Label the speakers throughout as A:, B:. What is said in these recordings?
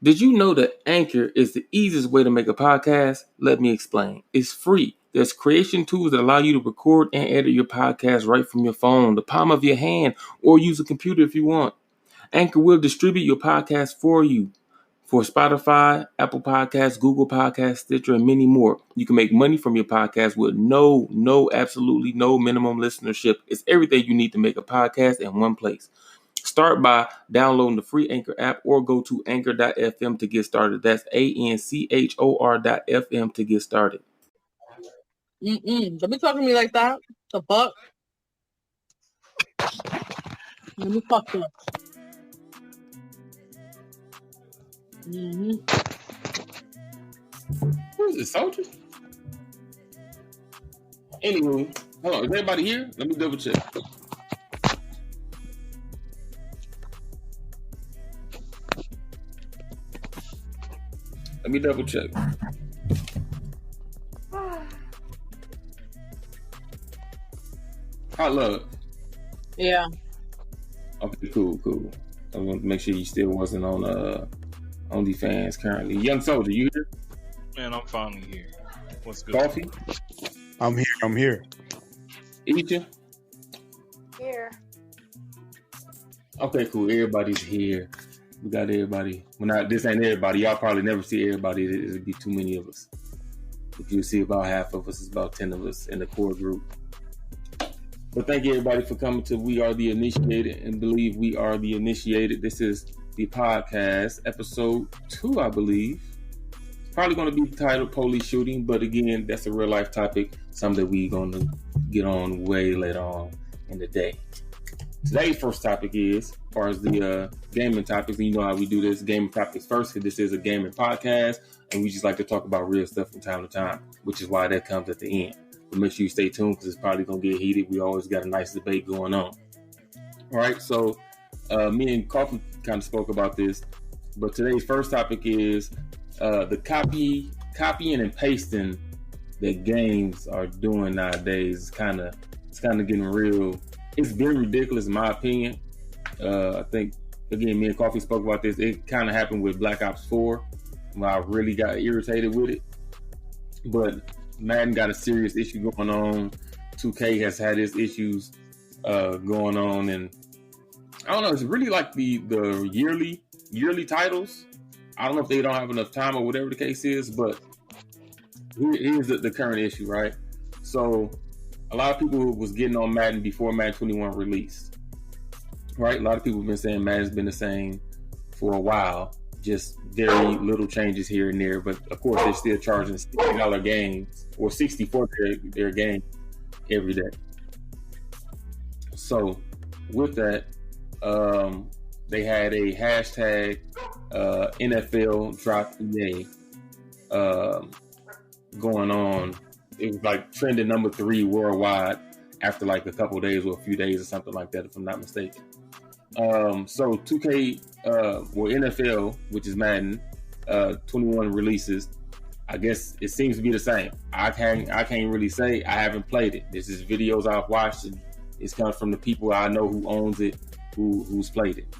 A: Did you know that Anchor is the easiest way to make a podcast? Let me explain. It's free. There's creation tools that allow you to record and edit your podcast right from your phone, the palm of your hand, or use a computer if you want. Anchor will distribute your podcast for you. For Spotify, Apple Podcasts, Google Podcasts, Stitcher, and many more. You can make money from your podcast with absolutely no minimum listenership. It's everything you need to make a podcast in one place. Start by downloading the free Anchor app or go to anchor.fm to get started. That's ANCHOR.FM to get started.
B: Don't be talking to me like that. The fuck? Let me fuck you.
A: Who is this, Soldier? Anyway, hold on. Is everybody here? Let me double check. Let me double check. Hot love.
B: Yeah.
A: Okay, cool. I want to make sure you still wasn't on OnlyFans currently. Young Soldier, you here?
C: Man, I'm finally here. What's good?
A: Coffee?
D: I'm here.
A: Eat
E: Here.
A: Okay, cool. Everybody's here. We got everybody. This ain't everybody. Y'all probably never see everybody. It'll be too many of us. If you see about half of us, it's about 10 of us in the core group. But thank you everybody for coming to We Are the Initiated and believe we are the initiated. This is the podcast, episode 2, I believe. It's probably going to be titled Police Shooting, but again, that's a real life topic, something that we're going to get on way later on in the day. Today's first topic is, as far as the gaming topics, and you know how we do this, gaming topics first, because this is a gaming podcast, and we just like to talk about real stuff from time to time, which is why that comes at the end. But make sure you stay tuned, because it's probably going to get heated. We always got a nice debate going on. All right, so me and Coffee kind of spoke about this, but today's first topic is the copying and pasting that games are doing nowadays. It's kind of getting real. It's been ridiculous in my opinion. I think, again, me and Coffee spoke about this. It kind of happened with Black Ops 4 when I really got irritated with it. But Madden got a serious issue going on. 2K has had its issues going on. And I don't know, it's really like the yearly titles. I don't know if they don't have enough time or whatever the case is, but here's the current issue, right? So a lot of people was getting on Madden before Madden 21 released, right? A lot of people have been saying Madden's been the same for a while, just very little changes here and there. But of course, they're still charging $60 games or $60 for their game every day. So with that, they had a hashtag NFL Drop EA going on. It was like trending number 3 worldwide after like a couple of days or a few days or something like that, if I'm not mistaken. So 2K, NFL, which is Madden, 21 releases. I guess it seems to be the same. I can't really say I haven't played it. This is videos I've watched, and it's coming from the people I know who owns it, who's played it.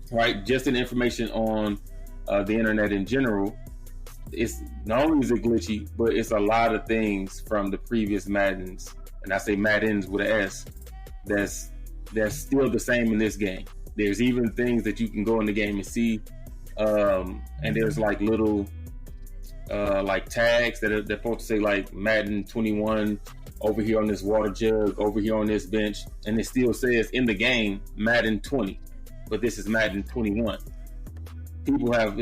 A: Right? Just an information on the internet in general. It's not only is it glitchy, but it's a lot of things from the previous Maddens, and I say Maddens with an S, that's still the same in this game. There's even things that you can go in the game and see, and there's like little like tags that are supposed to say like Madden 21 over here on this water jug, over here on this bench, and it still says in the game Madden 20, but this is Madden 21. People have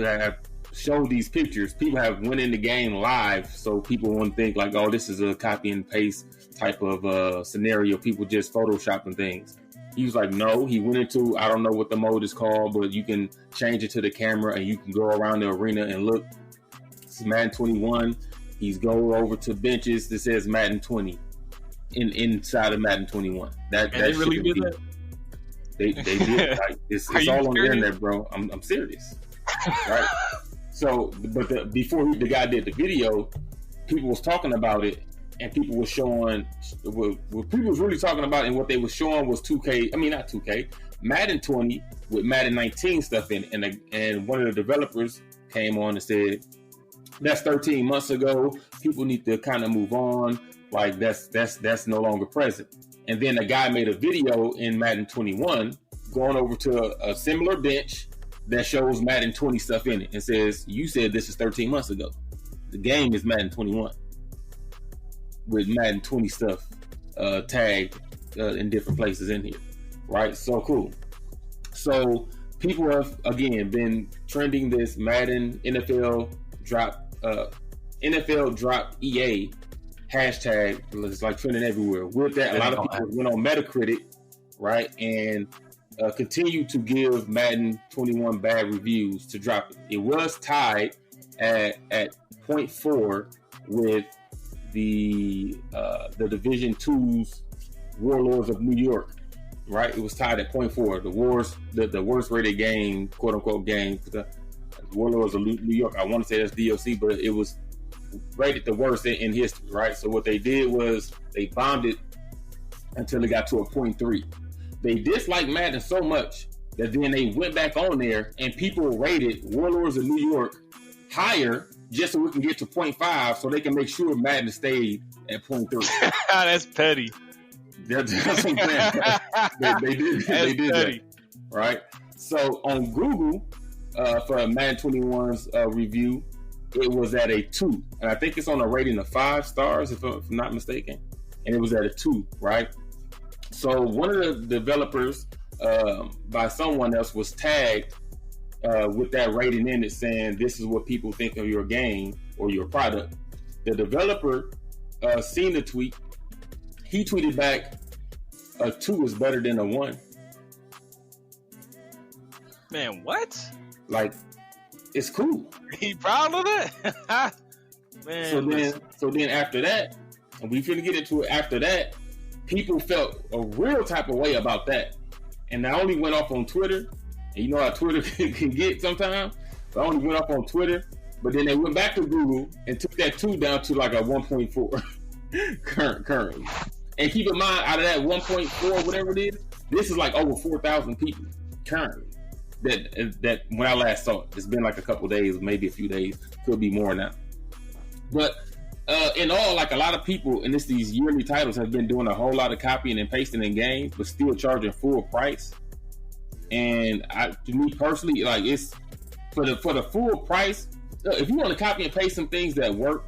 A: showed these pictures. People have went in the game live, so people won't think like, oh, this is a copy and paste type of scenario. People just photoshopping things. He was like, no, he went into, I don't know what the mode is called, but you can change it to the camera and you can go around the arena and look. This is Madden 21. He's go over to benches that says Madden 20 inside of Madden 21. That
C: they really did that?
A: They did. Like, it's all on the internet, bro. I'm serious. Right? So, but before the guy did the video, people was talking about it, and people were showing what people was really talking about, and what they were showing was 2K. I mean, not 2K. Madden 20 with Madden 19 stuff in it. And one of the developers came on and said, that's 13 months ago. People need to kind of move on. Like that's no longer present. And then a guy made a video in Madden 21 going over to a similar bench that shows Madden 20 stuff in it and says, you said this is 13 months ago. The game is Madden 21 with Madden 20 stuff tagged in different places in here. Right? So cool. So people have, again, been trending this Madden NFL drop EA hashtag. It's like trending everywhere. With that, a lot of people went on Metacritic, right, and continue to give Madden 21 bad reviews to drop it. It was tied at 0.4 with the Division 2's Warlords of New York. Right, it was tied at 0.4. The worst rated game, quote unquote game, the Warlords of New York. I want to say that's DLC, but it was rated the worst in history. Right, so what they did was they bombed it until it got to a 0.3. They disliked Madden so much that then they went back on there and people rated Warlords of New York higher just so we can get to 0.5, so they can make sure Madden stayed at 0.3.
C: That's petty.
A: That's what I'm saying. They did that, right? So on Google, for Madden 21's review, it was at a 2, and I think it's on a rating of 5 stars, if I'm not mistaken, and it was at a 2, right? So one of the developers, by someone else, was tagged with that rating in it, saying this is what people think of your game or your product. The developer seen the tweet. He tweeted back, a 2 is better than a 1.
C: Man, what?
A: Like, it's cool.
C: He proud of that? Man.
A: So then after that, and we finna get into it after that, people felt a real type of way about that. And I only went off on Twitter. And you know how Twitter can get sometimes. So I only went off on Twitter. But then they went back to Google and took that 2 down to like a 1.4 currently. And keep in mind, out of that 1.4, whatever it is, this is like over 4,000 people currently. That when I last saw it, it's been like a couple days, maybe a few days, could be more now. But in all, like a lot of people, and these yearly titles have been doing a whole lot of copying and pasting in games, but still charging full price. And to me personally, like it's for the full price. If you want to copy and paste some things that work,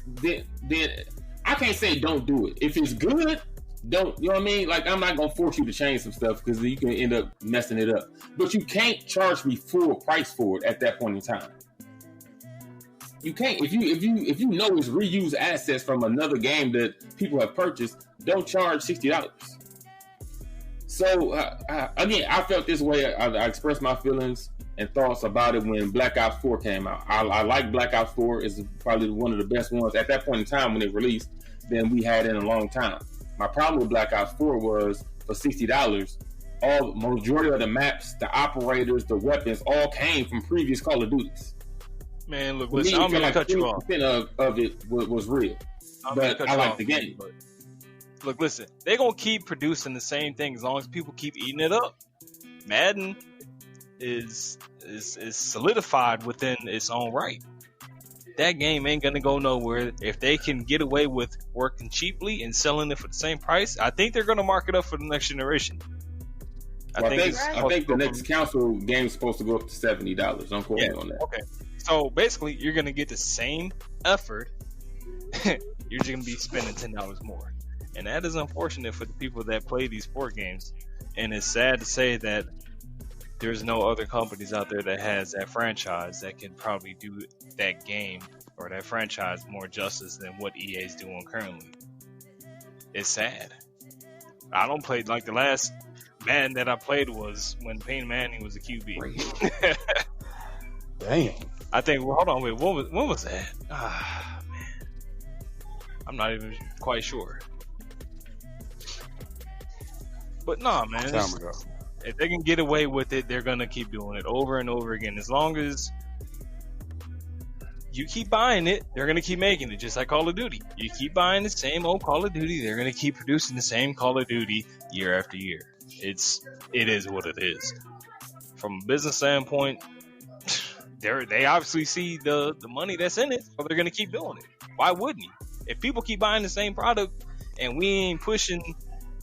A: then I can't say don't do it. If it's good, don't, you know what I mean? Like, I'm not going to force you to change some stuff because you can end up messing it up. But you can't charge me full price for it at that point in time. You can't. If you know it's reused assets from another game that people have purchased, don't charge $60. So, again, I felt this way. I expressed my feelings and thoughts about it when Black Ops 4 came out. I like Black Ops 4. It's probably one of the best ones at that point in time when it released than we had in a long time. My problem with Black Ops 4 was for $60, majority of the maps, the operators, the weapons, all came from previous Call of Duties.
C: Man, look, listen, I'm going to cut you off.
A: Of it was real. But I like the game.
C: But look, listen, they're going to keep producing the same thing as long as people keep eating it up. Madden is solidified within its own right. That game ain't gonna go nowhere. If they can get away with working cheaply and selling it for the same price, I think they're gonna mark it up for the next generation.
A: I think the next console game is supposed to go up to $70. Don't quote me on that.
C: Okay. So basically, you're gonna get the same effort. You're just gonna be spending $10 more, and that is unfortunate for the people that play these sport games. And it's sad to say that there's no other companies out there that has that franchise that can probably do that game or that franchise more justice than what EA is doing currently. It's sad. I don't play, like the last Madden that I played was when Peyton Manning was a QB.
D: Damn.
C: I think, well, hold on, wait, when was that? Ah, man. I'm not even quite sure. But nah, man.
D: Time ago.
C: If they can get away with it, they're going to keep doing it over and over again. As long as you keep buying it, they're gonna keep making it, just like Call of Duty. You keep buying the same old Call of Duty, they're gonna keep producing the same Call of Duty year after year. It is what it is. From a business standpoint, they obviously see the money that's in it, so they're gonna keep doing it. Why wouldn't you? If people keep buying the same product and we ain't pushing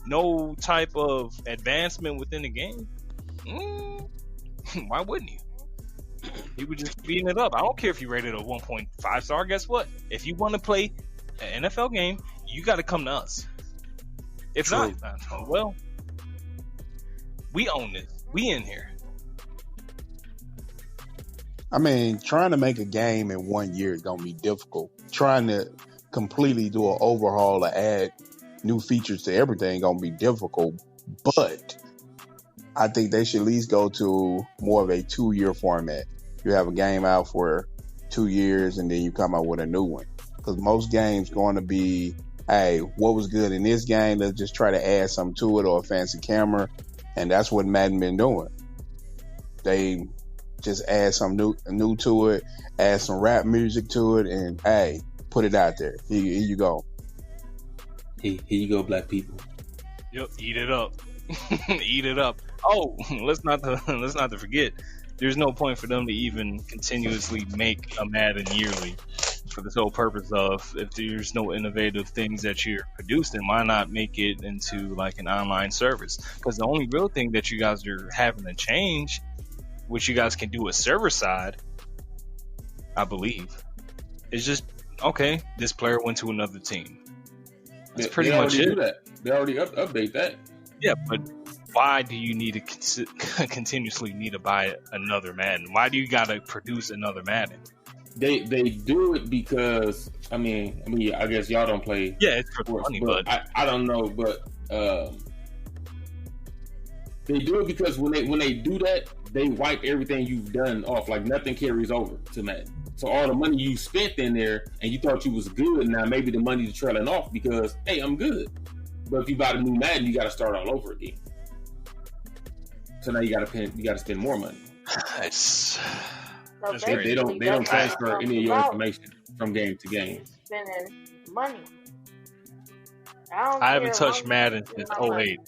C: no type of advancement within the game, why wouldn't you? He would just beating it up. I don't care if you rated a 1.5 star. Guess what? If you want to play an NFL game, you got to come to us. If not, well, we own this. We in here.
D: I mean, trying to make a game in 1 year is going to be difficult. Trying to completely do an overhaul or add new features to everything going to be difficult. But I think they should at least go to more of a 2-year format. You have a game out for 2 years and then you come out with a new one. Because most games going to be, hey, what was good in this game? Let's just try to add something to it, or a fancy camera. And that's what Madden been doing. They just add something new to it, add some rap music to it, and hey, put it out there. Here you go.
A: Here you go, black people.
C: Yep, eat it up. Eat it up. Oh, let's not to forget, there's no point for them to even continuously make a Madden yearly for the sole purpose of, if there's no innovative things that you're producing, why not make it into like an online service? Because the only real thing that you guys are having to change, which you guys can do a server side, I believe, is just, okay, this player went to another team. That's pretty much it.
A: Do that. They already update that.
C: Yeah, but why do you need to continuously need to buy another Madden? Why do you got to produce another Madden?
A: They do it because I mean I guess y'all don't play.
C: Yeah, it's for
A: sports,
C: money, but
A: I don't know, but they do it because when they do that, they wipe everything you've done off. Like nothing carries over to Madden. So all the money you spent in there and you thought you was good, now maybe the money's trailing off because hey, I'm good. But if you buy the new Madden, you got to start all over again. So now you got to spend more money. They don't transfer any of your information from game to game.
E: Spending money.
C: I haven't touched Madden since 2008.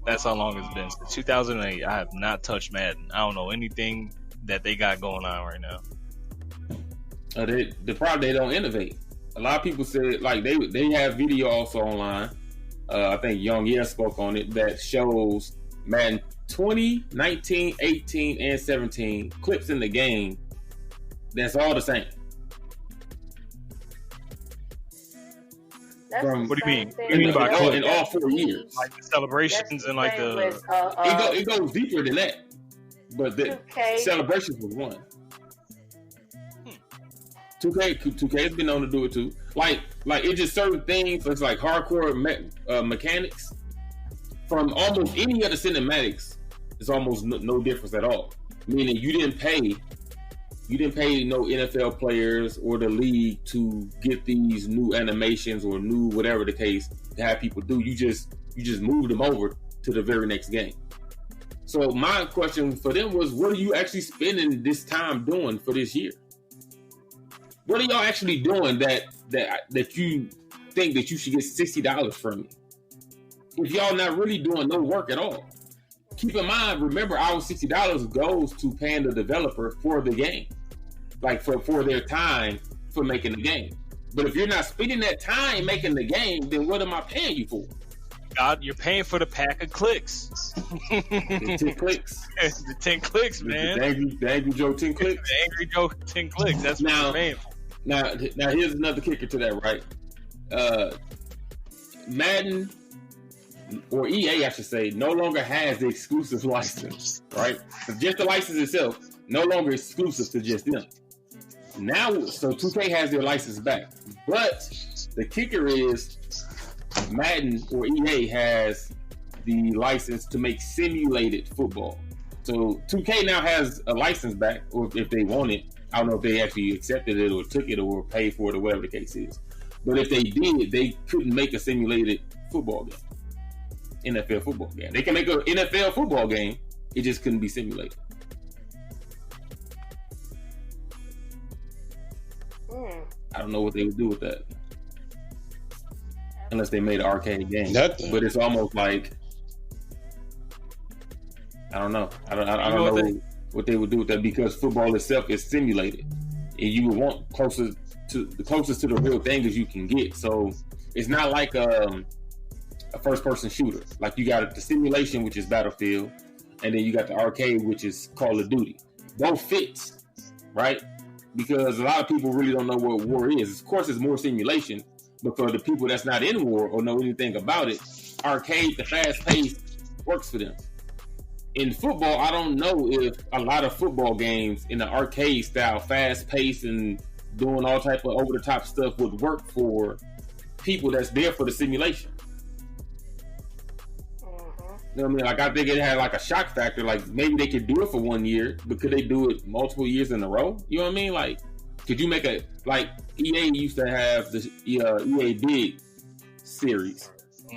C: That's how long it's been. Since 2008, I have not touched Madden. I don't know anything that they got going on right now.
A: The problem, they don't innovate. A lot of people said like they have video also online. I think Young Yes spoke on it, that shows Madden 20, 19, 18, and 17 clips in the game. That's all the same.
C: What do you mean?
E: What do you mean
C: by clips?
A: In all 4 years?
C: Like the celebrations and like the...
A: It goes deeper than that. But the
E: 2K.
A: celebrations was one. 2K has been known to do it too. Like it's just certain things. It's like hardcore mechanics from almost any other cinematics. It's almost no difference at all. Meaning you didn't pay no NFL players or the league to get these new animations or new whatever the case to have people do. You just moved them over to the very next game. So my question for them was, what are you actually spending this time doing for this year? What are y'all actually doing that you think that you should get $60 from me? If y'all not really doing no work at all. Keep in mind, remember, our $60 goes to paying the developer for the game. Like for their time for making the game. But if you're not spending that time making the game, then what am I paying you for?
C: God, you're paying for the pack of clicks.
A: The 10 clicks.
C: The 10 clicks, man.
A: The Angry Joe 10 clicks.
C: The Angry Joe 10 clicks. That's what you're paying for.
A: Now here's another kicker to that, right? Madden, or EA, I should say, no longer has the exclusive license, right? Just the license itself, no longer exclusive to just them. Now, so 2K has their license back. But the kicker is Madden or EA has the license to make simulated football. So 2K now has a license back, or if they want it. I don't know if they actually accepted it or took it or paid for it or whatever the case is. But if they did, they couldn't make a simulated football game. NFL football game. They can make an NFL football game. It just couldn't be simulated. I don't know what they would do with that. Unless they made an arcade game.
D: Nothing.
A: But it's almost like, I don't know. I don't know what they would do with that, because football itself is simulated. And you would want the closest to the real thing as you can get. So it's not like a first person shooter. Like you got the simulation, which is Battlefield, and then you got the arcade, which is Call of Duty. Both fits, right? Because a lot of people really don't know what war is. Of course, it's more simulation, but for the people that's not in war or know anything about it, arcade, the fast pace, works for them. In football, I don't know if a lot of football games in the arcade style, fast pace and doing all type of over the top stuff would work for people that's there for the simulation. You know what I mean? Like, I think it had like a shock factor. Like, maybe they could do it for 1 year, but could they do it multiple years in a row? You know what I mean? Like, could you make like EA used to have the EA Big series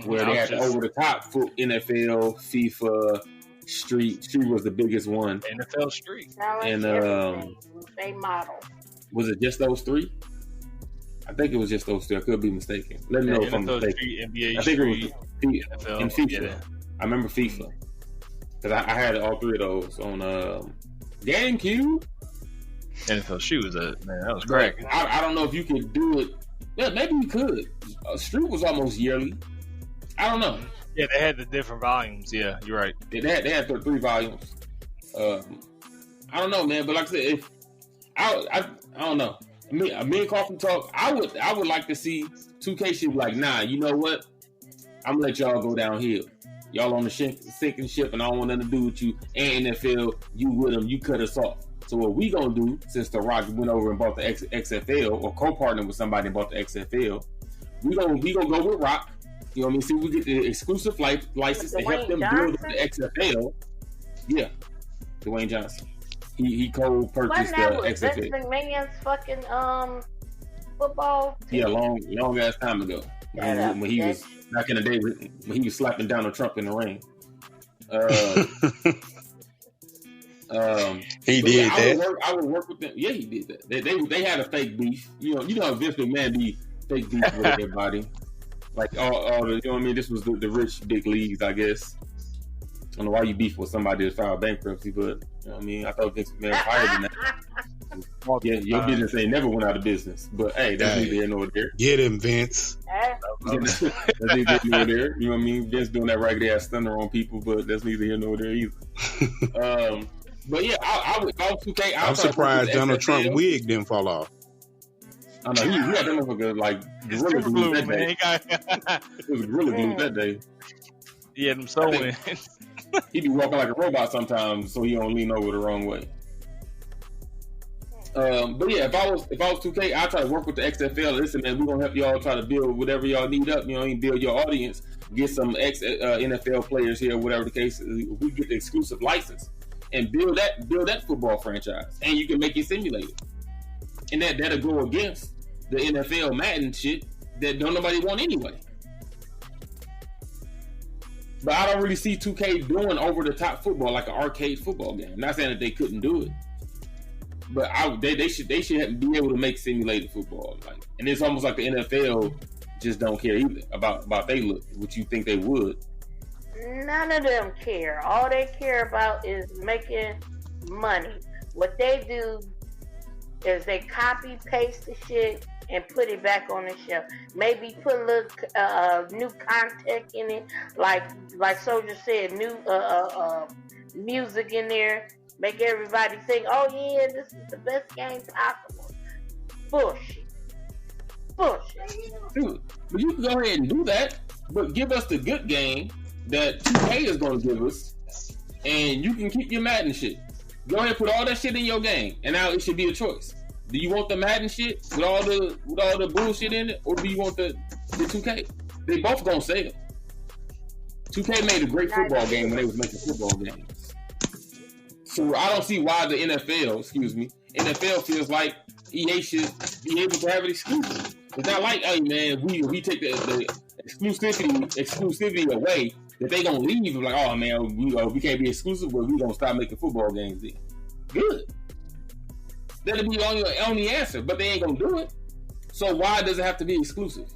A: where they had the over the top for NFL, FIFA, Street was the biggest one.
C: NFL Street.
E: And they model.
A: Was it just those three? I think it was just those three. I could be mistaken. Let me know if I'm mistaken.
C: Street, NBA
A: I think
C: Street,
A: it was
C: NFL,
A: in FIFA.
C: yeah.
A: I remember FIFA because I had all three of those on GameCube.
C: NFL Street was that was great.
A: I don't know if you could do it. Yeah, maybe you could. Street was almost yearly. I don't know.
C: Yeah, they had the different volumes. Yeah, you're right.
A: They had 3 volumes. I don't know, man. But like I said, if I don't know. Me and Coffee talk. I would like to see 2K shit like, nah, you know what? I'm gonna let y'all go downhill. Y'all on the sinking ship, and I don't want nothing to do with you. And NFL, you with them, you cut us off. So what we gonna do, since The Rock went over and bought the XFL, or co-partnered with somebody and bought the XFL, we gonna go with Rock. You know what I mean? See, we get the exclusive license to help them build the XFL. Yeah, Dwayne Johnson. He co-purchased the XFL.
E: Vince McMahon's fucking football team?
A: Yeah, long ass time ago. When he was back in the day, when he was slapping Donald Trump in the ring.
D: He did that.
A: I would work with them. Yeah, he did that. They had a fake beef. You know, Vince McMahon be fake beef with everybody. Like all the, you know what I mean? This was the rich big leagues, I guess. I don't know why you beef with somebody that filed bankruptcy, but you know what I mean? I thought Vince McMahon was higher than that. Yeah, your business ain't never went out of business. But hey, that's neither here nor there.
D: Get him, Vince.
A: That's neither here nor there. You know what I mean? Vince doing that raggedy ass thunder on people, but that's neither here nor there either. But yeah, I would go 2K.
D: I'm surprised Donald Trump wig didn't fall off.
A: I know he had that motherfucker like gorilla glue that day. It was gorilla glue that day.
C: He had him sewing.
A: He be walking like a robot sometimes, so he don't lean over the wrong way. But yeah, if I was 2K, I'd try to work with the XFL. Listen, man, we're gonna help y'all try to build whatever y'all need up. You know, build your audience, get some NFL players here, whatever the case. We get the exclusive license and build that football franchise, and you can make it simulated. And that'll go against the NFL Madden shit that don't nobody want anyway. But I don't really see 2K doing over the top football like an arcade football game. I'm not saying that they couldn't do it, but they should be able to make simulated football. Like, and it's almost like the NFL just don't care either about they look, which you think they would.
E: None of them care. All they care about is making money. What they do is they copy paste the shit and put it back on the shelf. Maybe put a little new content in it, like Soldier said, new music in there. Make everybody think, oh yeah, this is the best game possible. Bullshit.
A: Dude, but you can go ahead and do that, but give us the good game that 2K is going to give us, and you can keep your Madden shit. Go ahead and put all that shit in your game, and now it should be a choice. Do you want the Madden shit with all the bullshit in it, or do you want the 2K? They both gonna sell. 2K made a great football game when they was making football games. So I don't see why the NFL feels like EA should be able to have it exclusive. It's not like, hey man, we take the exclusivity away, that they gonna leave like, oh man, we can't be exclusive, but we gonna stop making football games then. Good. That'll be the only answer, but they ain't gonna do it. So why does it have to be exclusive?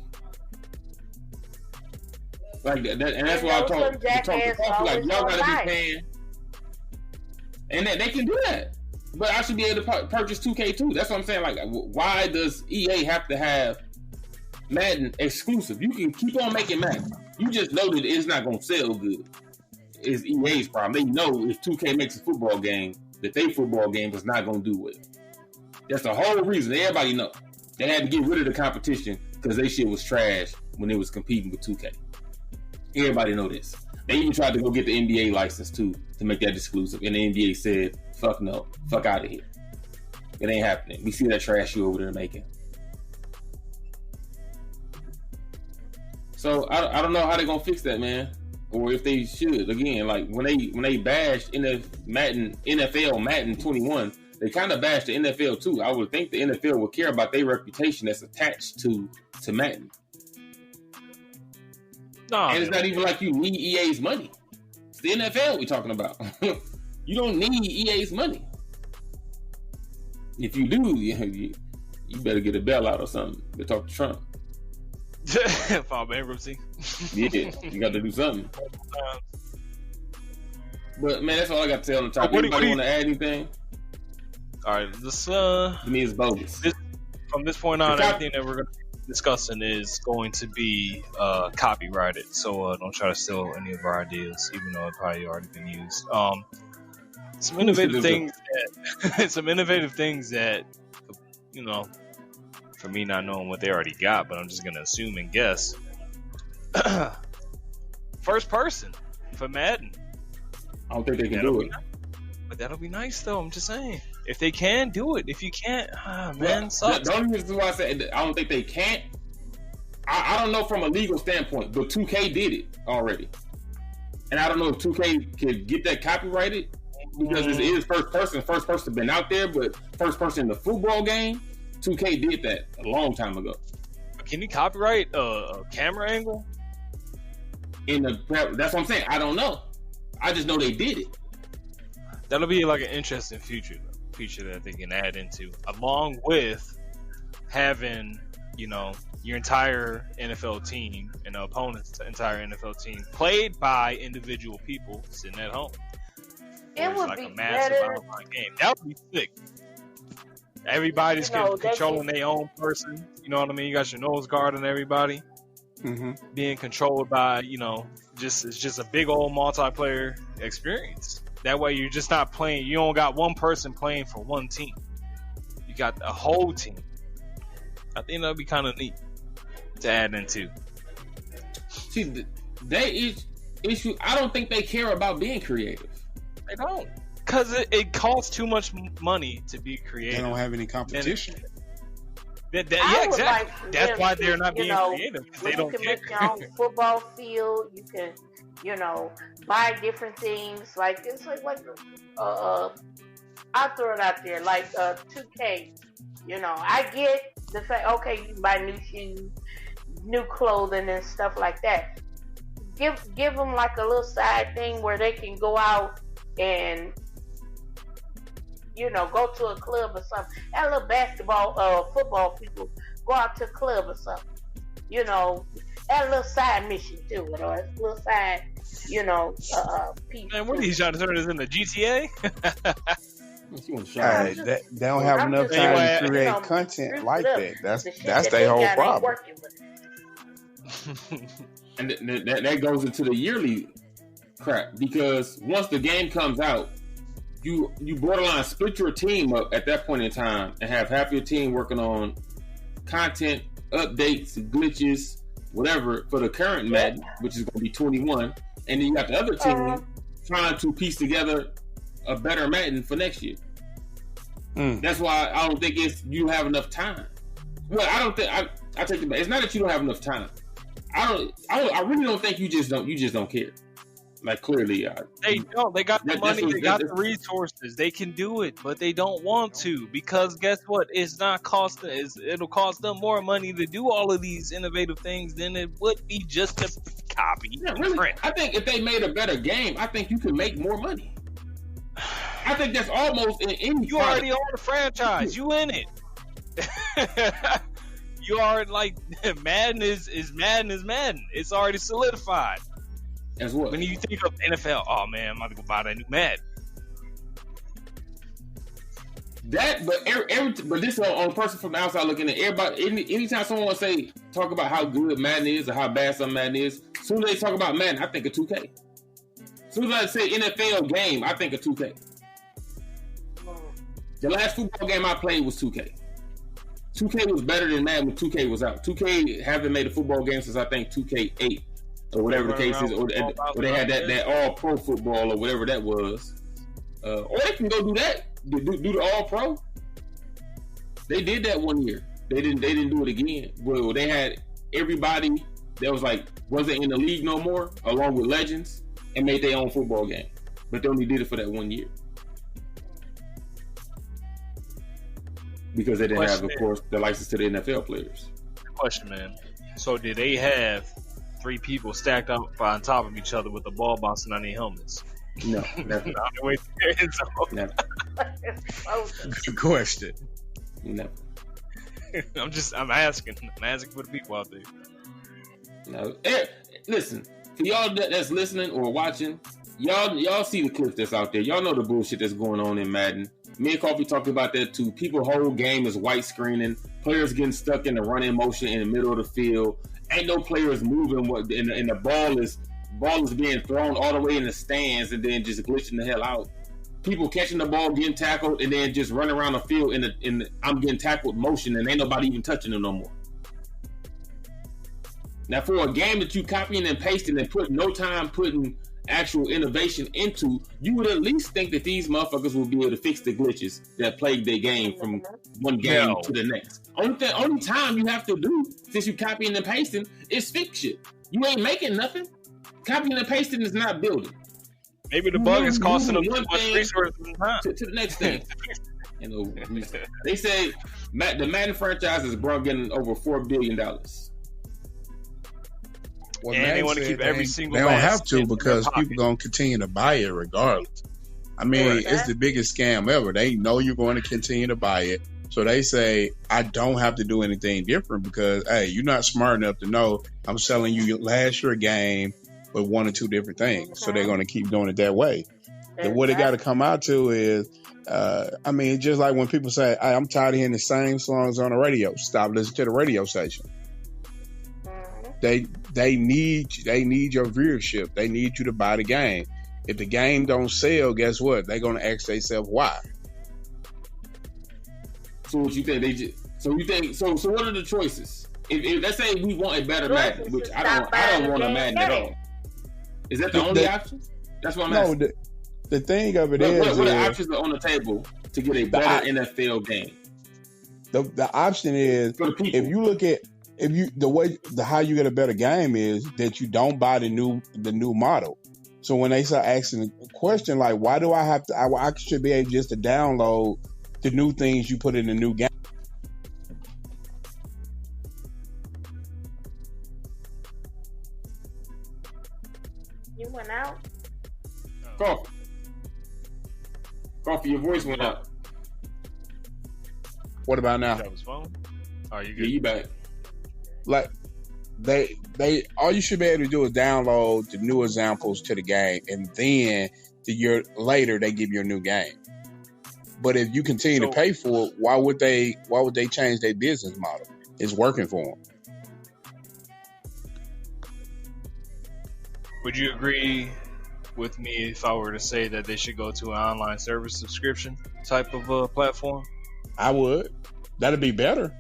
A: Like that, and that's why I talk to Coffee, like y'all gotta be paying, and they can do that. But I should be able to purchase 2K too. That's what I'm saying. Like, why does EA have to have Madden exclusive? You can keep on making Madden. You just know that it's not gonna sell good. It's EA's problem. They know if 2K makes a football game, that their football game is not gonna do well. That's the whole reason. Everybody know they had to get rid of the competition because they shit was trash when they was competing with 2K. Everybody know this. They even tried to go get the NBA license too to make that exclusive, and the NBA said, "Fuck no, fuck out of here. It ain't happening. We see that trash you over there making." So I don't know how they're gonna fix that, man, or if they should. Again, like when they bashed NFL Madden 21, they kind of bashed the NFL too. I would think the NFL would care about their reputation that's attached to Madden. No, and it's not even like you need EA's money. It's the NFL we're talking about. You don't need EA's money. If you do, you better get a bailout or something to talk to Trump.
C: File bankruptcy.
A: Yeah, you got to do something. But man, that's all I got to say on the topic. Anybody want to add anything?
C: All right, this
A: to me is bogus.
C: From this point on, everything that we're going to be discussing is going to be copyrighted. So don't try to steal any of our ideas, even though it probably already been used. Some innovative things that you know, for me not knowing what they already got, but I'm just gonna assume and guess. First person for Madden.
A: I don't think they can do it.
C: But that'll be nice though, I'm just saying. If they can do it, if you can't, man, sucks.
A: The only reason why I said I don't think they can't, I don't know from a legal standpoint, but 2K did it already. And I don't know if 2K could get that copyrighted because it is first person been out there, but first person in the football game, 2K did that a long time ago.
C: Can you copyright a camera angle?
A: That's what I'm saying. I don't know. I just know they did it.
C: That'll be like an interesting feature that they can add into, along with having, you know, your entire NFL team and the opponent's entire NFL team played by individual people sitting at home.
E: It would
C: like
E: be
C: a massive
E: better.
C: online game. That would be sick. Everybody's controlling their own person. You know what I mean? You got your nose guard on everybody.
D: Mm-hmm.
C: Being controlled by, you know, it's just a big old multiplayer experience. That way you're just not playing, you don't got one person playing for one team. You got a whole team. I think that'd be kind of neat to add into.
A: See, they issue, I don't think they care about being creative.
C: They don't. Because it costs too much money to be creative.
D: They don't have any competition.
C: Yeah, exactly.
E: Like
C: that's why they're not being
E: know,
C: creative.
E: You
C: They don't
E: can
C: care.
E: make your own football field. You can, you know, buy different things. Like it's like I'll throw it out there, like 2K. You know, I get the fact. Okay, you can buy new shoes, new clothing, and stuff like that. Give them like a little side thing where they can go out and, you know, go to a club or something. That little basketball, football people go out to a club or something. You know, add a little side mission to it, or a little side, you know, piece.
C: Man, what are you trying to turn this into GTA?
D: They don't have enough time to create content like that. That's their whole problem.
A: And that goes into the yearly crap, because once the game comes out, you borderline split your team up at that point in time and have half your team working on content, updates, glitches, whatever for the current Madden, which is going to be 21, and then you got the other team trying to piece together a better Madden for next year. That's why I don't think you have enough time. Well, I don't think I take it back. It's not that you don't have enough time. I really don't think you just don't care. Like, clearly,
C: they don't. They got the money. They got the resources. They can do it, but they don't want to, because guess what? It's not costing. It'll cost them more money to do all of these innovative things than it would be just to copy.
A: Yeah, really. Print. I think if they made a better game, I think you could make more money. I think that's almost in any.
C: You already own the franchise. You in it. You are like Madden is Madden. It's already solidified.
A: As what?
C: When you think of NFL, oh man, I'm about to go buy that new Madden.
A: That, but this is on a person from the outside looking at everybody. Anytime someone wants to talk about how good Madden is or how bad some Madden is, as soon as they talk about Madden, I think of 2K. As soon as I say NFL game, I think of 2K. The last football game I played was 2K. 2K was better than Madden when 2K was out. 2K haven't made a football game since I think 2K8 or whatever the case is, or they had that all pro football or whatever that was. Or they can go do that. Do the all pro. They did that one year. They didn't do it again. Well, they had everybody that was like wasn't in the league no more, along with legends, and made their own football game. But they only did it for that 1 year because they didn't have, of course, the license to the NFL players.
C: Question, man. So did they have 3 people stacked up on top of each other with the ball bouncing on their helmets?
A: No, never. Never.
D: Good question.
A: Never.
C: I'm asking for the people out there.
A: No. Listen, for y'all that's listening or watching, y'all see the clips that's out there. Y'all know the bullshit that's going on in Madden. Me and Coffee talked about that too. People whole game is white screening. Players getting stuck in the running motion in the middle of the field. Ain't no players moving. And the ball is being thrown all the way in the stands and then just glitching the hell out. People catching the ball, getting tackled, and then just running around the field in the I'm getting tackled motion, and ain't nobody even touching them no more. Now, for a game that you copying and pasting and put no time putting actual innovation into, you would at least think that these motherfuckers will be able to fix the glitches that plague their game from one game to the next. Only time you have to do, since you copying and pasting, is fix shit. You ain't making nothing. Copying and pasting is not building.
C: Maybe the bug is costing them too much resources and time.
A: To the next thing. They say the Madden franchise is getting over $4 billion.
D: Well,
C: and they want to keep every single.
D: They don't have to because people gonna continue to buy it regardless. I mean, it's the biggest scam ever. They know you're going to continue to buy it, so they say I don't have to do anything different because hey, you're not smart enough to know I'm selling you last year game with 1 or 2 different things. So they're going to keep doing it that way. And what it got to come out to is, I mean, just like when people say, hey, I'm tired of hearing the same songs on the radio. Stop listening to the radio station. They need your viewership. They need you to buy the game. If the game don't sell, guess what? They're going to ask themselves why.
A: So what you think? So what are the choices? If let's say we want a better Madden, which I don't want a Madden at all. Is that the only option? That's what I'm asking.
D: No, the thing of it is,
A: what are options are on the table to get a better NFL game?
D: The option is if you look at how you get a better game is that you don't buy the new model. So when they start asking a question like, why do I have to? I should be able just to download the new things you put in the new game.
E: You went out?
A: Coffee, your voice went out.
D: What about now?
C: That was phone. Are you good?
A: Yeah, you back.
D: Like they all you should be able to do is download the new examples to the game, and then the year later they give you a new game. But if you continue to pay for it, why would they change their business model? It's working for them.
C: Would you agree with me if I were to say that they should go to an online service subscription type of platform?
D: I would. That'd be better.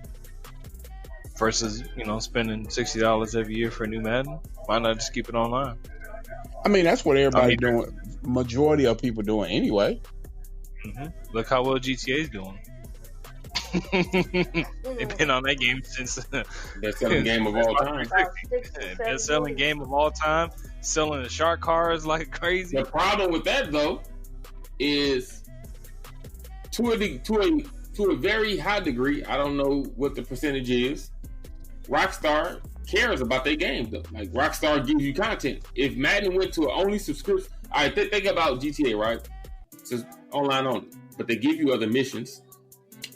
C: Versus, spending $60 every year for a new Madden. Why not just keep it online?
D: I mean, that's what everybody doing. Majority of people doing anyway.
C: Mm-hmm. Look how well GTA's doing. They've been on that game since
A: best-selling game of all time.
C: Best-selling game of all time. Selling the shark cars like crazy.
A: The problem with that though is to a very high degree. I don't know what the percentage is. Rockstar cares about their game though. Like Rockstar gives you content. If Madden went to an only subscription, I think about GTA, right? It's online only, but they give you other missions.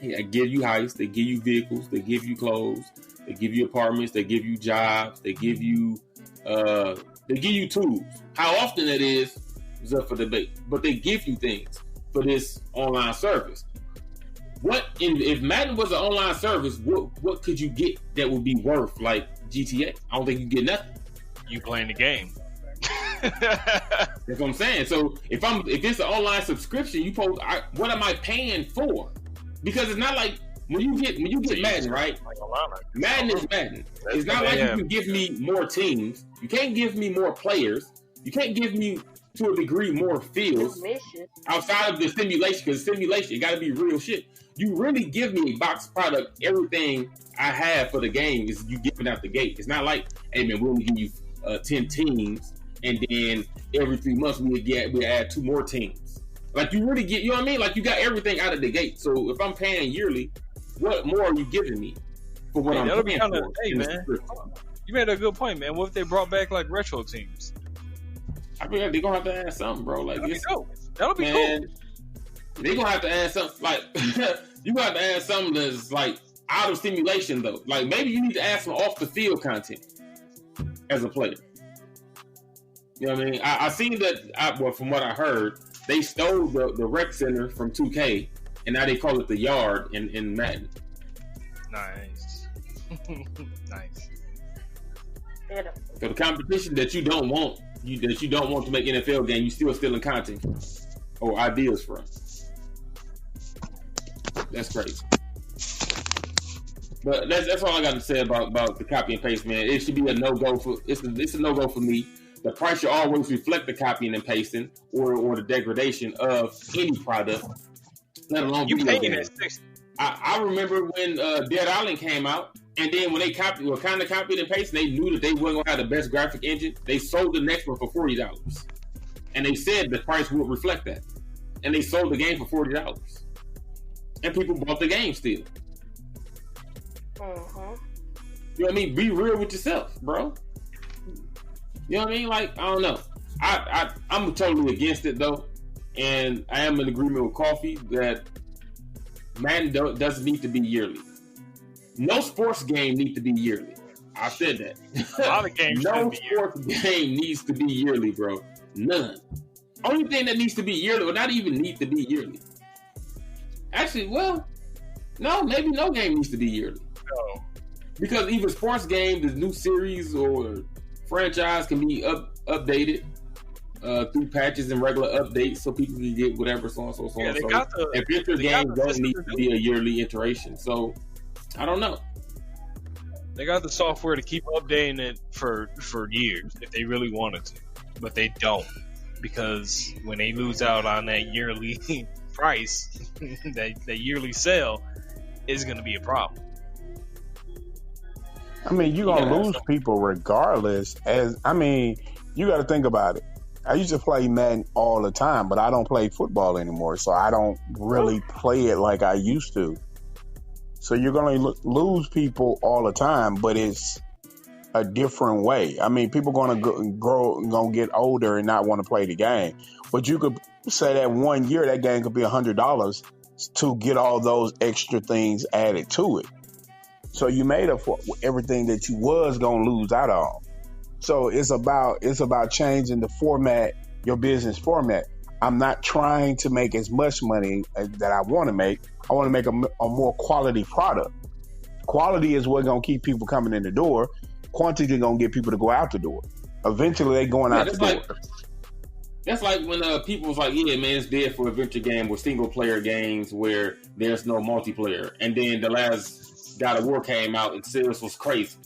A: They give you heists. They give you vehicles. They give you clothes. they give you apartments, they give you jobs, they give you tools. How often that is up for debate, but they give you things for this online service. If Madden was an online service, what could you get that would be worth like GTA? I don't think you get nothing.
C: You playing the game.
A: That's what I'm saying. So if it's an online subscription, what am I paying for? Because it's not like when you get Madden, right? Madden is Madden. It's not like you can give me more teams. You can't give me more players. You can't give me, to a degree, more fields outside of the simulation. Because simulation, it got to be real shit. You really give me a box product. Everything I have for the game is you giving out the gate. It's not like, hey man, we'll give you 10 teams, and then every 3 months we add 2 more teams. Like you really get, you know what I mean? Like you got everything out of the gate. So if I'm paying yearly, what more are you giving me for what I'm paying for?
C: Hey man, you made a good point, man. What if they brought back like retro teams?
A: I mean, they're gonna have to add something, bro. Like
C: that'll be cool.
A: They're gonna have to add something. Like you got to add something that's like out of simulation, though. Like maybe you need to add some off the field content as a player. You know what I mean? I seen that. Well, from what I heard, they stole the rec center from 2K, and now they call it the yard in Madden.
C: Nice. Nice.
A: So the competition that you don't want, that you don't want to make NFL game, you still stealing content or ideas from. That's crazy. But that's all I got to say about the copy and paste, man. It should be a no-go for it's a no-go for me. The price should always reflect the copying and pasting or the degradation of any product, let alone video games. I remember when Dead Island came out, and then when they copied and pasted, they knew that they weren't gonna have the best graphic engine. They sold the next one for $40, and they said the price would reflect that, and they sold the game for $40, and people bought the game still.
E: Uh-huh.
A: You know what I mean? Be real with yourself, bro. You know what I mean? Like, I don't know. I'm totally against it, though. And I am in agreement with Coffee that Madden doesn't need to be yearly. No sports game needs to be yearly. I said that.
C: A lot of games
A: no sports game needs to be yearly, bro. None. Only thing that needs to be yearly, or not even need to be yearly. Actually, well, no, maybe no game needs to be yearly.
C: No.
A: Because even sports games, the new series or franchise can be updated through patches and regular updates, so people can get whatever, so on, so on, so on. So adventure games don't need to be a yearly iteration. So I don't know.
C: They got the software to keep updating it for years if they really wanted to, but they don't, because when they lose out on that yearly price, that yearly sale is going to be a problem.
D: I mean, you're going to lose people regardless. You got to think about it. I used to play Madden all the time, but I don't play football anymore, so I don't really play it like I used to. So you're going to lose people all the time, but it's a different way. I mean, people going to get older and not want to play the game. But you could say that 1 year, that game could be $100 to get all those extra things added to it. So you made up for everything that you was going to lose out on. So it's about changing the format, your business format. I'm not trying to make as much money that I want to make. I want to make a more quality product. Quality is what's going to keep people coming in the door. Quantity is going to get people to go out the door. Eventually, they're going out the door.
A: That's like when people was like, yeah, man, it's dead for adventure game with single player games where there's no multiplayer. And then the last God of War came out and sales was crazy.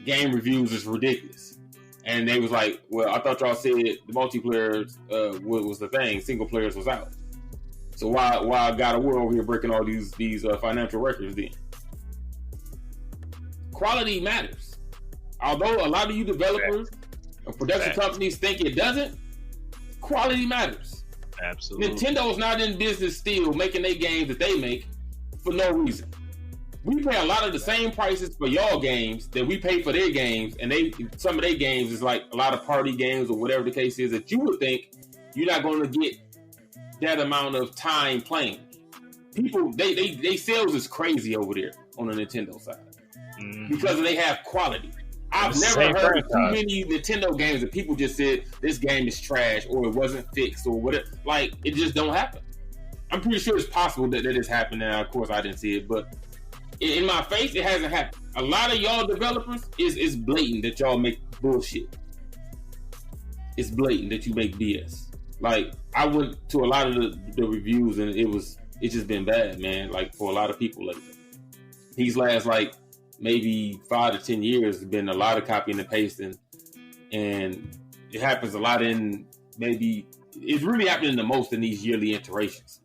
A: Game reviews is ridiculous. And they was like, well, I thought y'all said the multiplayer was the thing. Single players was out. So why God of War over here breaking all these financial records then? Quality matters. Although a lot of you developers or production companies think it doesn't, quality matters.
C: Absolutely.
A: Nintendo is not in business still making their games that they make for no reason. We pay a lot of the same prices for y'all games that we pay for their games, and some of their games is like a lot of party games or whatever the case is that you would think you're not going to get that amount of time playing. People, they sales is crazy over there on the Nintendo side. because they have quality. I've never
C: Same
A: heard of too
C: franchise.
A: many Nintendo games that people just said this game is trash or it wasn't fixed or whatever. Like, it just don't happen. I'm pretty sure it's possible that it's happened now. Of course, I didn't see it, but in my face, it hasn't happened. A lot of y'all developers is blatant that y'all make bullshit. It's blatant that you make BS. Like, I went to a lot of the reviews and it's just been bad, man. Like, for a lot of people lately. These last, like, maybe 5 to 10 years has been a lot of copying and pasting, and it happens a lot in maybe it's really happening the most in these yearly iterations.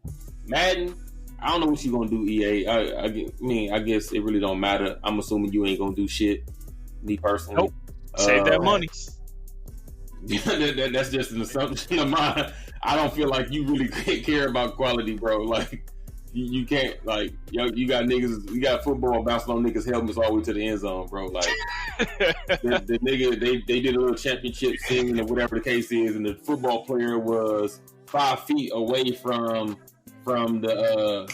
A: Madden, I don't know what you're gonna do, EA. I mean, I guess it really don't matter. I'm assuming you ain't gonna do shit. Me personally,
C: Nope. Save that money.
A: That's just an assumption of mine. I don't feel like you really care about quality, bro. Like, you can't, like, you got niggas, you got football bouncing on niggas' helmets all the way to the end zone, bro. Like, the nigga, they did a little championship thing or whatever the case is, and the football player was 5 feet away from the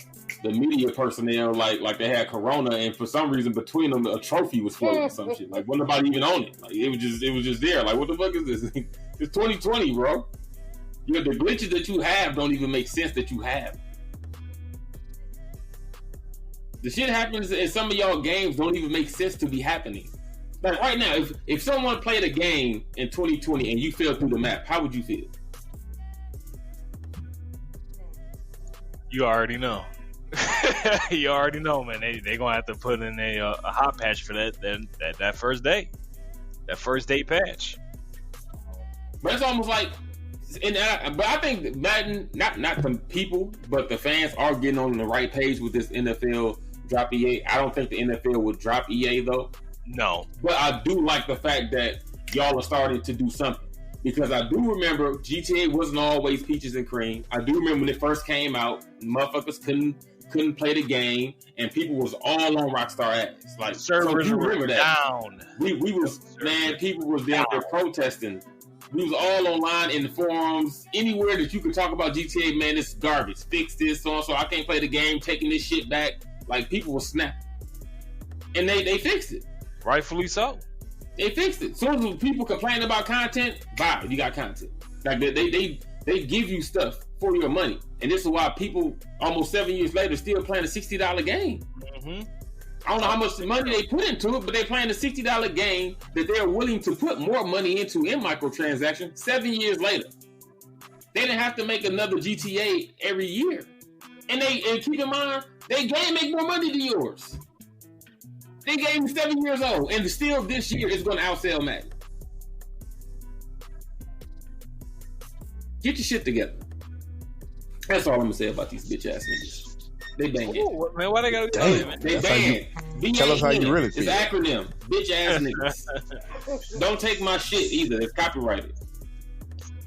A: media personnel, like they had corona, and for some reason between them a trophy was floating or some shit. Like, wasn't nobody even on it. Like, it was just there. Like, what the fuck is this? It's 2020, bro. You know, the glitches that you have don't even make sense that you have. The shit happens in some of y'all games don't even make sense to be happening. Like, right now, if someone played a game in 2020 and you fell through the map, how would you feel?
C: You already know. You already know, man. They gonna have to put in a hot patch for that first day. That first day patch.
A: But it's almost like, but I think Madden, not the people, but the fans are getting on the right page with this NFL drop EA. I don't think the NFL would drop EA though.
C: No.
A: But I do like the fact that y'all are starting to do something. Because I do remember GTA wasn't always peaches and cream. I do remember when it first came out, motherfuckers couldn't play the game, and people was all on Rockstar ass. Like,
C: Servers
A: so you
C: were
A: remember that.
C: down.
A: We was, man, people was down there protesting. We was all online in the forums, anywhere that you could talk about GTA, man, this is garbage. Fix this, so I can't play the game, taking this shit back. Like, people were snapping. And they fixed it.
C: Rightfully so.
A: They fixed it. As soon as people complain about content, bye, you got content. Like, they give you stuff for your money. And this is why people, almost 7 years later, still playing a $60 game.
C: Mm-hmm.
A: I don't know how much money they put into it, but they're playing a $60 game that they're willing to put more money into in microtransactions 7 years later. They didn't have to make another GTA every year. And keep in mind, their game make more money than yours. They game is 7 years old, and still this year is going to outsell Madden. Get your shit together. That's all I'm gonna say about these bitch ass niggas. They bang it.
C: Ooh, man, why they gotta do
D: Damn.
C: that, man?
A: They
D: That's how
A: bang.
D: tell us how you really
A: It's
D: feel.
A: an acronym. Bitch ass niggas. Don't take my shit either. It's copyrighted,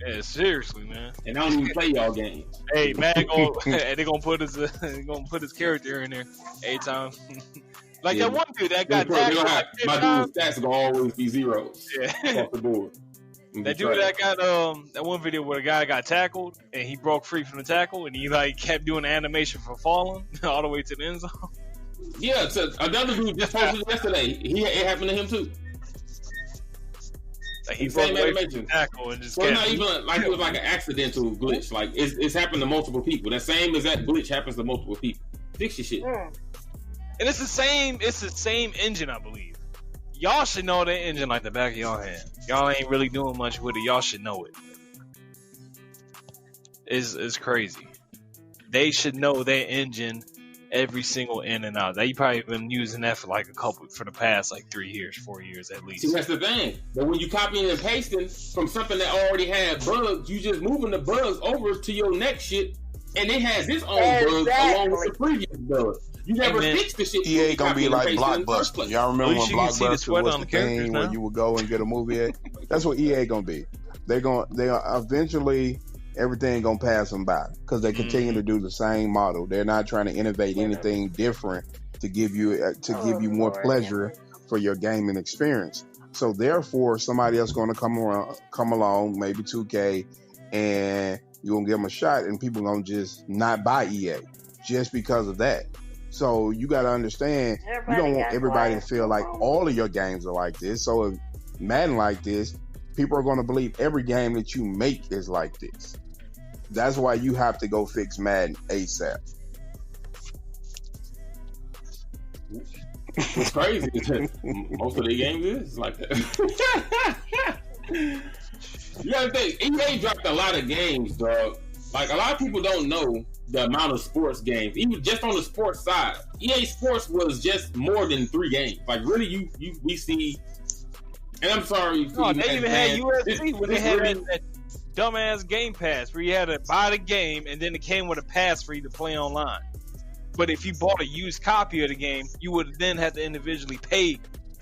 C: Yeah, seriously, man.
A: and I don't even play y'all games.
C: Hey, man, they gonna put his character in there every time. Like
A: Yeah.
C: that one dude that
A: They
C: got
A: gonna
C: tackled.
A: have-
C: Like
A: my
C: 10 times.
A: dude's stats are gonna always be zeros
C: Yeah.
A: off the board.
C: That dude that got that one video where the guy got tackled and he broke free from the tackle and he like kept doing the animation for falling all the way to the end zone.
A: Yeah, so another dude just posted yesterday. It happened to him too.
C: Like he
A: Same
C: broke away from
A: animation.
C: the tackle and just
A: So it's not
C: kept.
A: even like it was like an accidental glitch. Like it's happened to multiple people. That same exact glitch happens to multiple people. Fix your shit.
E: Mm.
C: And it's the same engine, I believe. Y'all should know that engine like the back of y'all hand. Y'all ain't really doing much with it. Y'all should know it. It's crazy. They should know their engine every single in and out. They probably been using that for the past 3 years, 4 years at
A: See,
C: least.
A: that's the thing. But when you copying and pasting from something that already had bugs, you just moving the bugs over to your next shit, and it has its own bugs along with the previous bugs. You never
C: Hey, man,
A: fix the shit.
D: EA gonna be
A: copying and
D: like
A: pasting in the first
D: Blockbuster.
A: place.
D: Y'all
C: At
D: remember when
C: least you can see the
D: Blockbuster
C: sweat
D: was
C: on
D: the
C: the characters
D: thing
C: now.
D: where you would go and get a movie at? That's what EA gonna be. They are eventually everything gonna pass them by because they continue to do the same model. They're not trying to innovate anything different to give you more
E: Lord.
D: pleasure for your gaming experience. So therefore, somebody else gonna come along, maybe 2K, and you're gonna give them a shot, and people gonna just not buy EA just because of that. So you got to understand, you don't want everybody to feel like all of your games are like this. So if Madden like this, people are going to believe every game that you make is like this. That's why you have to go fix Madden ASAP.
A: What's crazy is that most of the games is like that. You gotta think, EA dropped a lot of games, dog. Like, a lot of people don't know the amount of sports games, even just on the sports side. EA Sports was just more than 3 games. Like, really, we see. And I'm sorry.
C: No, they even had UFC when they had that dumbass Game Pass where you had to buy the game and then it came with a pass for you to play online. But if you bought a used copy of the game, you would then have to individually pay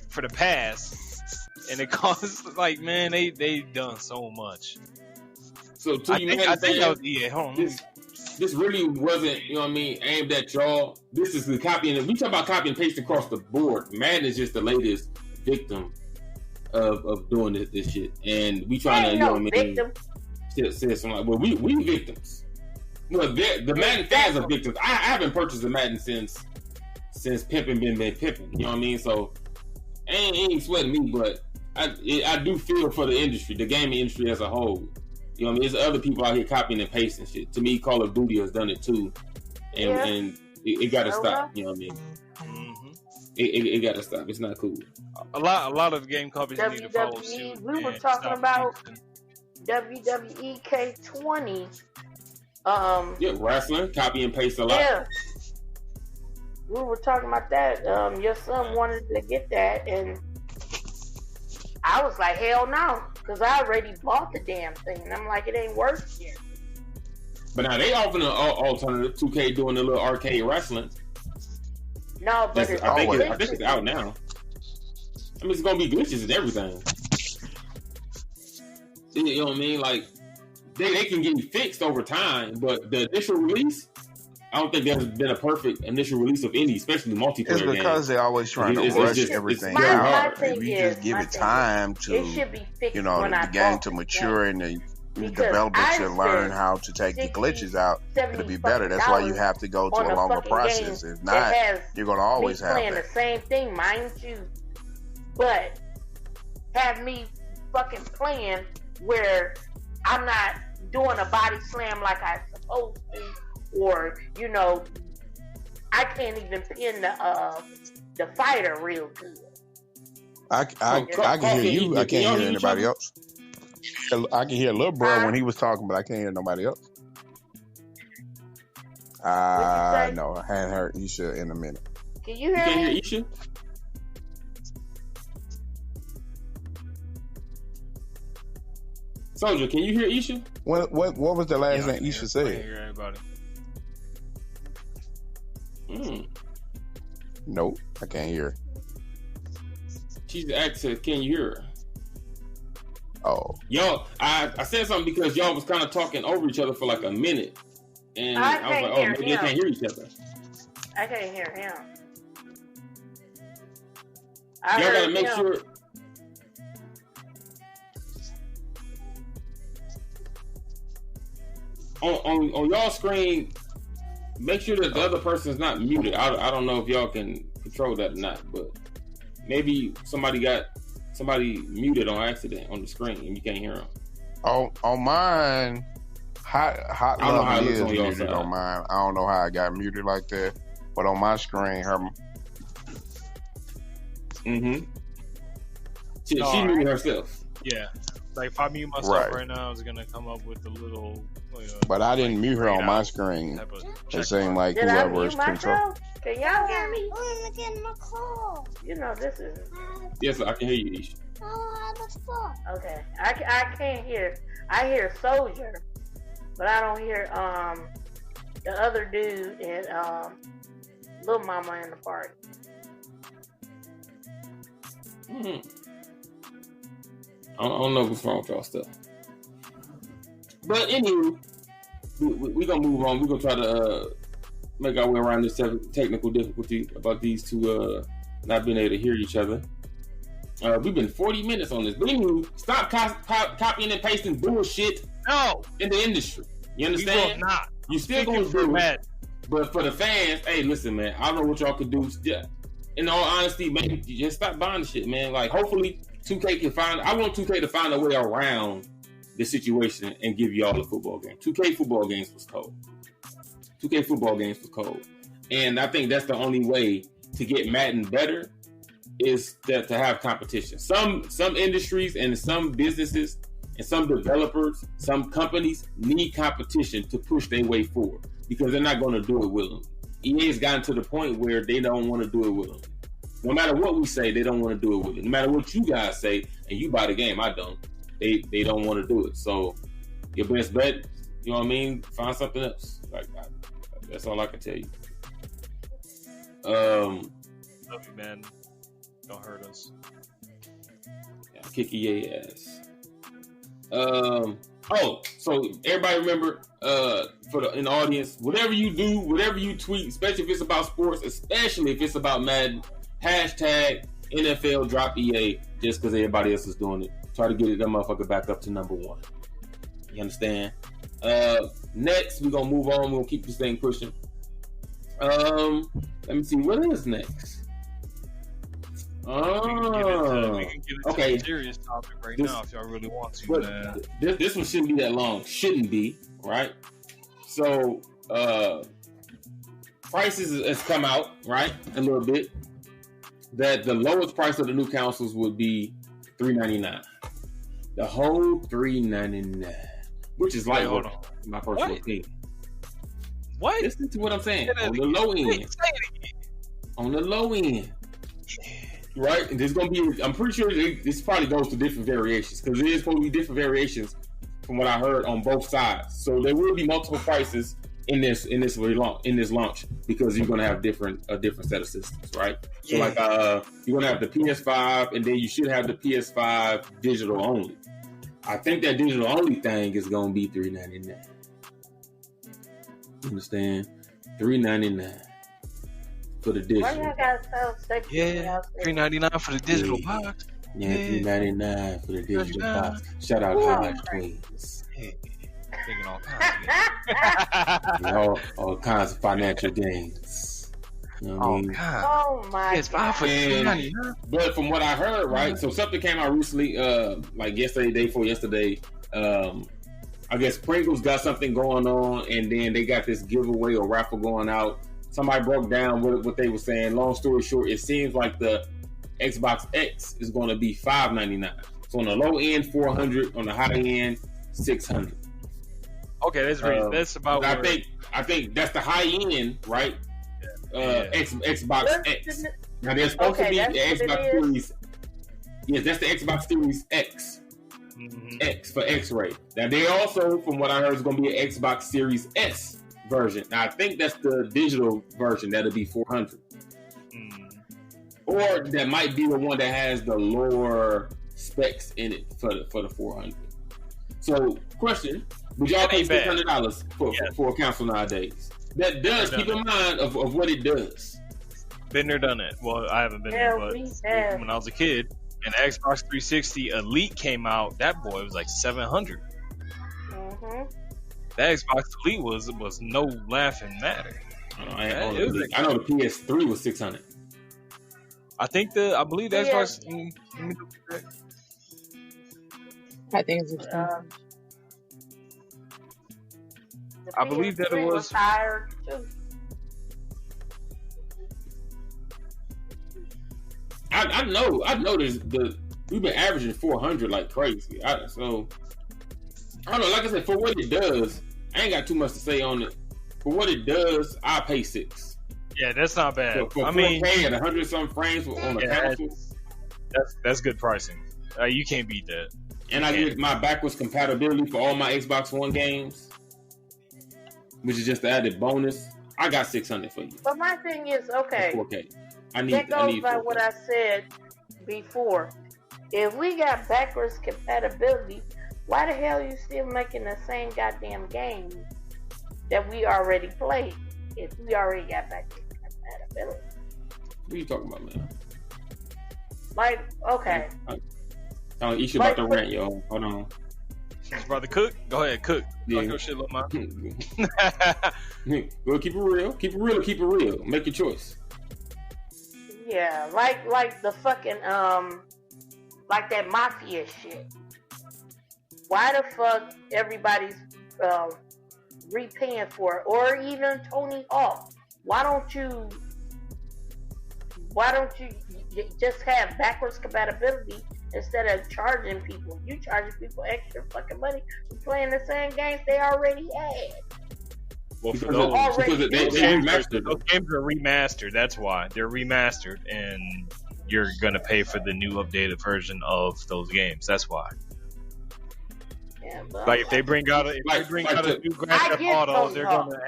C: for the pass, and it costs like, man, they done so much.
A: So I think that was EA. Hold on. This really wasn't, you know what I mean, aimed at y'all. This is the copying. We talk about copy and paste across the board. Madden is just the latest victim of doing this shit, and we trying to, you know what I mean, say something like, well, we victims. Well, the Madden fans are victims. I haven't purchased a Madden since pimping been pimping. You know what I mean? So ain't sweating me, but I do feel for the industry, the gaming industry as a whole. You know what I mean? There's other people out here copying and pasting shit. To me, Call of Duty has done it too, and it got to stop. You know what I mean? Mm-hmm. It got to stop. It's not cool.
C: A lot of game companies need to follow suit.
E: We were talking about WWE K20.
A: Wrestling, copy and paste a lot.
E: Yeah, we were talking about that. Your son wanted to get that, and I was like, hell no, because I already bought the damn thing, and I'm like, it ain't worth it.
A: But now they offering an alternative, 2K doing a little arcade wrestling.
E: No, but
A: I think it's out now. I mean, it's gonna be glitches and everything. You know what I mean? Like, they can get fixed over time, but the initial release, I don't think there's been a perfect initial release of any, especially multiplayer games.
D: It's because they're always trying to rush everything out. If you just give it time to, the game to mature and the developers to learn how to take the glitches out, it'll be better. That's why you have to go to a longer process. If not, you're going to always have
E: playing the same thing, mind you, but have me fucking playing where I'm not doing a body slam like I'm supposed to, or I can't even pin the fighter real good.
D: I can hear you. I can't hear anybody else. I can hear Lil Bro when he was talking, but I can't hear nobody else. No, I hadn't heard Isha in a minute.
E: Can you hear me?
A: Isha? Soldier, can you hear Isha?
D: What was the last thing Isha said?
C: I can't hear anybody.
D: Nope, I can't hear her.
A: She's asked, can you hear her?
D: Oh.
A: Y'all, I said something because y'all was kind of talking over each other for like a minute. And I was like, oh, maybe they can't hear each other.
E: I can't hear him.
A: Y'all gotta make sure. On y'all screen, make sure that the other person's not muted. I don't know if y'all can control that or not, but maybe somebody muted on accident on the screen and you can't hear them.
D: On mine, Hot Love is muted on mine. I don't know how I got muted like that, but on my screen, her.
A: She muted herself.
C: Yeah. Like if I mute myself right now, it's gonna come up with a little.
D: But I didn't mute her on my screen. It seemed like whoever is control.
E: Can y'all hear me?
F: I'm getting my call.
E: This is.
A: Yes, I can hear you, Isha.
E: Okay, I can't hear. I hear Soldier, but I don't hear the other dude and Lil Mama in the party.
A: I don't know what's wrong with y'all stuff. But anyway, we're going to move on. We're going to try to make our way around this technical difficulty about these two not being able to hear each other. We've been 40 minutes on this. But anyway, stop copying and pasting bullshit in the industry. You understand?
C: We will not.
A: You still going to do it. But for the fans, hey, listen, man, I don't know what y'all could do. Yeah. In all honesty, maybe just stop buying the shit, man. Like, hopefully 2K can find. I want 2K to find a way around this situation and give y'all a football game. 2K football games was cold. 2K football games was cold, and I think that's the only way to get Madden better is that to have competition. Some industries and some businesses and some developers, some companies need competition to push their way forward because they're not going to do it willingly. EA's gotten to the point where they don't want to do it willingly. No matter what we say, they don't want to do it willingly. No matter what you guys say, and you buy the game, I don't. They don't want to do it. So your best bet, you know what I mean? Find something else. Like that's all I can tell you.
C: Love you, man. Don't hurt us.
A: Yeah, kick your ass. So everybody remember, in the audience, whatever you do, whatever you tweet, especially if it's about sports, especially if it's about Madden, hashtag NFL drop EA just because everybody else is doing it. Try to get that motherfucker back up to number 1. You understand? Next, we're gonna move on. We're gonna keep this thing pushing. Let me see what is next.
C: We can get into
A: okay.
C: a serious topic now if y'all really want to.
A: But this one shouldn't be that long. Shouldn't be, right? So prices has come out, right? A little bit. That the lowest price of the new consoles would be $399. The whole $399, which is like my personal opinion.
C: What?
A: Listen to what I'm saying. On the low end. On the low end. Right? And there's going to be, I'm pretty sure this probably goes to different variations because there is supposed to be different variations from what I heard on both sides. So there will be multiple prices in this launch because you're going to have different set of systems, right? So like you're going to have the PS5 and then you should have the PS5 digital only. I think that digital only thing is going to be $399. Understand? $399 for the digital.
E: Why y'all got so sexy?
C: Yeah, $399 for the digital box.
A: Yeah, $399 for the digital box. Shout out Hodge Twins.
C: Thinking all
A: kinds of financial gains. You know what I mean?
E: Oh my
C: God.
A: But from what I heard, right? So something came out recently, like yesterday, day before yesterday. I guess Pringles got something going on, and then they got this giveaway or raffle going out. Somebody broke down what they were saying. Long story short, it seems like the Xbox X is going to be $599. So on the low end, $400. On the high end, $600.
C: Okay, that's about.
A: I think that's the high end, right? Xbox X. Now there's supposed to be the Xbox Series. Yes, that's the Xbox Series X. Mm-hmm. X for X-ray. Now they also, from what I heard, is going to be an Xbox Series S version. Now I think that's the digital version. That'll be $400. Or that might be the one that has the lower specs in it for the $400. So, question: would y'all pay $600 for a console nowadays? That does keep in mind of what it does.
C: Been there, done it. Well, I haven't been there, but when I was a kid and the Xbox 360 Elite came out, that boy was like $700.
E: Mm-hmm.
C: That Xbox Elite was no laughing matter.
A: I know the PS3 was $600.
C: I believe the Xbox.
B: I think it's
C: I believe that it was.
E: Tired too.
A: I know we've been averaging 400 like crazy. So I don't know. Like I said, for what it does, I ain't got too much to say on it. For what it does, I pay $6.
C: Yeah, that's not bad.
A: For 4K and 100-something frames on a console,
C: that's good pricing. You can't beat that.
A: And I get my backwards compatibility for all my Xbox One games, which is just the added bonus. I got $600 for you.
E: But my thing is, okay,
A: 4K. I
E: that
A: need
E: goes by
A: 4K.
E: what I said before. If we got backwards compatibility, why the hell are you still making the same goddamn game that we already played? If we already got backwards compatibility.
A: What are you talking about, man?
E: Like, okay.
A: You should about to rant, yo. Hold on.
C: His brother Cook? Go ahead, Cook.
A: Yeah.
C: Talk your shit, Lil Ma.
A: Well, keep it real. Keep it real. Keep it real. Make your choice.
E: Yeah, like the fucking like that mafia shit. Why the fuck everybody's repaying for it? Or even Tony Hawk. Why don't you just have backwards compatibility instead of charging people? You charging people extra fucking money for playing the same games they already had.
C: Well, for
A: Because
C: those,
A: they remastered.
C: those games are remastered. That's why they're remastered, and you're gonna pay for the new updated version of those games. That's why.
E: Yeah, but
C: Like if they bring out a new Grand
E: I
C: Theft
E: get
C: Auto,
E: Tony
C: they're
E: Hawk.
C: gonna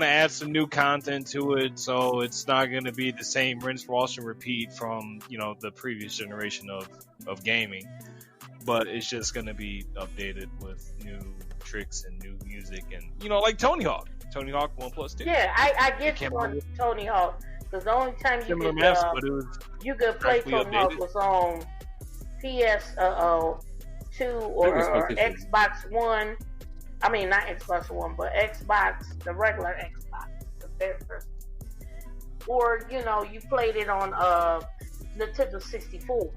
C: add some new content to it, so it's not gonna be the same rinse, wash, and repeat from the previous generation of gaming, but it's just gonna be updated with new tricks and new music and like Tony Hawk 1+2.
E: yeah, I get
C: Can't
E: Tony Hawk because the only time you
C: Similar
E: could
C: maps, but it was
E: you could play
C: graphically
E: Tony Hawk
C: updated.
E: was on PS2 or Xbox One. I mean, not Xbox One, but Xbox, the regular Xbox, the third person. Or you played it on Nintendo 64.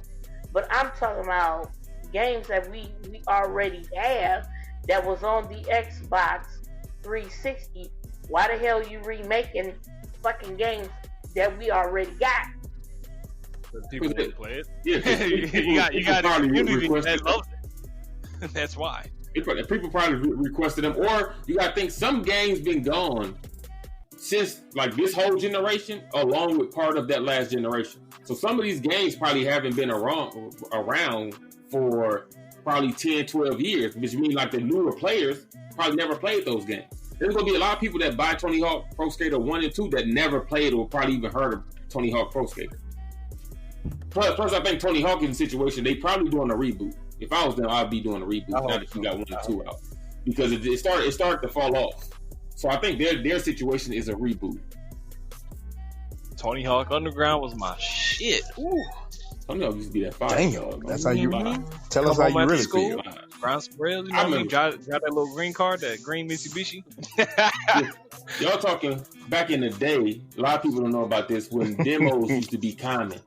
E: But I'm talking about games that we already have that was on the Xbox 360. Why the hell you remaking fucking games that we already got?
C: People didn't play it.
A: Yeah,
C: you got a
A: probably
C: community
A: requested
C: that loves it. That's why.
A: People probably requested them, or you got to think some games been gone since like this whole generation, along with part of that last generation. So some of these games probably haven't been around for probably 10, 12 years, which means like the newer players probably never played those games. There's going to be a lot of people that buy Tony Hawk Pro Skater 1 and 2 that never played or probably even heard of Tony Hawk Pro Skater. Plus, I think Tony Hawk is in a situation, they probably doing a reboot. If I was them, I'd be doing a reboot now that you got 1 and 2 out. Because it started to fall off. So I think their situation is a reboot.
C: Tony Hawk Underground was my shit. Ooh.
A: Tony Hawk used to be that fire.
D: Damn, that's how you
C: Mhm.
D: tell us
C: Come
D: how
C: home
D: you
C: after
D: really
C: school.
D: feel.
C: Grind some rails,
A: I remember.
C: got that little green card, that green Mitsubishi.
A: Y'all talking back in the day, a lot of people don't know about this, when demos used to be common.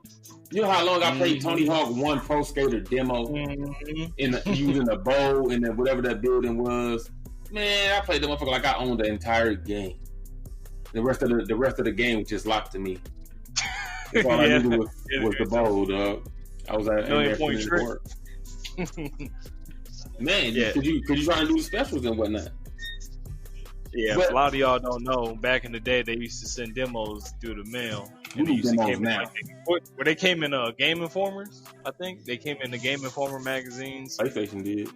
A: You know how long I played Tony Hawk 1 Pro Skater demo using a bow and then whatever that building was? Man, I played the motherfucker like I owned the entire game. The rest of the game was just locked to me. That's all I needed was the bow, dog. I was at
C: $1,000,000 trick.
A: work. Man,
C: Yeah.
A: could you try and do the specials and whatnot?
C: Yeah,
A: But-
C: a lot of y'all don't know. Back in the day, they used to send demos through the mail.
A: We
C: they
A: do
C: used to
A: demos
C: came in
A: now.
C: where they came in Game Informers, I think. They came in the Game Informer magazines.
A: PlayStation did.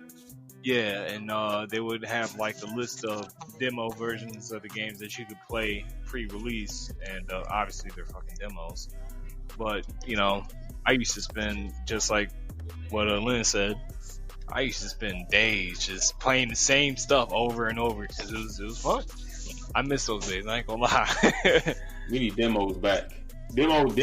C: Yeah, and they would have like the list of demo versions of the games that you could play pre-release, and obviously they're fucking demos. But I used to spend, just like what Lynn said, I used to spend days just playing the same stuff over and over because it was fun. I miss those days. I ain't gonna lie.
A: We need demos back. Demos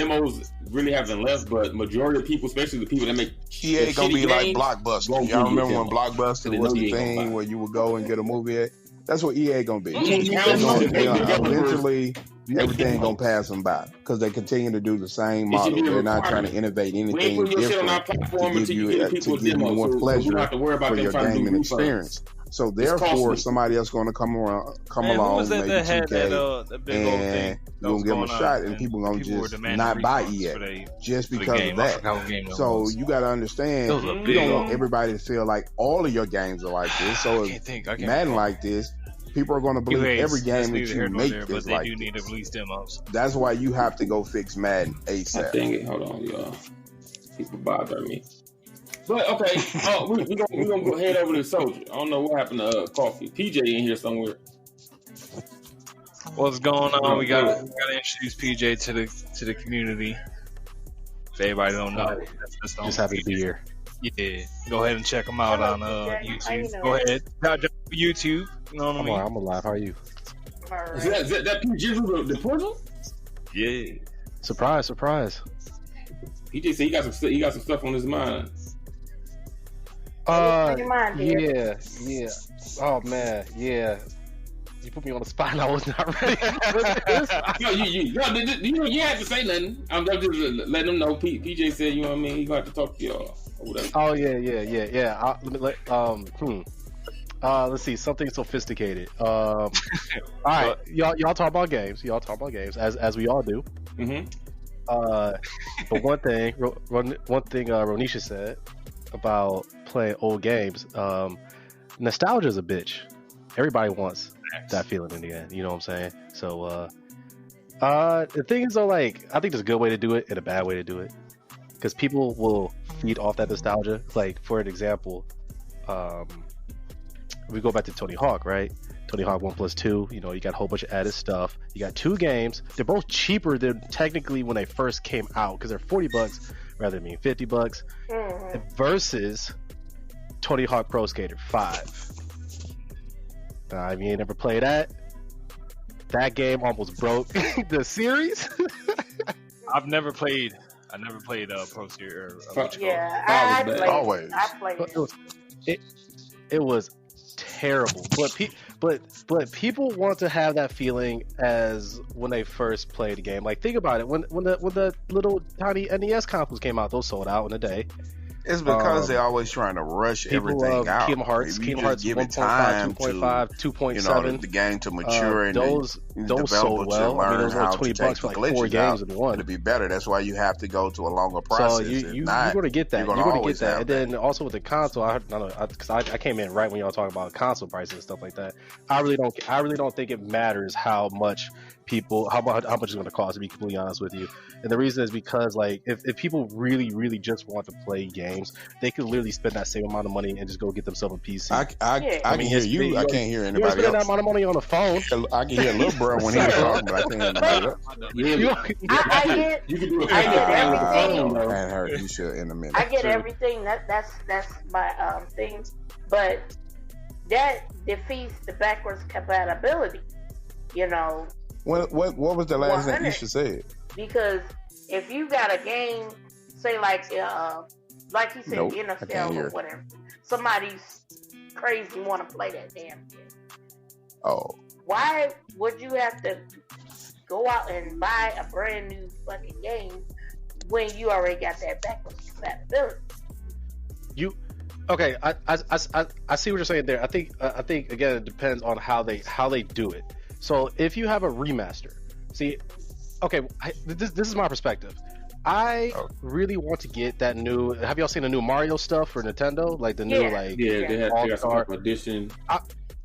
A: really haven't left, but majority of people, especially the people that make
D: EA gonna be
A: shitty
D: like
A: games,
D: Blockbuster.
A: gonna
D: Y'all
A: give you a
D: remember when
A: demo.
D: Blockbuster
A: They
D: was
A: know
D: the
A: you ain't gonna
D: thing
A: buy.
D: where you would go and get a movie at? That's what EA gonna be. Eventually, everything gonna pass them by because they continue to do the same
A: It should
D: model.
A: be a
D: They're not trying to
A: requirement.
D: innovate
A: We ain't
D: anything
A: putting your shit on our
D: different
A: platform
D: to
A: until
D: give
A: you get people a
D: you
A: demo.
D: more
A: So we don't
D: pleasure
A: have to worry about
D: for
A: them
D: your
A: trying to do
D: gaming
A: refunds.
D: experience. So
A: It's
D: therefore,
A: costly.
D: somebody else gonna come
C: Man, who
D: along,
C: was that
D: maybe
C: that had
D: 2K,
C: that big old thing?
D: and
C: that
D: you're
C: was
D: gonna give them a
C: going
D: shot,
C: on,
D: and people gonna
C: were
D: just
C: demanding
D: not buy
C: refunds
D: EA
C: for the
D: just
C: for the
D: because
C: game.
D: of
C: I
D: that.
C: forgot what game that
D: So
C: was.
D: you got to understand,
C: It was a
D: you
C: big
D: don't
C: old-
D: want everybody to feel like all of your games are like this. So
C: I
D: if
C: can't think. I can't
D: Madden
C: recall.
D: like this, people are going to believe
C: Anyways,
D: every
C: that's
D: game that
C: neither here
D: you
C: nor
D: make
C: there, but
D: is
C: they
D: like
C: do need to
D: this.
C: release demos.
D: That's why you have to go fix Madden
A: I
D: ASAP.
A: dang it. Hold on, y'all. People bother me. But okay, we gonna go head over to Soldier. I don't know what happened to Coffee. PJ in here somewhere.
C: What's going on? We got to introduce PJ to the community. If everybody don't know, that's
G: Just happy to be here.
C: Yeah, go ahead and check them out
E: Hello,
C: on
E: PJ. How you
C: YouTube.
E: doing?
C: Go ahead, YouTube. You know what I
G: I'm
C: mean?
G: alive. I'm alive. How are you?
A: Is that PJ from the portal?
C: Yeah.
G: Surprise, surprise.
A: PJ said he got some stuff on his mind.
E: What's on your mind, dear?
G: Yeah. Oh man, yeah. You put me on the spot, and I was not ready for this.
A: You have to say nothing. I'm just letting them know. PJ said, you know what I mean. He got to talk to y'all or whatever.
G: Oh yeah. Let's see, something sophisticated. All right, y'all talk about games. As we all do.
A: Mm-hmm.
G: But one thing Ronisha said about playing old games, nostalgia is a bitch. Everybody wants that feeling in the end. You know what I'm saying? So, the thing is, though, like, I think there's a good way to do it and a bad way to do it, because people will feed off that nostalgia. Like, for an example, we go back to Tony Hawk, right? Tony Hawk 1+2, you know, you got a whole bunch of added stuff. You got 2 games. They're both cheaper than technically when they first came out, because they're $40 rather than being $50.
E: Mm-hmm.
G: Versus Tony Hawk Pro Skater 5. If you ain't never played that game almost broke the series.
C: I never played Pro Skater.
E: Yeah, I played.
D: Always.
E: I played.
G: It was terrible, but people want to have that feeling as when they first played the game. Like, think about it, when the little tiny NES consoles came out, those sold out in a day.
D: It's because they're always trying to rush everything out.
G: Kingdom Hearts
D: If you just give it
G: 1.5,
D: time
G: 2.5,
D: to,
G: 2.7.
D: the game to mature and
G: those sold well. I mean, those were $20 for like 4 games in one.
D: To be better, that's why you have to go to a longer process.
G: So you're going to get that. You're going to get that. And then also with the console, I came in right when y'all talking about console prices and stuff like that. I really don't think it matters how much it's going to cost, to be completely honest with you. And the reason is because, like, if people really, really just want to play games, they could literally spend that same amount of money and just go get themselves a PC.
D: I can hear you. I can't hear anybody else.
G: Spending that amount of money on the phone.
D: I can hear little bro when he's talking, but I can't hear anybody else.
A: You can do it.
E: I get everything.
D: And her, you should in a minute.
E: I get everything. That's my thing, but that defeats the backwards compatibility. You know.
D: What was the last thing
E: 100.
D: you said?
E: Because if you got a game, say like he said,
D: Nope,
E: NFL or whatever, somebody's crazy want to play that damn thing.
D: Oh.
E: Why would you have to go out and buy a brand new fucking game when you already got that backwards compatibility?
G: Okay, I see what you're saying there. I think again, it depends on how they do it. So if you have a remaster, this is my perspective. I really want to get that new. Have y'all seen the new Mario stuff for Nintendo? Like the new
A: they got some type of edition.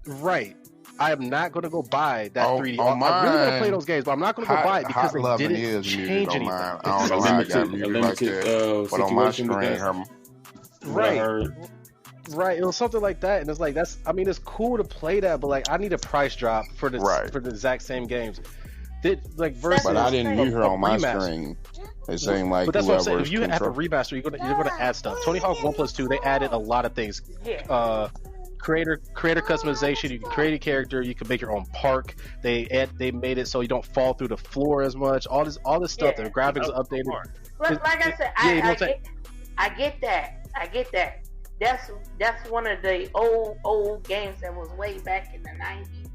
G: Right. I am not going to go buy that 3D.
D: On
G: I really want to play those games, but I'm not going to go buy it because they didn't change anything.
D: I don't know how I got music like that, but on my screen,
G: Right, it was something like that, and it's like it's cool to play that, but like I need a price drop for the exact same games.
D: But I didn't hear her on my screen. It seemed like,
G: but that's what I'm saying. If you have a remaster, you're gonna add stuff. Tony Hawk 1+2, they added a lot of things. Creator customization. You can create a character. You can make your own park. They made it so you don't fall through the floor as much. All this stuff. The graphics are updated.
E: Like I said, I get that. That's one of the old games that was way back in the 90s.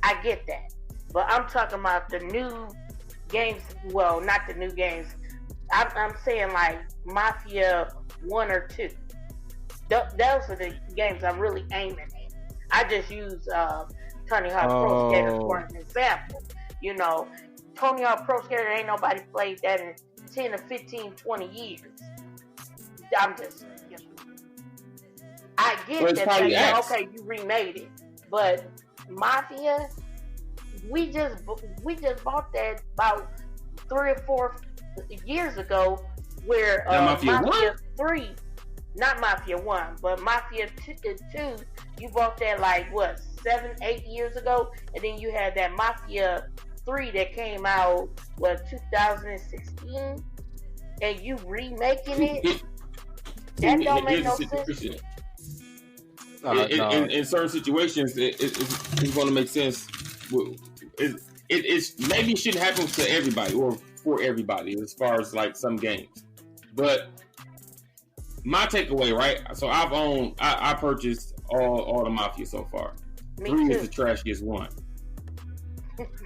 E: I get that, but I'm talking about the new games. Well, not the new games. I'm saying like Mafia 1 or 2. Those are the games I'm really aiming at. I just use Tony Hawk Pro Skater for an example. You know, Tony Hawk Pro Skater, ain't nobody played that in 10 or 15, 20 years. I'm just, I get that. Okay, you remade it, but Mafia, we just bought that about 3 or 4 years ago, where Mafia 3, not Mafia 1, but Mafia 2, you bought that like 7, 8 years ago, and then you had that Mafia 3 that came out 2016, and you remaking it. That don't make no sense.
A: In certain situations, it's going to make sense. It's maybe shouldn't happen to everybody or for everybody as far as like some games, but my takeaway, right? So I purchased all the Mafia so far.
E: Me
A: 3
E: too.
A: is the trashiest one.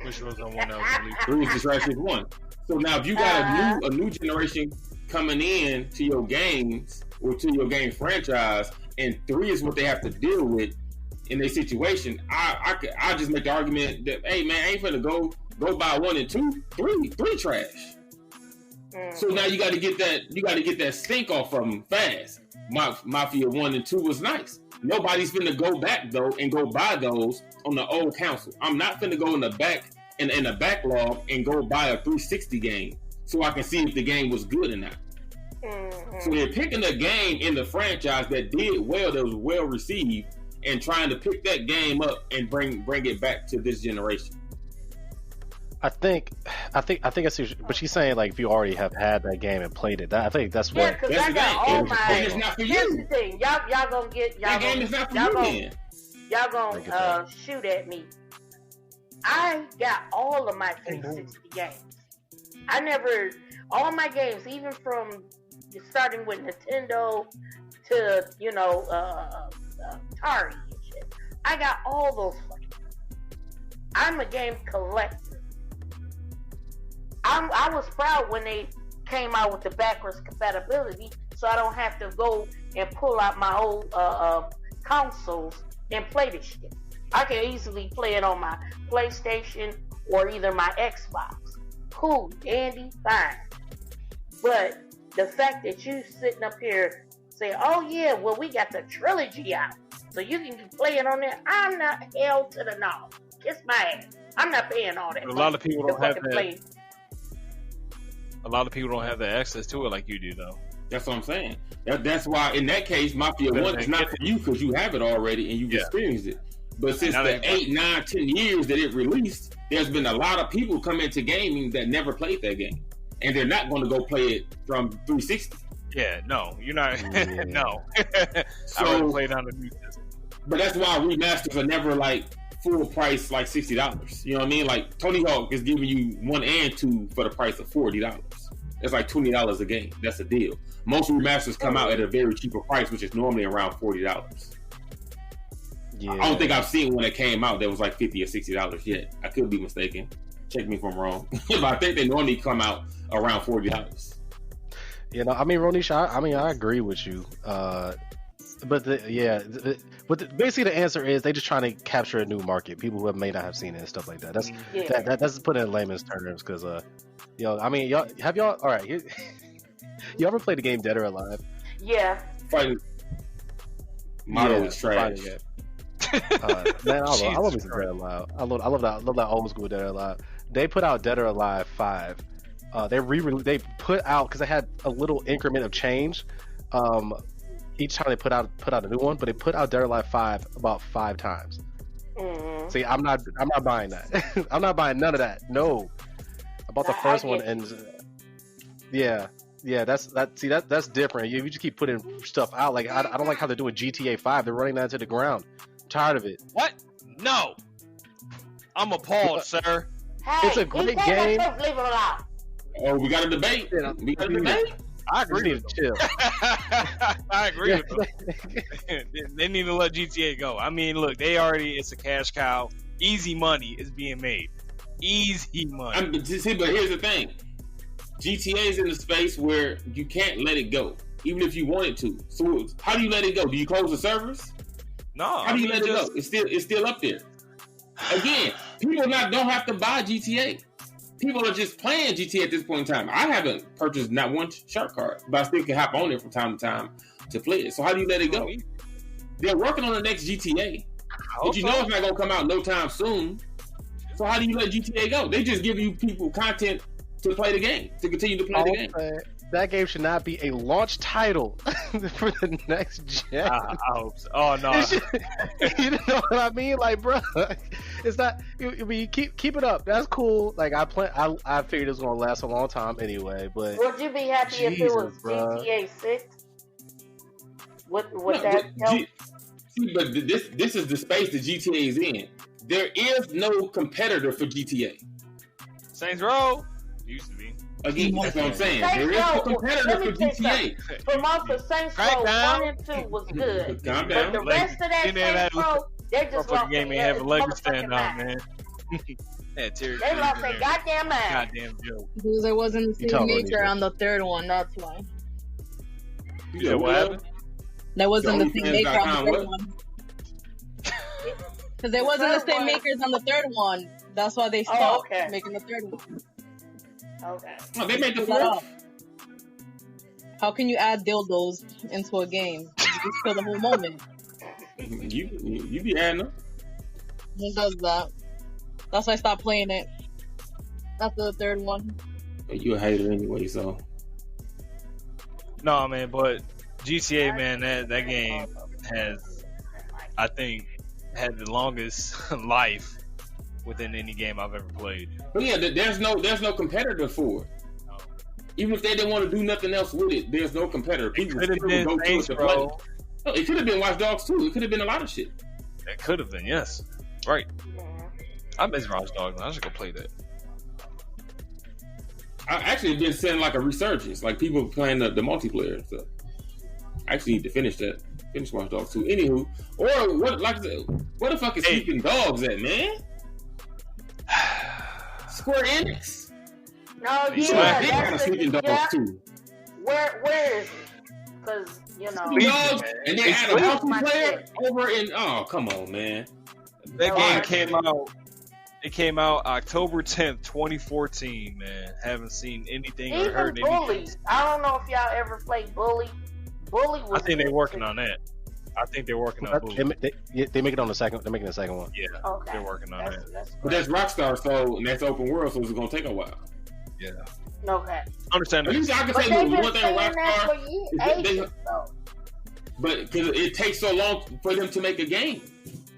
C: Which was the one that was released.
A: 3 is the trashiest one. So now if you got a new generation coming in to your games or to your game franchise, and 3 is what they have to deal with in their situation, I just make the argument that, hey man, I ain't finna go buy 1 and 2, 3 trash. So now you got to get that stink off of them fast. Mafia 1 and 2 was nice. Nobody's finna go back though and go buy those on the old console. I'm not finna go in the back in the backlog and go buy a 360 game so I can see if the game was good or not. So they're picking a game in the franchise that did well, that was well received, and trying to pick that game up and bring it back to this generation.
G: I think I see, but she's saying like if you already have had that game and played it, I think that's
E: Yeah,
G: what.
E: because
A: That's
E: I
A: the
E: got
A: game.
E: all my.
A: It's not for
E: Here's
A: you.
E: the thing, y'all gonna get
A: That game is not for you then.
E: y'all
G: I get
E: gonna
G: that.
E: shoot at me. I got all of my 360 games. I never all my games, even from starting with Nintendo to Atari and shit. I got all those. I'm a game collector. I was proud when they came out with the backwards compatibility, so I don't have to go and pull out my old consoles and play this shit. I can easily play it on my PlayStation or either my Xbox. Cool, dandy, fine. But the fact that you sitting up here saying, "Oh yeah, well we got the trilogy out, so you can play it on there," I'm not hell to the no. Kiss my ass. I'm not paying all that.
C: A lot of people don't have that.
E: play.
C: A lot of people don't have the access to it like you do, though.
A: That's what I'm saying. That's why in that case, Mafia 1 is not for you because you have it already and you've experienced it. But since the 8, 9, 10 years that it released, there's been a lot of people come into gaming that never played that game. And they're not going to go play it from 360.
C: Yeah, no, you're not.
G: Yeah.
C: No.
A: So,
C: I would play it on the new system.
A: but that's why remasters are never like full price, like $60. You know what I mean? Like Tony Hawk is giving you 1 and 2 for the price of $40. It's like $20 a game. That's a deal. Most remasters come out at a very cheaper price, which is normally around $40.
G: Yeah.
A: I don't think I've seen one that came out that was like $50 or $60 yet. I could be mistaken. Check me if I'm wrong. But I think they normally come out around $40.
G: You know, I mean, Ronisha, I agree with you. But basically the answer is they just trying to capture a new market, people who may not have seen it and stuff like that. That's put it in layman's terms because, I mean, y'all all right? You ever played the game Dead or Alive?
E: Yeah.
A: Fighting model is trash.
G: fighting it. Man, I love me some Dead or Alive. I love that old school Dead or Alive. They put out Dead or Alive 5. They put out because they had a little increment of change. Each time they put out a new one, but they put out Dead or Alive 5 about 5 times.
E: Mm-hmm.
G: See, I'm not buying that. I'm not buying none of that. No, about the first one, and that's different. You just keep putting stuff out. Like I don't like how they're doing GTA 5. They're running that into the ground. I'm tired of it.
C: What? No. I'm appalled, sir.
E: Hey,
G: It's a great
E: he said
G: game.
E: let's Leave it alone.
A: Oh, we got a debate. We got a debate.
G: I agree to chill.
C: I agree with them. They need to let GTA go. I mean, look, it's a cash cow. Easy money is being made. Easy money.
A: But here's the thing. GTA is in a space where you can't let it go, even if you wanted to. So how do you let it go? Do you close the servers?
C: No.
A: How do you let it go? It's still up there. Again, people don't have to buy GTA. People are just playing GTA at this point in time. I haven't purchased not one shark card, but I still can hop on it from time to time to play it. So how do you let it go? They're working on the next GTA, but you know it's not going to come out no time soon. So how do you let GTA go? They just give you people content to play the game, to continue to play the game.
G: That game should not be a launch title for the next gen.
C: I hope so. Oh no!
G: You know what I mean? Like, bro, it's not. I mean, keep it up. That's cool. Like, I figured it was gonna last a long time anyway. But
E: would you be happy if it was GTA 6? Would that help?
A: But this is the space that GTA is in. There is no competitor for GTA.
C: Saints Row used to be.
A: Again, that's what I'm saying.
E: Saints
A: There is
E: Row,
A: a competitor
E: let
A: for
E: me tell you
A: GTA.
E: For most of Saints
C: Crack
E: Row,
C: down.
E: 1 and 2 was good.
A: Calm
E: But
A: down.
E: the rest of that
C: Get in that
E: Saints Row, they just
C: Motherfucking
E: lost
C: game ain't
E: their
C: have a leg to stand
E: motherfucking
C: on,
E: mind.
C: man. Yeah, Terry
E: They lost their goddamn mind.
C: goddamn joke.
B: Because it wasn't the
G: You
B: same
G: talking about
B: maker
G: these
B: on the third one. That's why.
C: You said what happened?
B: That wasn't the
A: The
B: same maker on
A: OnlyFans.com
B: the third
A: what?
B: one. Because they wasn't the same makers on the third one. That's why they stopped
E: okay.
B: making the third one.
E: Okay.
A: Oh, they made the
B: Shut up.
A: fourth.
B: How can you add dildos into a game? You just kill the whole moment.
A: You be adding them.
B: Who does that? That's why I stopped playing it. After the third one.
A: You a hater anyway, so.
C: No, man, but GTA, man, that game has, I think, had the longest life within any game I've ever played.
A: But yeah, there's no competitor for it. Even if they didn't want to do nothing else with it, there's no competitor. People
C: Could have
A: still
C: been
A: go to it
C: Saints
A: to play.
C: Row.
A: No, it could have been Watch Dogs too. It could have been a lot of shit.
C: It could have been, yes. Right.
E: Yeah.
C: I miss Watch Dogs. I should go play that.
A: I actually been seeing like a resurgence, like people playing the multiplayer and stuff. I actually need to finish Watch Dogs 2. Anywho, or what? Like, where the fuck is
C: Hey.
A: Sleeping Dogs at, man? Square Enix.
E: No,
C: They
E: yeah,
A: They got a
E: that's
A: Sleeping
E: the,
A: Dogs
E: yeah.
A: too.
E: Where is it? Because, you know.
A: Sleeping Dogs, and they
C: It's
A: had a
E: Sleeping.
A: multiplayer over in. Oh, come on, man.
C: That
E: No,
C: game
E: I-
C: came out. It came out October 10th, 2014. Man, haven't seen anything or
E: Even
C: heard
E: Bully.
C: anything.
E: I don't know if y'all ever played Bully. Bully was
C: I think they're
E: good,
C: working
E: too.
C: on that. I think they're working on Bully.
G: They make it on the second. They're making the second one.
C: Yeah,
E: Okay.
C: they're working on that.
E: That's
A: But that's Rockstar, so and that's open world, so it's gonna take a while.
C: Yeah,
E: okay.
A: At
C: understandable.
A: least I can
E: But
A: say
E: they've
A: one
E: been
A: thing
E: saying that
A: Rockstar,
E: for
A: is they-
E: ages, though.
A: but because it takes so long for them to make a game.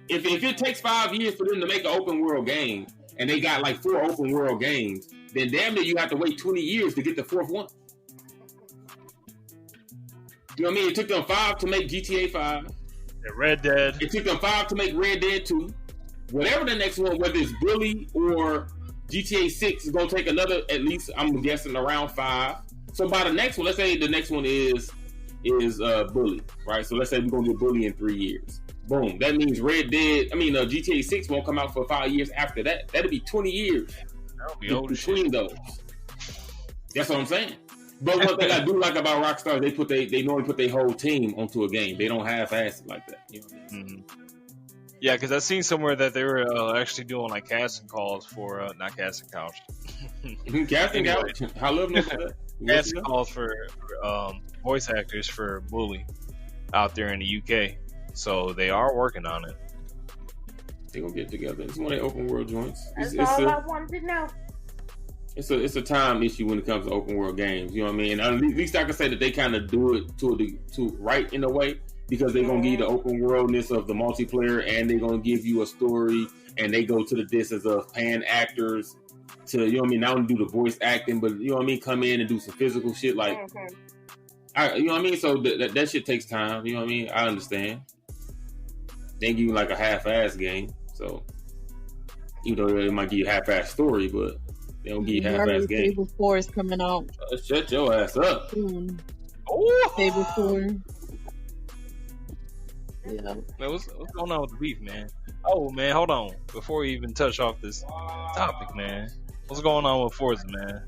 A: If it takes 5 years for them to make an open world game, and they got like 4 open world games, then damn near you have to wait 20 years to get the 4th one. You know what I mean? It took them 5 to make GTA 5.
C: Yeah, Red Dead.
A: It took them 5 to make Red Dead 2. Whatever the next one, whether it's Bully or GTA 6, is gonna take another, at least I'm guessing around 5. So by the next one, let's say the next one is Bully, right? So let's say we're gonna do Bully in 3 years. Boom. That means GTA 6 won't come out for 5 years after that. That'll be 20 years
C: That'll be old as shit.
A: between those. That's what I'm saying. But one thing I do like about Rockstar, they normally put their whole team onto a game. They don't half-ass it like that. You know what I mean?
C: Yeah, because I seen somewhere that they were actually doing like casting calls for not casting calls,
A: Casting
C: Anyway.
A: out. How love knows that.
C: casting calls for voice actors for Bully out there in the UK. So they are working on it.
A: They gonna get together. It's one of the open world joints.
E: That's
A: It's
E: all I
A: a
E: wanted to know.
A: it's a time issue when it comes to open world games. You know what I mean? And at least I can say that they kind of do it to right in a way, because they're gonna give you the open worldness of the multiplayer, and they're gonna give you a story, and they go to the distance of paying actors to, you know what I mean, not only do the voice acting, but you know what I mean, come in and do some physical shit like, you know what I mean. So that shit takes time. You know what I mean? I understand. They give you like a half-ass game, so even though they might give you a half-ass story, but they don't give you a half-ass game.
B: Fable 4 is coming out
A: Shut your ass up.
B: soon.
C: Oh,
B: Fable 4. Yeah.
C: man, what's going on with the beef, man? Oh man, hold on. Before we even touch off this topic, man, what's going on with Forza, man?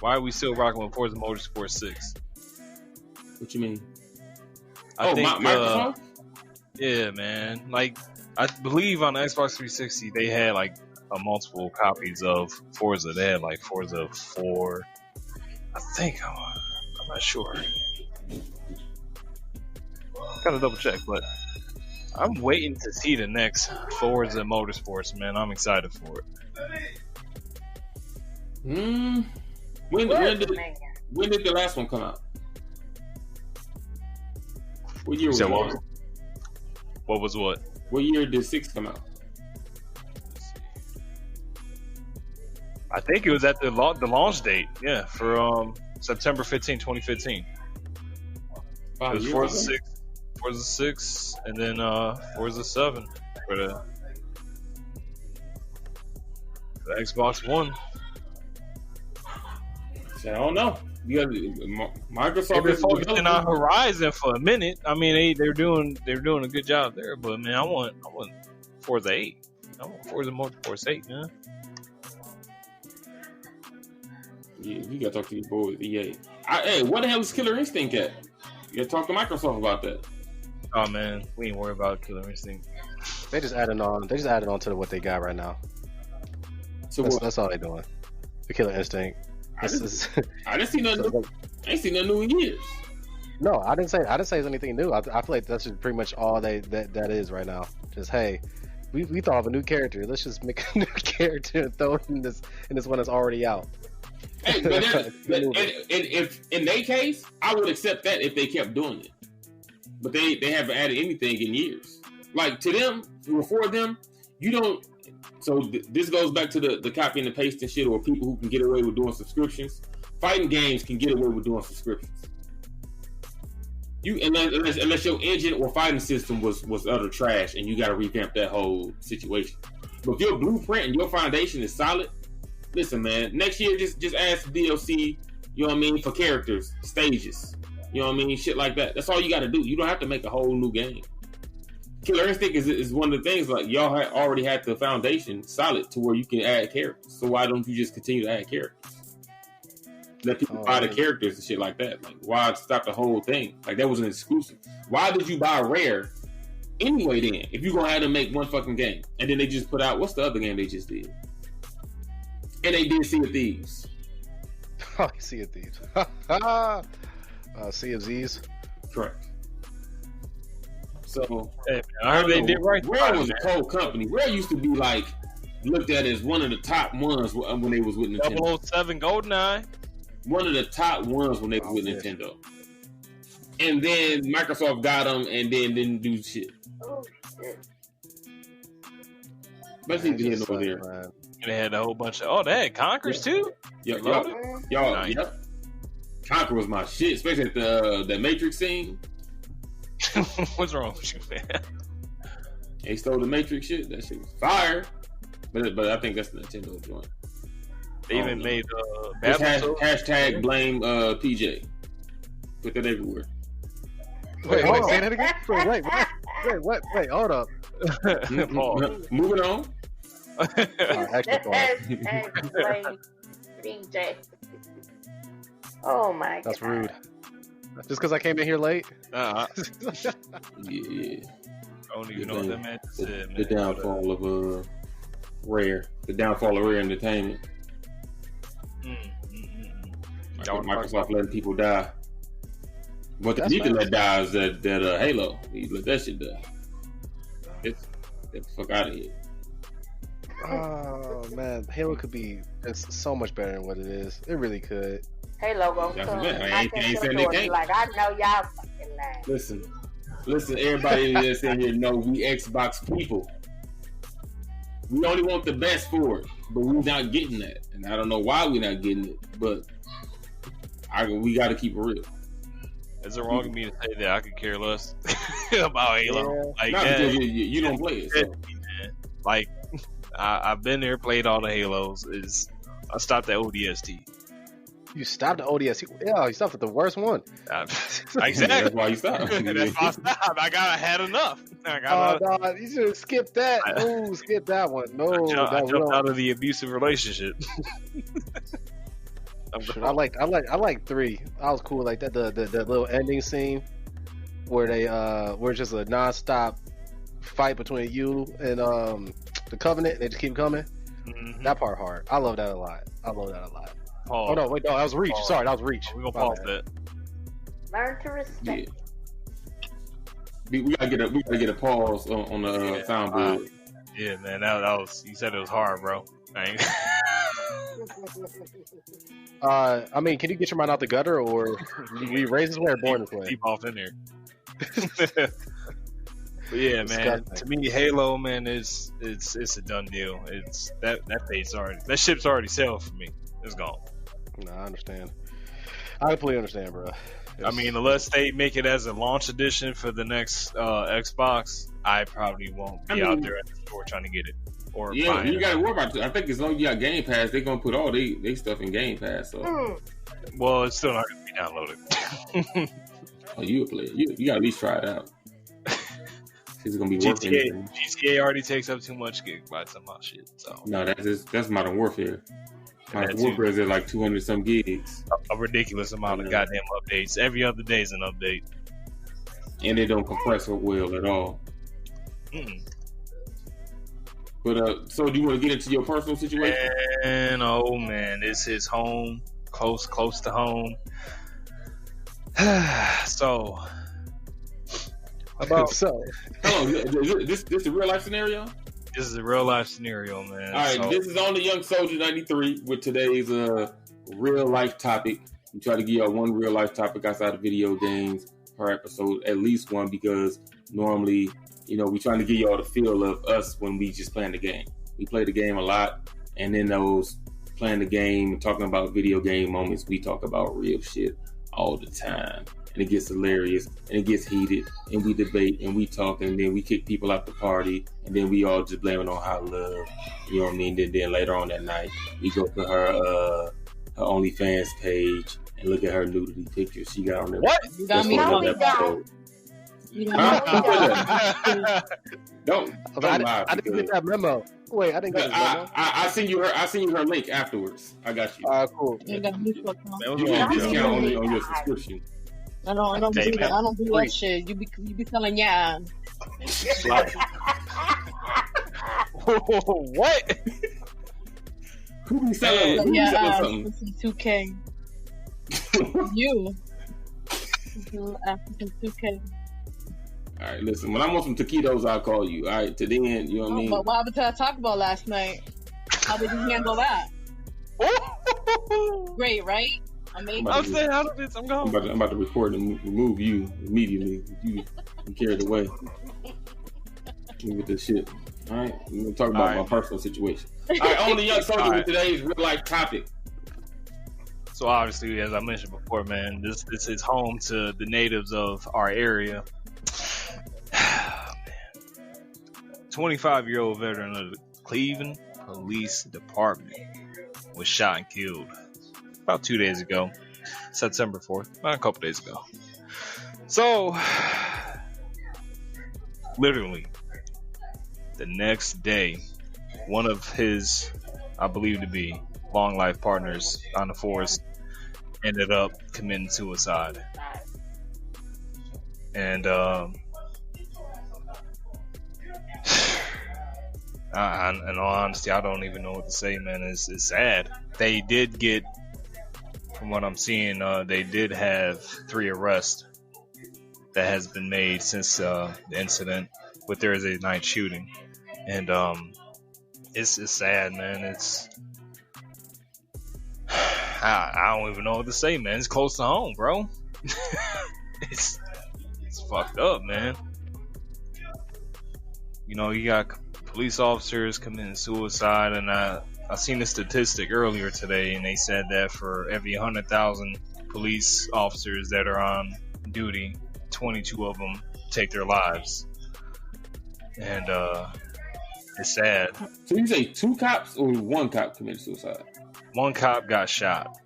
C: Why are we still rocking with Forza Motorsport 6?
A: What you mean?
C: I think,
A: Microsoft?
C: yeah, man. Like, I believe on the Xbox 360 they had like multiple copies of Forza. They had like Forza 4. I think I'm not sure. Gotta double check, but I'm waiting to see the next Forza Motorsports, man. I'm excited for it.
A: When
E: Good,
A: did
E: man.
A: the last one come out? What year
C: You
A: was
C: said
A: it?
C: what? What was what?
A: What year did 6 come out?
C: I think it was at the launch date. Yeah, for September 15, 2015. It
A: 5
C: was
A: years
C: Forza
A: ago?
C: 6, Forza 6, and then Forza 7 for the Xbox One.
A: I don't know. You got Microsoft
C: They've been
A: is
C: focusing on Horizon for a minute. I mean, they're doing a good job there. But man, I want Forza 8. I want Forza Motorsport 8, man.
A: Yeah, you gotta talk to your boys. EA. Hey, what the hell is Killer Instinct at? You gotta talk to Microsoft about that.
C: Oh man, we ain't worried about Killer Instinct.
G: They just added on to what they got right now.
A: So
G: That's all they're doing. The Killer Instinct.
A: I didn't see nothing. New. I ain't seen nothing new in years.
G: No, I didn't say it's anything new. I feel like that's just pretty much all that is right now. Just hey, we thought of a new character. Let's just make a new character and throw it in this one that's already out.
A: Hey, but if in their case, I would accept that if they kept doing it. But they haven't added anything in years. Like to them, before them, you don't. So this goes back to the copy and the paste and shit, or people who can get away with doing subscriptions. Fighting games can get away with doing subscriptions. You unless your engine or fighting system was utter trash and you got to revamp that whole situation. But if your blueprint and your foundation is solid, listen, man. Next year, just add some DLC. You know what I mean, for characters, stages. You know what I mean, shit like that. That's all you got to do. You don't have to make a whole new game. Killer Instinct is one of the things, like, y'all already had the foundation solid to where you can add characters. So why don't you just continue to add characters? Let people buy the characters and shit like that. Like, why stop the whole thing? Like, that was an exclusive. Why did you buy Rare anyway then, if you're going to have to make one fucking game? And then they just put out, what's the other game they just did? And they did Sea of Thieves.
G: Oh, Sea of Thieves. Sea of Z's.
A: Correct. So,
C: hey, man, I heard they did right.
A: Rare was a cold company. Rare used to be like looked at as one of the top ones when they was with Nintendo.
C: 007 GoldenEye.
A: One of the top ones when they was with Nintendo. And then Microsoft got them and then didn't do shit.
E: Oh shit!
A: Especially being over there.
G: Man.
C: And they had a whole bunch of. They had Conkers too.
A: Yep.
C: Nice.
A: Yep. Conquer was my shit, especially at the Matrix scene.
C: What's wrong with you, man?
A: They stole the Matrix shit. That shit was fire. But I think that's the Nintendo joint.
C: They even made
A: hashtag blame PJ. Put that everywhere.
G: Wait, say that again? Wait, hold up.
A: Moving on.
E: Blame PJ. Oh my god.
G: That's rude. Just because I came in here late?
A: Yeah.
C: I don't even know what that man said, man.
A: The downfall of Rare. The downfall of Rare Entertainment. Microsoft letting people die. What they need to let die is that Halo. You let that shit die. Get the fuck out of here.
G: Oh man, Halo could be so much better than what it is. It really could.
E: Halo gonna come. I can't like I know y'all fucking lying.
A: Listen, everybody that's in here know we Xbox people. We only want the best for it, but we're not getting that, and I don't know why we're not getting it. But we got to keep it real.
C: Is it wrong of me to say that I could care less about Halo?
G: Yeah.
C: Like,
A: because you don't play it. So.
C: Like, I've been there, played all the Halos. I stopped at ODST.
G: You stopped at ODST? Yeah, you stopped at the worst one.
C: Exactly.
A: That's why you stopped.
C: That's why I stopped. I had enough.
G: No, you should have skipped that. Oh, skip that one. No,
C: I jumped out of the abusive relationship.
G: I like 3. I was cool like that. The little ending scene where they where it's just a nonstop fight between you and the Covenant. They just keep coming. Mm-hmm. That part hard. I love that a lot.
C: Pause.
G: Oh no, wait, no, that was Reach.
C: Pause.
G: Sorry, that was Reach.
C: We're gonna pause that.
E: Learn to respect.
A: Yeah. We gotta get a pause on the soundboard.
C: Yeah, man, that was. You said it was hard, bro.
G: I mean, can you get your mind out the gutter, or we raise this way or born this way?
C: Keep off in there. But yeah, man. To me, Halo, man, it's a done deal. It's that ship's already sailed for me. It's gone.
G: No, I understand. I completely understand, bro.
C: I mean, unless they make it as a launch edition for the next Xbox, I probably won't be out there at the store trying to get it. Or
A: you got to worry about it. I think as long as you got Game Pass, they're gonna put all they stuff in Game Pass. So
C: Well, it's still not going to be downloaded.
A: Oh, you a player. You gotta at least try it out. It's gonna be worth anything.
C: GTA already takes up too much gigabytes on my shit. So
A: No, that's Modern Warfare. Modern
C: That's
A: Warfare is at like 200 some gigs,
C: a ridiculous amount of goddamn updates. Every other day is an update.
A: and they don't compress well at all.
C: Mm.
A: But so do you want to get into your personal situation?
C: And oh man, this is home, close to home. So about
G: So,
A: Hold on, this a real life scenario?
C: this is a real life scenario, man.
A: All right,
C: So,
A: this is on the Young Soldier 93 with today's real life topic. We try to give y'all one real life topic outside of video games per episode, at least one, because normally, we trying to give y'all the feel of us when we just playing the game. We play the game a lot, and then those playing the game and talking about video game moments, we talk about real shit all the time. And it gets hilarious, and it gets heated, and we debate, and we talk, and then we kick people out the party, and then we all just blame it on hot love. You know what I mean? Then later on that night, we go to her OnlyFans page and look at her nudity pictures she got on there.
C: what?
B: You got
A: That's
B: me
A: for
E: No,
A: another
E: we don't.
A: episode.
B: You
A: Huh?
B: got
A: Don't
G: I
A: lie.
G: didn't get that memo. Wait, I didn't get that memo.
A: I send you her link afterwards. I got you.
G: Cool.
B: You got me fucked up.
C: Man, what's
A: You
C: wrong
A: get a
C: with y'all?
A: discount on your subscription.
B: I don't
C: Hey,
B: do
C: man.
B: that. I don't do that shit. You be selling yeah.
C: What?
A: Who be selling? Who be
B: Yeah,
A: selling
B: for some 2K. You. After some 2K.
A: All right, listen. When I want some taquitos, I'll call you. All right, to the end, you know what I mean?
B: But what happened to that Taco Bell last night? How did you handle that? Great, right? Amazing.
C: I'm staying out of this. I'm
A: I'm
C: going.
A: about to record and remove you immediately. You carried away with this shit. All right, we're gonna talk about
C: All
A: my
C: right.
A: personal situation. All right, on the Young Soldier
C: All
A: with
C: right.
A: today's real life topic.
C: So obviously, as I mentioned before, man, this is home to the natives of our area. 25-year-old veteran of the Cleveland Police Department was shot and killed about 2 days ago, September 4th, about a couple days ago. So, literally, the next day, one of his, I believe to be, long life partners on the force ended up committing suicide. And, in all honesty, I don't even know what to say, man. It's sad. They did get, from what I'm seeing, they did have 3 arrests that has been made since the incident with Thursday night shooting, and it's sad, man. It's I don't even know what to say, man. It's close to home, bro. it's fucked up, man. You got police officers committing suicide, and I seen a statistic earlier today, and they said that for every 100,000 police officers that are on duty, 22 of them take their lives, and it's sad.
A: So you say 2 cops or 1 cop committed suicide?
C: One cop got shot.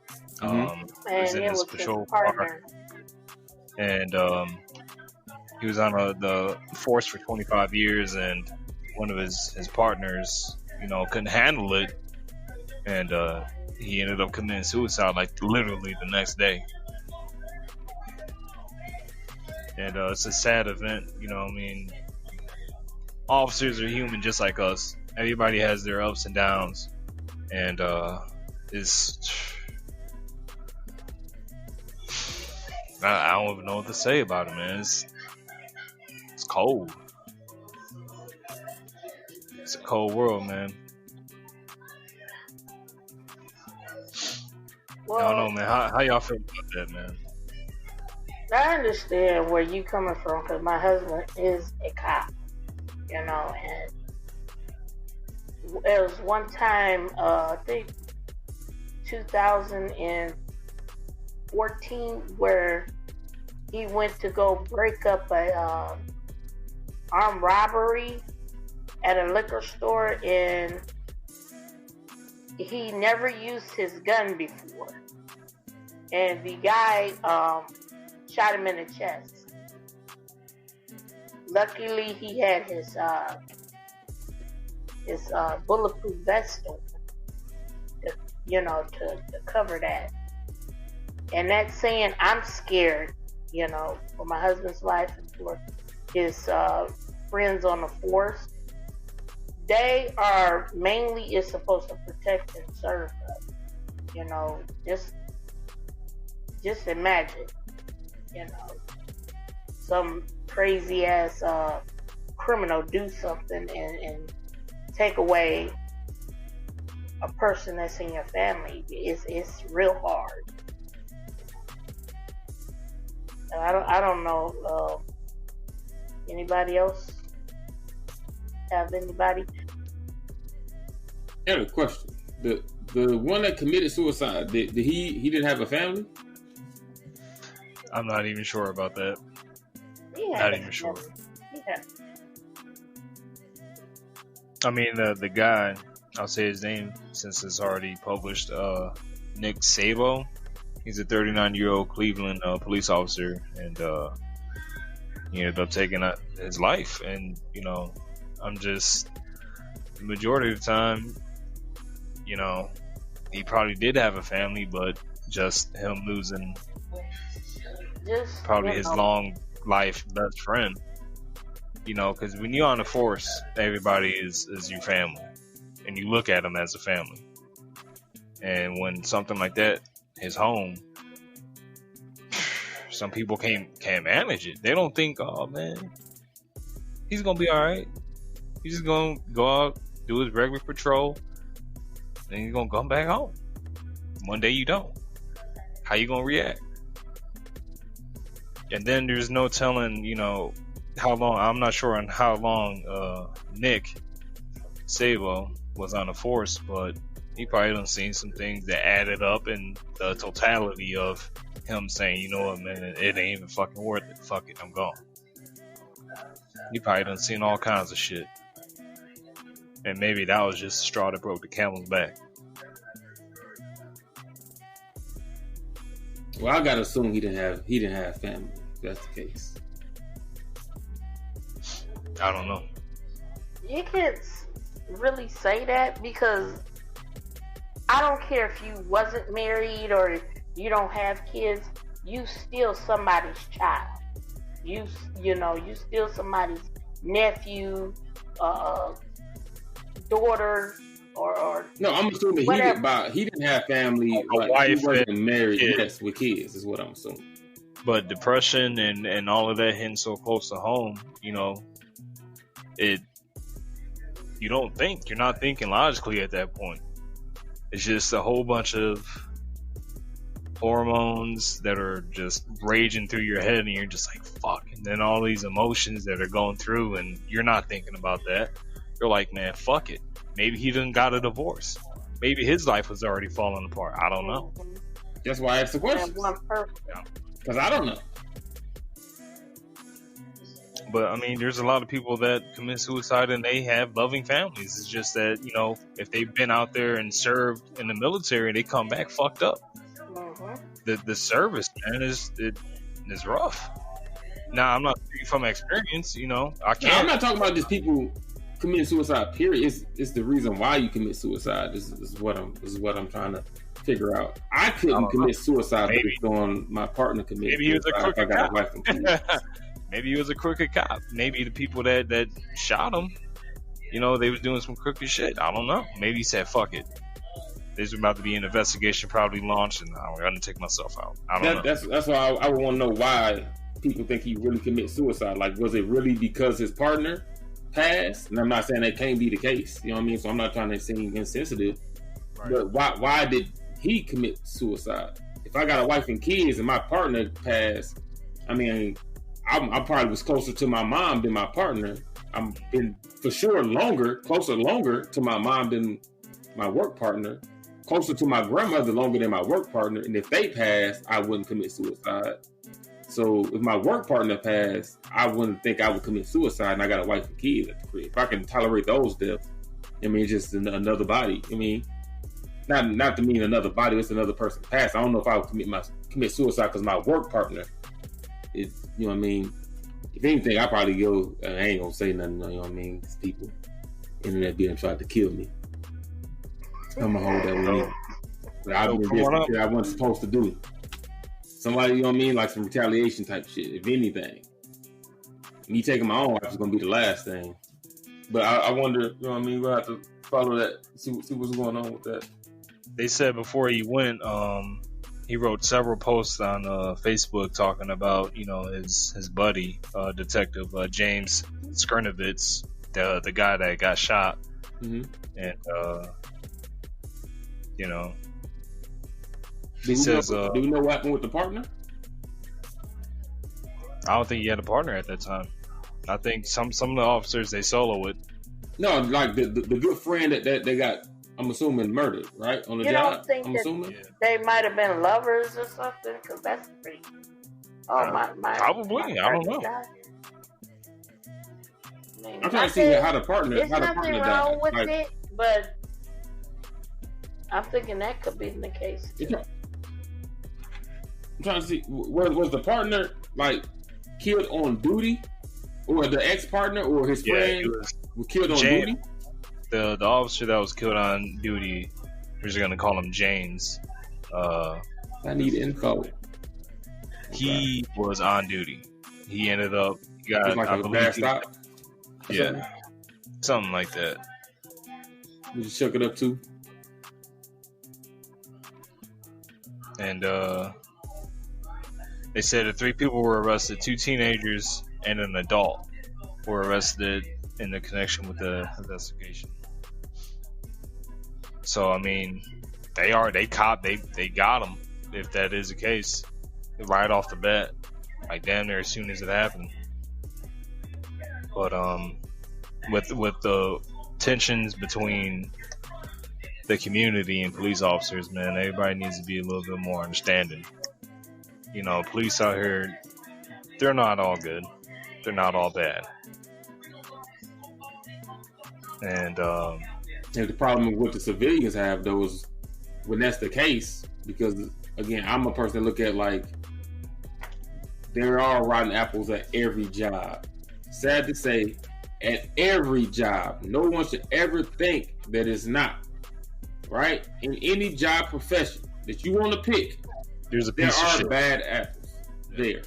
A: Mhm.
C: Was
E: And
C: in
E: it
C: his
E: was
C: patrol
E: his
C: car,
E: partner.
C: and he was on the force for 25 years, and one of his partners, couldn't handle it, and he ended up committing suicide like literally the next day. And it's a sad event, I mean, officers are human just like us. Everybody has their ups and downs, and I don't even know what to say about it, man. It's cold. It's a cold world, man.
E: Well,
C: I don't know, man. How y'all feel about that, man?
E: I understand where you coming from because my husband is a cop, and it was one time, I think 2014, where he went to go break up a armed robbery at a liquor store, and he never used his gun before. and the guy shot him in the chest. Luckily, he had his bulletproof vest on, to cover that. And that's saying I'm scared, for my husband's life and for his friends on the force. They are mainly is supposed to protect and serve us. Just imagine, some crazy ass criminal do something and take away a person that's in your family. It's real hard. I don't know. Anybody else have anybody?
A: I have a question. The one that committed suicide, did he didn't have a family?
C: I'm not even sure about that.
E: Yeah,
C: Not even sure.
E: Yeah.
C: I mean, the guy, I'll say his name since it's already published, Nick Szabo. He's a 39-year-old Cleveland police officer, and he ended up taking his life. And, I'm just, the majority of the time, he probably did have a family, but just him losing probably his long life best friend. Because when you're on the force, everybody is your family, and you look at them as a family. And when something like that is home, some people can't manage it. They don't think, oh man, he's gonna be all right. He's just gonna go out, do his regular patrol, and he's gonna come back home. One day you don't. How you gonna react? And then there's no telling, how long. I'm not sure on how long Nick Szabo was on the force, but he probably done seen some things that added up in the totality of him saying, you know what, man, it ain't even fucking worth it. Fuck it, I'm gone. He probably done seen all kinds of shit. And maybe that was just the straw that broke the camel's back.
A: Well, I gotta assume he didn't have family. If that's the case.
C: I don't know.
E: You can't really say that because I don't care if you wasn't married or if you don't have kids. You still somebody's child. You still somebody's nephew, daughter, or
A: no. I'm assuming he didn't have family. Like,
C: wife
A: he wasn't married.
C: kids.
A: Yes, with kids is what I'm assuming.
C: But depression and all of that hitting so close to home, you're not thinking logically at that point. It's just a whole bunch of hormones that are just raging through your head, and you're just like, fuck. And then all these emotions that are going through, and you're not thinking about that. You're like, man, fuck it. Maybe he done got a divorce. Maybe his life was already falling apart. I don't know.
A: That's why I asked the question. Because I don't know.
C: But I mean, there's a lot of people that commit suicide and they have loving families. It's just that, if they've been out there and served in the military, they come back fucked up. The service, man, is rough. Now, I'm not speaking from experience, I can't.
A: I'm not talking about just people committing suicide, period. It's the reason why you commit suicide. This is what I'm trying to figure out. I couldn't commit suicide based on my partner committing.
C: Maybe he was a crooked cop.
A: Wife and kids.
C: Maybe he was a crooked cop. Maybe the people that shot him, they was doing some crooked shit. I don't know. Maybe he said, fuck it. There's about to be an investigation probably launched, and I'm going to take myself out. I don't know. That's
A: why I would want to know why people think he really commit suicide. Like, was it really because his partner passed? And I'm not saying that can't be the case. You know what I mean? So I'm not trying to seem insensitive. Right. But why did he commit suicide? If I got a wife and kids and my partner passed, I mean, I probably was closer to my mom than my partner. I'm been for sure closer to my mom than my work partner, closer to my grandmother longer than my work partner. And if they passed, I wouldn't commit suicide. So if my work partner passed, I wouldn't think I would commit suicide. And I got a wife and kids at the crib. If I can tolerate those deaths, I mean, just another body. I mean, not to mean another body. It's another person passed. I don't know if I would commit suicide because my work partner is, you know what I mean. If anything, I probably go. I ain't gonna say nothing. You know what I mean? These people, internet being tried to kill me. I'm gonna hold that with me. But I did this I wasn't supposed to do. Somebody, you know what I mean, like some retaliation type shit. If anything, me taking my own life is gonna be the last thing. But I wonder, you know what I mean. We'll have to follow that, see what's going on with that.
C: They said before he went, he wrote several posts on Facebook talking about, you know, his buddy, Detective James Skrnovitz, the guy that got shot, and you know, he says,
A: do we know what happened with the partner?
C: I don't think he had a partner at that time. I think some of the officers they solo it.
A: No, like the good friend that they got, I'm assuming murdered, right? On the job.
E: You don't think
A: I'm
E: that
A: assuming
E: they might have been lovers or something? Because that's pretty. Oh my!
C: Probably. I don't know.
A: I'm trying to see how the partner.
E: There's
A: how the
E: nothing
A: partner
E: wrong
A: died.
E: with
A: Like,
E: it, but I'm thinking that could be the case. Too.
A: I'm trying to see was the partner like killed on duty, or the ex-partner, or his friend was killed on duty.
C: The officer that was killed on duty, we're just gonna call him James.
A: I need info.
C: He was on duty. He ended up got
A: like a bad stop.
C: Yeah, something like that.
A: You just shook it up too.
C: And they said that 3 people were arrested, 2 teenagers and an adult were arrested in the connection with the investigation. So I mean, they got him, if that is the case, right off the bat, like damn near as soon as it happened. But with the tensions between the community and police officers, man, everybody needs to be a little bit more understanding. You know, police out here, they're not all good. They're not all bad. And
A: the problem with the civilians have, though, is when that's the case, because, again, I'm a person that look at, like, there are rotten apples at every job. Sad to say, at every job. No one should ever think that it's not. Right? In any job profession that you want to pick,
C: there
A: are bad apples there.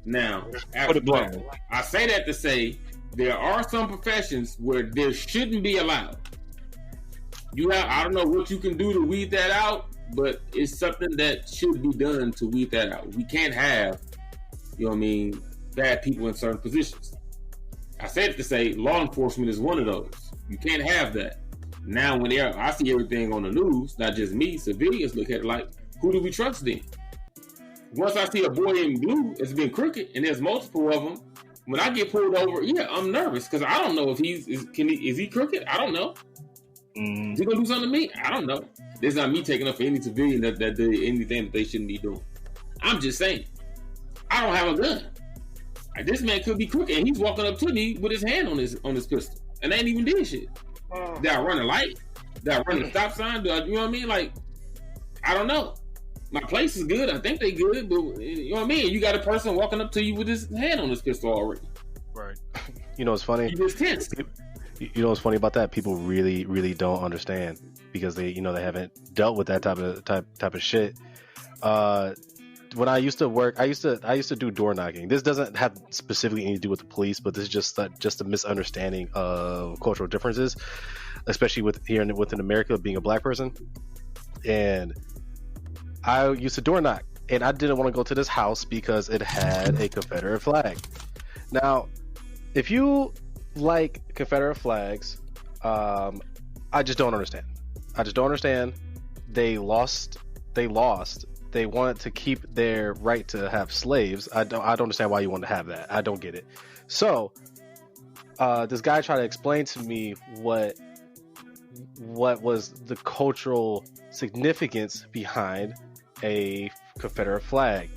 A: Now, I say that to say there are some professions where there shouldn't be allowed. I don't know what you can do to weed that out, but it's something that should be done to weed that out. We can't have, you know what I mean, bad people in certain positions. I said it to say law enforcement is one of those. You can't have that. Now, when I see everything on the news, not just me, civilians look at it like, who do we trust then? Once I see a boy in blue, it's been crooked, and there's multiple of them. When I get pulled over, I'm nervous because I don't know if is he crooked? I don't know. Is he gonna do something to me? I don't know. This is not me taking up for any civilian that did anything that they shouldn't be doing. I'm just saying, I don't have a gun. Like, this man could be crooked, and he's walking up to me with his hand on his pistol, and I ain't even did shit. Did I run a light? Did I run a stop sign? You know what I mean? Like, I don't know. My place is good. I think they good, but you know what I mean? You got a person walking up to you with his hand on his pistol already.
C: Right.
G: You know what's funny?
A: You just tense.
G: You know what's funny about that? People really, really don't understand because they haven't dealt with that type of shit. When I used to work, I used to do door knocking. This doesn't have specifically anything to do with the police, but this is just a misunderstanding of cultural differences, especially within America, being a black person. And I used to door knock, and I didn't want to go to this house because it had a Confederate flag. Now, if you like Confederate flags, I just don't understand. They lost. They wanted to keep their right to have slaves. I don't understand why you want to have that. I don't get it. So, this guy tried to explain to me what was the cultural significance behind a Confederate flag,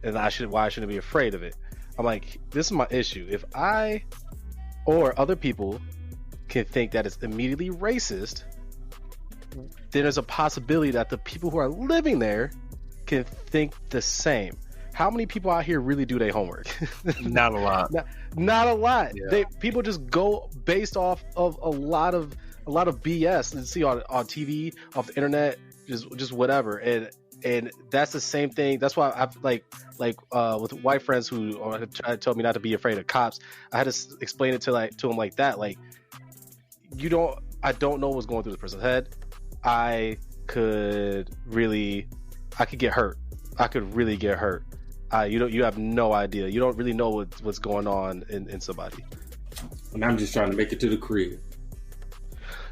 G: and why I shouldn't be afraid of it. I'm like, this is my issue. If I or other people can think that it's immediately racist, there's a possibility that the people who are living there can think the same. How many people out here really do their homework?
C: Not a lot.
G: Not a lot.
C: Yeah.
G: People just go based off of a lot of BS and see on TV, off the internet, just whatever. And that's the same thing. That's why I've like with white friends who told me not to be afraid of cops. I had to explain it to them like that. Like, I don't know what's going through the person's head. I could get hurt. I could really get hurt. You have no idea. You don't really know what's going on in somebody.
A: And I'm just trying to make it to the crib.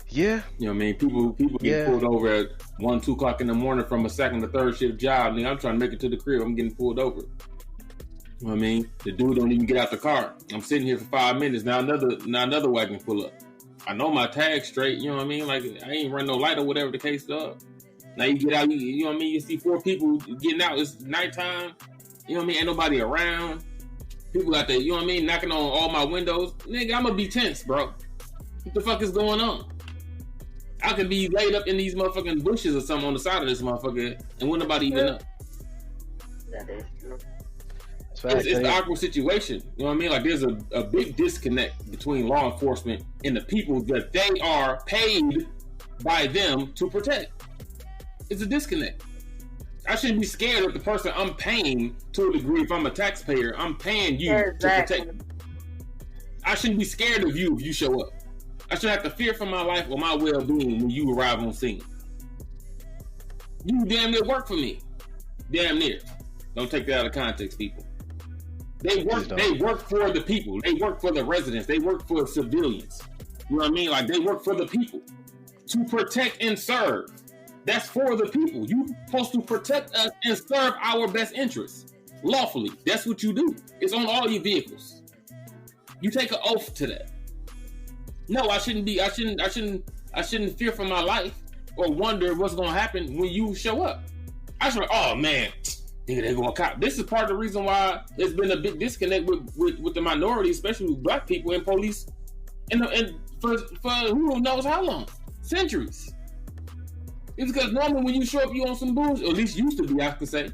G: Yeah.
A: You know what I mean? People get pulled over at 1, 2 o'clock in the morning from a second or third shift job. I'm trying to make it to the crib. I'm getting pulled over. You know what I mean? The dude don't even get out the car. I'm sitting here for 5 minutes. Now another wagon pull up. I know my tag's straight. You know what I mean? Like, I ain't run no light or whatever the case is. Now you get out, you know what I mean? You see 4 people getting out. It's nighttime. You know what I mean? Ain't nobody around. People out there, you know what I mean? Knocking on all my windows. Nigga, I'm gonna be tense, bro. What the fuck is going on? I could be laid up in these motherfucking bushes or something on the side of this motherfucker and wouldn't nobody even know.
E: That is true.
A: It's an awkward situation. You know what I mean? Like, there's a big disconnect between law enforcement and the people that they are paid by them to protect. It's a disconnect. I shouldn't be scared of the person I'm paying to a degree. If I'm a taxpayer, I'm paying you to protect me. I shouldn't be scared of you if you show up. I shouldn't have to fear for my life or my well-being when you arrive on scene. You damn near work for me. Damn near. Don't take that out of context, people. They work for the people. They work for the residents. They work for civilians. You know what I mean? Like, they work for the people to protect and serve. That's for the people. You're supposed to protect us and serve our best interests lawfully. That's what you do. It's on all your vehicles. You take an oath to that. No, I shouldn't fear for my life or wonder what's going to happen when you show up. I should, oh man, nigga, they going cop. This is part of the reason why there's been a big disconnect with the minority, especially with black people in police, and for who knows how long, centuries. It's because normally when you show up, you on some bullshit, or at least used to be, I could say.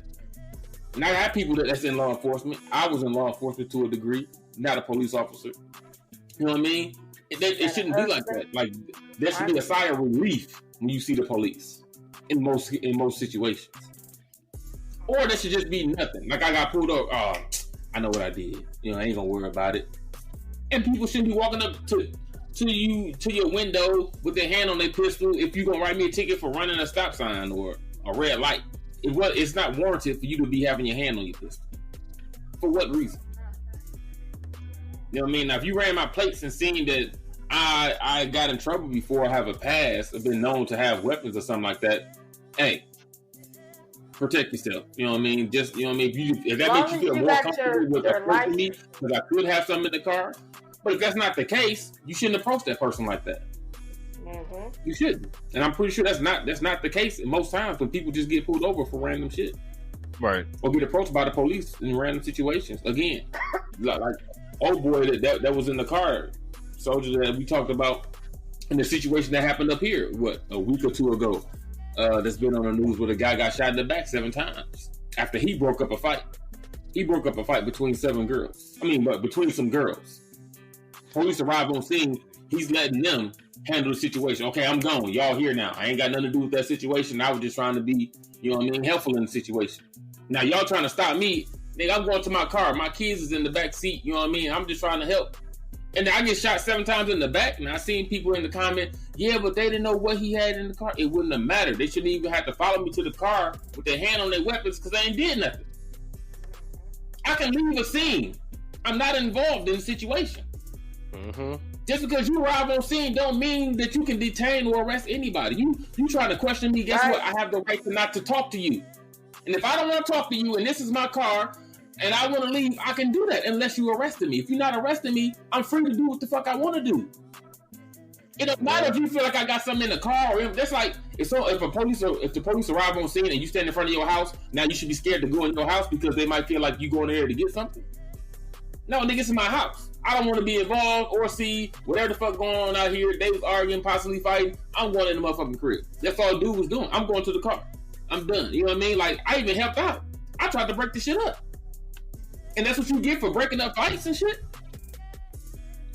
A: And I have people that's in law enforcement. I was in law enforcement to a degree, not a police officer. You know what I mean? It shouldn't be like that. Like, there should be a sigh of relief when you see the police in most situations. Or there should just be nothing. Like, I got pulled up. Oh, I know what I did. You know, I ain't gonna worry about it. And people shouldn't be walking up to your window with their hand on their pistol if you're gonna write me a ticket for running a stop sign or a red light. It's not warranted for you to be having your hand on your pistol. For what reason? You know what I mean? Now, if you ran my plates and seen that I got in trouble before, I have a past, I've been known to have weapons or something like that, hey, protect yourself. You know what I mean? Just, you know what I mean? If that makes you feel more comfortable with approaching me, because I could have something in the car. But if that's not the case, you shouldn't approach that person like that. Mm-hmm. You shouldn't. And I'm pretty sure that's not the case most times when people just get pulled over for random shit.
C: Right.
A: Or get approached by the police in random situations. Again, like old boy that was in the car, soldier that we talked about in the situation that happened up here, a week or two ago, that's been on the news where the guy got shot in the back 7 times after he broke up a fight. He broke up a fight between 7 girls. But between some girls. Police arrived on scene. He's letting them handle the situation. Okay, I'm gone. Y'all here now. I ain't got nothing to do with that situation. I was just trying to be, you know what I mean, helpful in the situation. Now y'all trying to stop me. Nigga, I'm going to my car. My kids is in the back seat. You know what I mean? I'm just trying to help. And I get shot 7 times in the back. And I seen people in the comment, yeah, but they didn't know what he had in the car. It wouldn't have mattered. They shouldn't even have to follow me to the car with their hand on their weapons because they ain't did nothing. I can leave a scene. I'm not involved in the situation. Mm-hmm. Just because you arrive on scene don't mean that you can detain or arrest anybody. You try to question me, guess what? I have the right to not to talk to you. And if I don't want to talk to you and this is my car and I want to leave, I can do that unless you arrested me. If you're not arresting me, I'm free to do what the fuck I want to do. It don't matter if you feel like I got something in the car. Or that's like if the police arrive on scene and you stand in front of your house, now you should be scared to go in your house because they might feel like you going there to get something. No, nigga, it's in my house. I don't want to be involved or see whatever the fuck going on out here. They was arguing, possibly fighting. I'm going in the motherfucking crib. That's all dude was doing. I'm going to the car. I'm done. You know what I mean? Like, I even helped out. I tried to break the shit up. And that's what you get for breaking up fights and shit?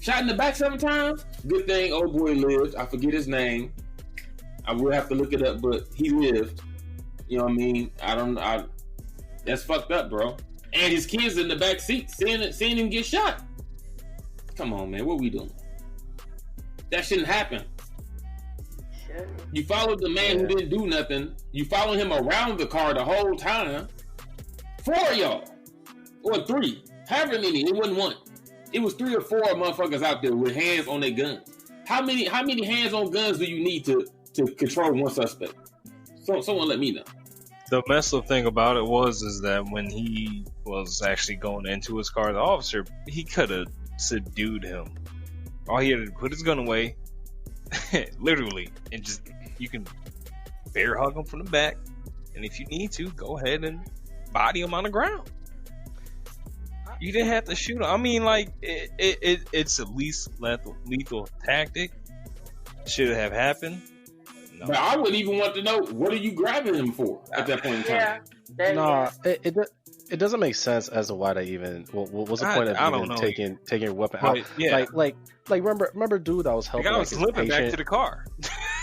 A: Shot in the back 7 times? Good thing old boy lived. I forget his name. I will have to look it up, but he lived. You know what I mean? That's fucked up, bro. And his kids in the back seat seeing him get shot. Come on, man. What we doing? That shouldn't happen. You followed the man who didn't do nothing. You followed him around the car the whole time. 4 of y'all. Or 3. However many. It wasn't 1. It was 3 or 4 motherfuckers out there with hands on their guns. How many hands on guns do you need to control one suspect? Someone let me know.
C: The messed up thing about it is that when he was actually going into his car, the officer, he could have subdued him. All he had to put his gun away, literally, and just, you can bear hug him from the back, and if you need to, go ahead and body him on the ground. You didn't have to shoot him. I mean, like, it's the least lethal tactic. Should it have happened? No.
A: But I would even want to know, what are you grabbing him for at that point in time?
G: No, it doesn't make sense as to why they even. What's the point of even taking your weapon out?
C: Yeah.
G: Like remember, dude, I was helping.
C: I was slipping back to the car.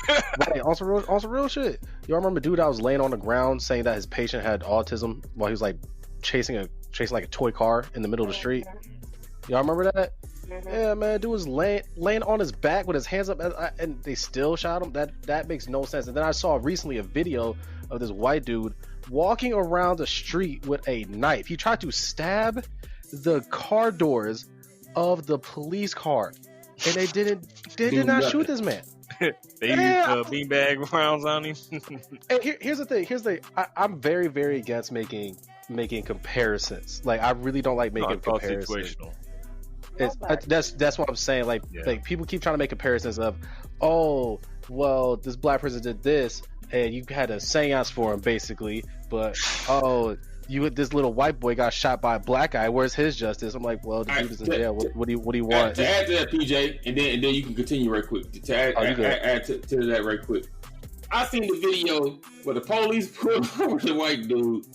G: Right, also real shit. Y'all remember, dude, I was laying on the ground saying that his patient had autism while he was like chasing like a toy car in the middle of the street. Y'all remember that? Yeah, man, dude was laying on his back with his hands up, and they still shot him. That makes no sense. And then I saw recently a video of this white dude walking around the street with a knife. He tried to stab the car doors of the police car, and they did not shoot this man.
C: They used beanbag rounds on him.
G: And here's the thing. I'm very, very against making comparisons. Like, I really don't like making comparisons. That's what I'm saying. Like people keep trying to make comparisons of, oh, well, this black person did this, and you had a seance for him, basically. But this little white boy got shot by a black guy. Where's his justice? I'm like, well, the dude is in jail. What do you want?
A: To add to that, PJ, and then you can continue right quick. To add to that right quick. I seen the video where the police pulled over the white dude.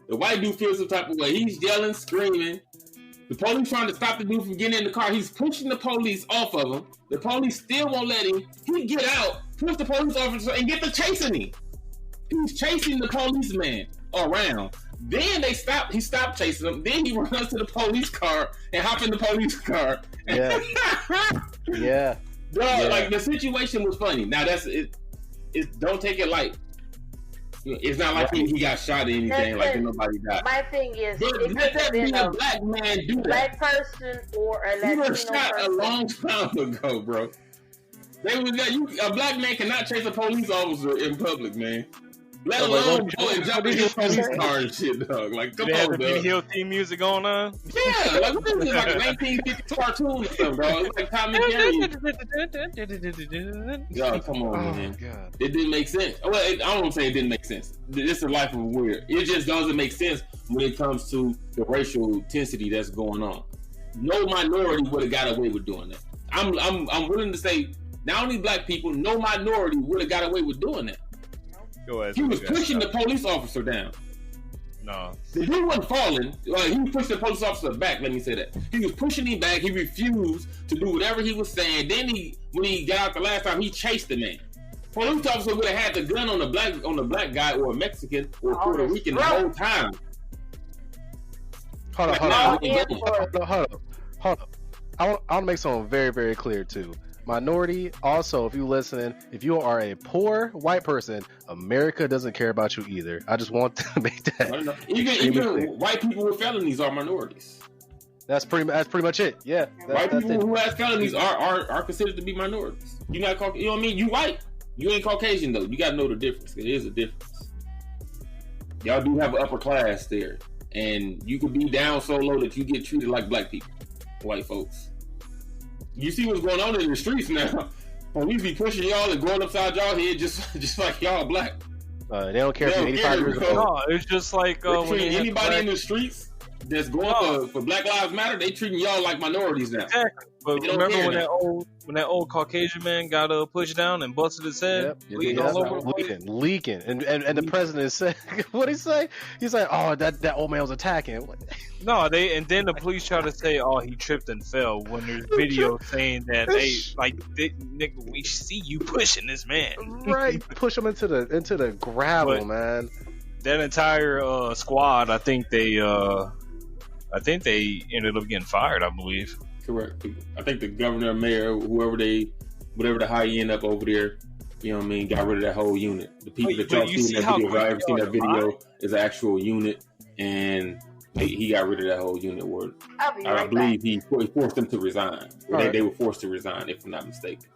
A: The white dude feels some type of way. He's yelling, screaming. The police trying to stop the dude from getting in the car. He's pushing the police off of him. The police still won't let him. He get out, push the police officer, and get to chasing him. He's chasing the policeman around. Then he stopped chasing him. Then he runs to the police car and hop in the police car.
G: Yeah. Yeah.
A: Dog, like, the situation was funny. Now that's it. Don't take it light. It's not like he got shot or anything. Like nobody died.
E: My thing is,
A: but let that be a black man do that.
E: Black person or a Latino person.
A: You were shot a long time ago, bro. A black man cannot chase a police officer in public, man. Let alone go and jump in his police car and shit, dog. Like, come on, dog.
C: Benny Hill theme music going on?
A: Yeah, like, what is this, like a 1950 cartoon or something, bro? It's like Tom and Jerry. Yo, come on, man. God. It didn't make sense. Well, I don't want to say it didn't make sense. It's the life of weird. It just doesn't make sense when it comes to the racial intensity that's going on. No minority would have got away with doing that. I'm willing to say, not only black people, no minority would have got away with doing that. He was pushing the police officer down.
C: No.
A: The dude wasn't falling. He pushed the police officer back, let me say that. He was pushing him back. He refused to do whatever he was saying. Then when he got out the last time, he chased the man. Police officer would have had the gun on the black guy or a Mexican or Puerto Rican the whole time.
G: Hold up. I want to make something very, very clear too. Minority, also, if you're listening, if you are a poor white person, America doesn't care about you either. I just want to make that.
A: Even white people with felonies are minorities.
G: That's pretty much it. Yeah.
A: White people who have felonies are considered to be minorities. You're not Caucasian. You know what I mean? You white. You ain't Caucasian though. You got to know the difference. There is a difference. Y'all do have an upper class there, and you could be down so low that you get treated like black people, white folks. You see what's going on in the streets now. Police be pushing y'all and going upside y'all head just like y'all black.
G: They don't care if you're 85 years old.
C: No, it's just like
A: when anybody in the streets. that's going for Black Lives Matter, they treating y'all like minorities now.
C: Exactly. But
A: They don't
C: remember
A: care
C: when that old Caucasian man got pushed down and busted his head, bleeding all over the place?
G: Leaking, and the president said, "What he say?" He's like, "Oh, that old man was attacking."
C: No, and then the police try to say, "Oh, he tripped and fell." When there's video saying that nigga, we see you pushing this man.
G: Right, push him into the gravel, man.
C: That entire squad, I think they ended up getting fired. I believe.
A: Correct. I think the governor, mayor, whatever the high-end up over there, you know what I mean, got rid of that whole unit. The people that y'all seen that video, if I ever seen that video, is an actual unit, and he got rid of that whole unit. Where I believe he forced them to resign. They were forced to resign, if I'm not mistaken.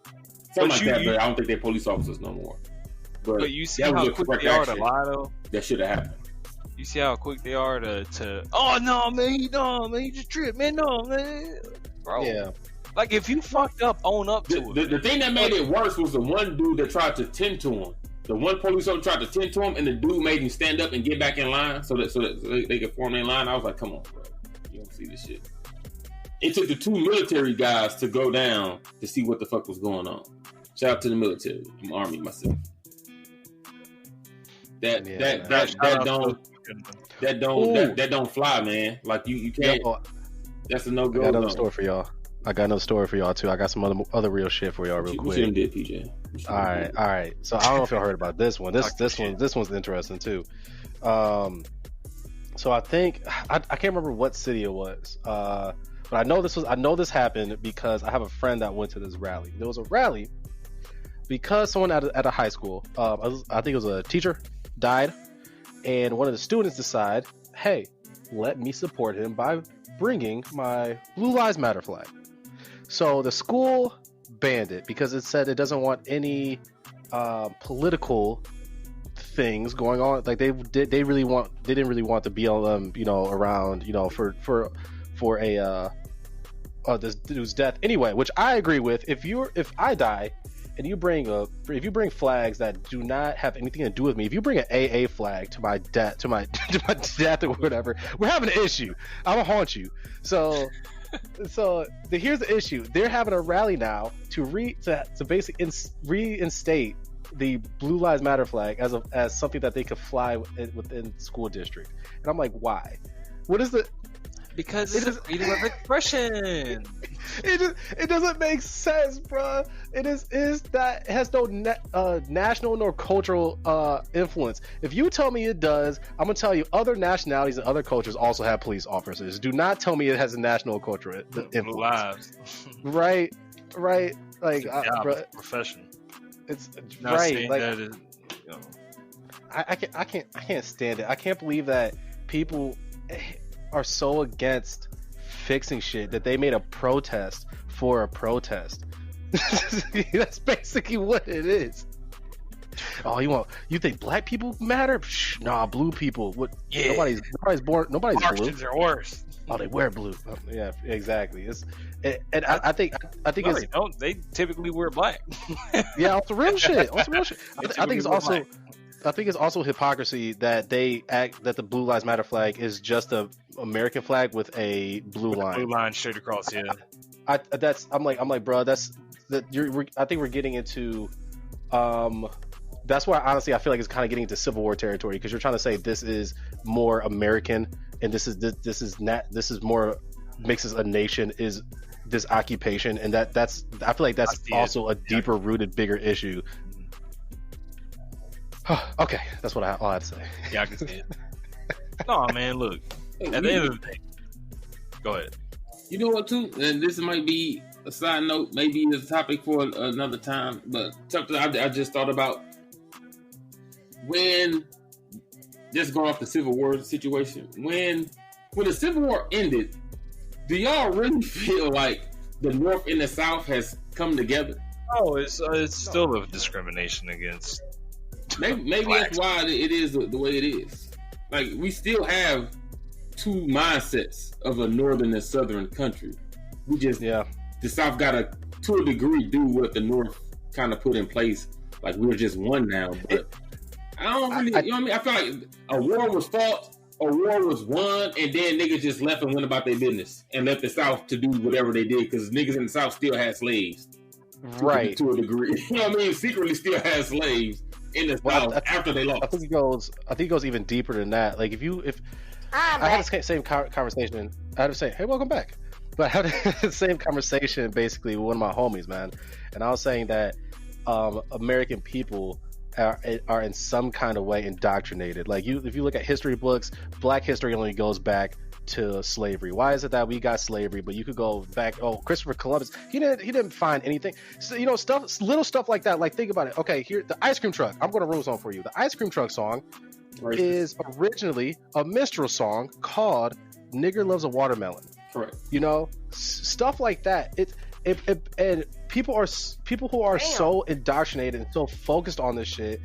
A: Something like that, but I don't think they're police officers no more. But
C: you see how quick they are to lie, though?
A: That should have happened.
C: You see how quick they are to oh, no, man, he just tripped, man, no, man. Bro.
G: Yeah.
C: Like, if you fucked up, own up to it.
A: The thing that made it worse was the one dude that tried to tend to him. The one police officer tried to tend to him, and the dude made him stand up and get back in line so that they could form their line. I was like, come on, bro. You don't see this shit. It took the two military guys to go down to see what the fuck was going on. Shout out to the military. I'm Army myself. That don't fly, man. Like you can't. That's a no go.
G: I got another story for y'all. Too. I got some other real shit for y'all real quick.
A: You did, PJ.
G: All right. So I don't know if y'all heard about this one. This one's interesting too. So I think I can't remember what city it was. But I know this happened because I have a friend that went to this rally. There was a rally because someone at a high school, I think it was a teacher, died, and one of the students decided, hey, let me support him by bringing my Blue Lives Matter flag. So the school banned it because it said it doesn't want any political things going on. Like they didn't really want the BLM, around, for a this dude's death anyway, which I agree with. If I die and you bring flags that do not have anything to do with me, if you bring an AA flag to my death, to my death or whatever, we're having an issue. I'm gonna haunt you. So here's the issue. They're having a rally now to basically reinstate the Blue Lives Matter flag as something that they could fly within school district. And I'm like, why? What is the?
C: Because it's freedom of expression.
G: It doesn't make sense, bro. It has no national nor cultural influence. If you tell me it does, I'm gonna tell you other nationalities and other cultures also have police officers. Do not tell me it has a national cultural influence.
C: Blue lives.
G: Right. Like,
C: bro, profession.
G: It's
C: not
G: right. Like,
C: that is,
G: I can't stand it. I can't believe that people are so against fixing shit that they made a protest for a protest. That's basically what it is. Oh, you think black people matter? Nah, blue people. What? Yeah. Nobody's blue.
C: Martians are worse.
G: Oh, they wear blue. Oh, yeah, exactly. I think it's
C: don't. They typically wear black.
G: Yeah, on some real shit. I think it's also. I think it's also hypocrisy that that the Blue Lives Matter flag is just a American flag with a blue line.
C: Blue line straight across. Yeah.
G: I'm like, bro. I think we're getting into. That's why honestly I feel like it's kind of getting into Civil War territory because you're trying to say this is more American and this is more makes us a nation is this occupation and that's I feel like that's also a deeper rooted bigger issue. Okay, that's what all I have to say.
C: Yeah, I can see it. No, man, look. At the end of the day, go ahead.
A: You know what, too? And this might be a side note, maybe it's a topic for another time, but something I just thought about when, just going off the Civil War situation, when the Civil War ended, do y'all really feel like the North and the South has come together?
C: Oh, it's still a discrimination against.
A: Maybe that's why it is the way it is. Like, we still have two mindsets of a northern and southern country. We just, the South got to a degree, do what the North kind of put in place. Like, we're just one now. But I don't really, you know what I mean? I feel like a war was fought a war was won, and then niggas just left and went about their business and left the South to do whatever they did because niggas in the South still had slaves,
G: Right.
A: To a degree. You know what I mean? Secretly still had slaves in the South after they lost.
G: I think it goes even deeper than that. Like if I had the same conversation, I had to say, hey, welcome back. But I had the same conversation basically with one of my homies, man, and I was saying that American people are in some kind of way indoctrinated. Like if you look at history books, Black history only goes back to slavery. Why is it that we got slavery, but you could go back? Oh, Christopher Columbus, he didn't find anything. So, you know, little stuff like that. Like think about it. Okay, here the ice cream truck. I'm going to ruin song for you. The ice cream truck song is originally a minstrel song called "Nigger Loves a Watermelon."
A: Correct.
G: You know, stuff like that. And people who are so indoctrinated and so focused on this shit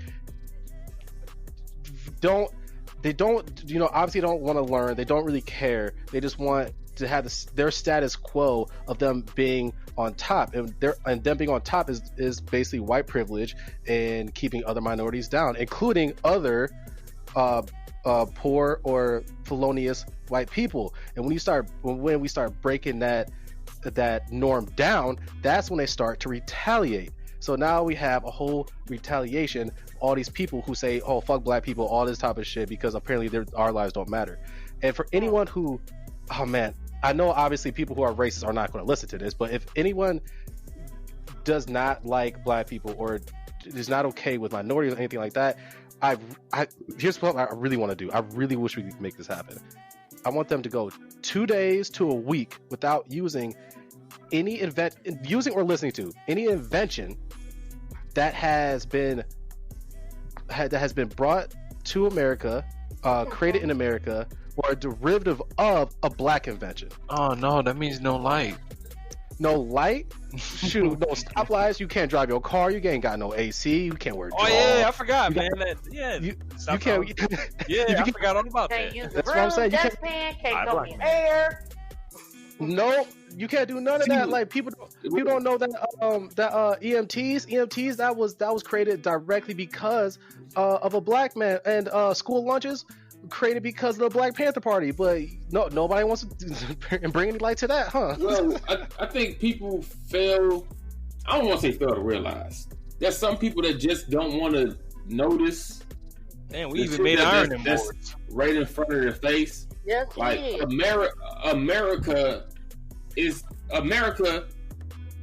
G: don't obviously don't want to learn. They don't really care. They just want to have their status quo of them being on top, and them being on top is basically white privilege and keeping other minorities down, including other poor or felonious white people. And when we start breaking that norm down, that's when they start to retaliate. So now we have a whole retaliation, all these people who say, oh, fuck Black people, all this type of shit, because apparently our lives don't matter. And for anyone who, oh man, I know obviously people who are racist are not going to listen to this, but if anyone does not like Black people or is not okay with minorities or anything like that, here's what I really want to do. I really wish we could make this happen. I want them to go 2 days to a week without using or listening to any invention that has been brought to America, created in America, or a derivative of a Black invention.
C: Oh no, that means no light.
G: No light? Shoot, no stoplights. You can't drive your car. You ain't got no AC. You can't wear.
C: Oh yeah, I forgot, man.
G: You can't.
C: I forgot all about that.
G: That's what I'm saying.
E: Can't go in air.
G: No, you can't do none of that. Like people don't know that EMTs that was created directly because of a Black man, and school lunches created because of the Black Panther Party. But nobody wants to bring any light to that, huh?
A: Well, I think people fail. I don't want to say fail to realize. There's some people that just don't want to notice.
C: Man, we even made ironing boards
A: right in front of their face.
E: Yes,
A: like America is America,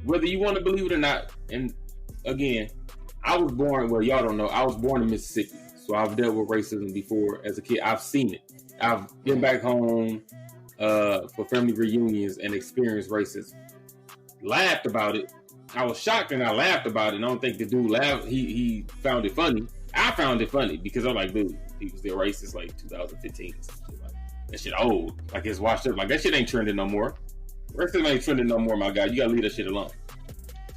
A: whether you want to believe it or not. And again, I was born. Well, y'all don't know. I was born in Mississippi, so I've dealt with racism before as a kid. I've seen it. I've been back home for family reunions and experienced racism. Laughed about it. I was shocked and I laughed about it. And I don't think the dude laughed. He found it funny. I found it funny because I'm like, dude, people still racist like 2015. That shit old. Like it's washed up. Like that shit ain't trending no more. Racism ain't trending no more, my guy. You gotta leave that shit alone.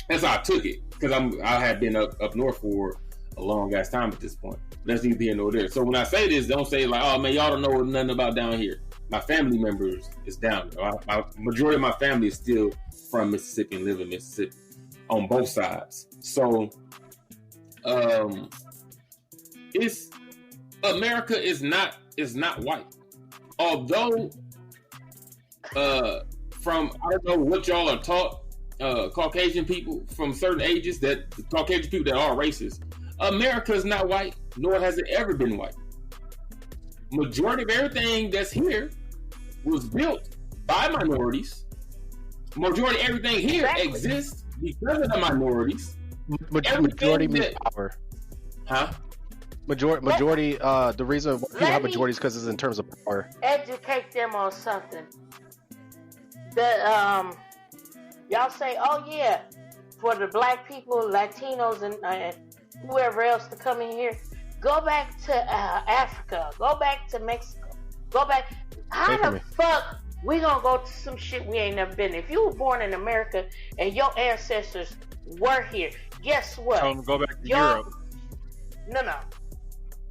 A: That's how I took it. Because I had been up north for a long ass time at this point. That's neither here nor there. So when I say this, don't say like, oh man, y'all don't know nothing about down here. My family members is down there. My majority of my family is still from Mississippi and live in Mississippi on both sides. So America is not white. Although, from I don't know what y'all are taught, Caucasian people from certain ages, that Caucasian people that are racist, America is not white, nor has it ever been white. Majority of everything that's here was built by minorities. Majority of everything here exists because of the minorities.
G: Majority means power.
A: Huh?
G: Majority. The reason people have majorities because it's in terms of power.
E: Educate them on something. That y'all say, oh yeah, for the Black people, Latinos, and whoever else to come in here, go back to Africa, go back to Mexico, go back. How the fuck we gonna go to some shit we ain't never been? If you were born in America and your ancestors were here, guess what?
C: Tell them to go back to Europe.
E: No.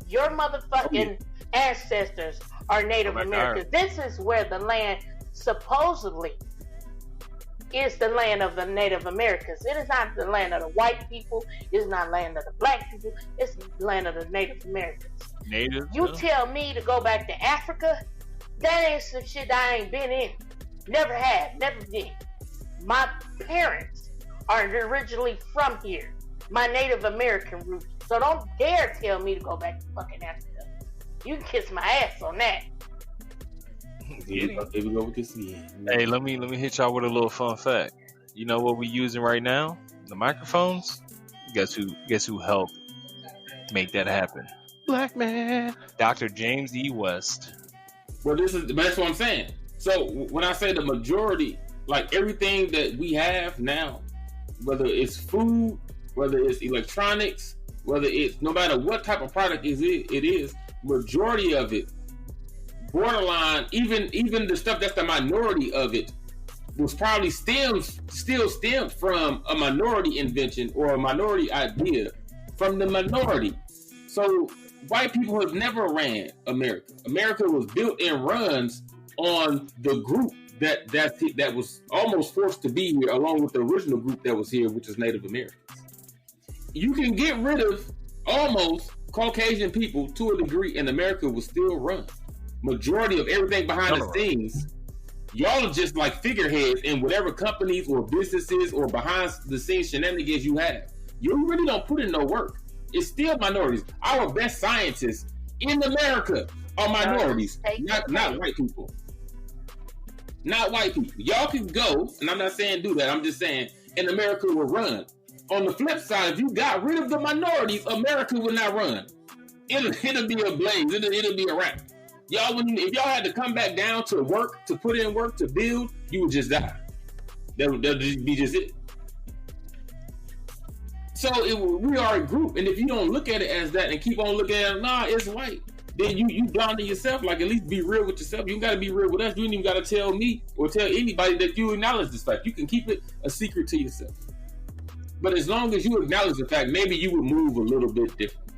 E: Your motherfucking ancestors are Native Americans. This is where the land supposedly is the land of the Native Americans. It is not the land of the white people. It's not the land of the black people. It's the land of the Native Americans.
C: Native.
E: You tell me to go back to Africa, that ain't some shit I ain't been in. Never have, never been. My parents are originally from here. My Native American roots. So don't dare tell me to go back to fucking Africa. You can kiss my ass on that.
A: Here we go with this again.
C: Hey, let me hit y'all with a little fun fact. You know what we using right now? The microphones. Guess who helped make that happen?
G: Black man.
C: Dr. James E. West.
A: Well, that's what I'm saying. So when I say the majority, like everything that we have now, whether it's food, whether it's electronics, whether it's no matter what type of product it is, majority of it, borderline, even the stuff that's the minority of it, was probably still stemmed from a minority invention or a minority idea from the minority. So white people have never ran America. America was built and runs on the group that was almost forced to be here, along with the original group that was here, which is Native Americans. You can get rid of almost Caucasian people to a degree, and America will still run. Majority of everything behind the scenes, y'all are just like figureheads in whatever companies or businesses or behind the scenes shenanigans you have. You really don't put in no work. It's still minorities. Our best scientists in America are minorities, not white people. Not white people. Y'all can go, and I'm not saying do that. I'm just saying, and America will run. On the flip side, if you got rid of the minorities, America will not run. It'll be a blaze. It'll be a wrap. Y'all, if y'all had to come back down to work, to put in work, to build, you would just die. That'll just be just it. So we are a group, and if you don't look at it as that and keep on looking at it, nah, it's white, then you down to yourself. Like, at least be real with yourself. You got to be real with us. You ain't even got to tell me or tell anybody that you acknowledge this fact. You can keep it a secret to yourself. But as long as you acknowledge the fact, maybe you would move a little bit different,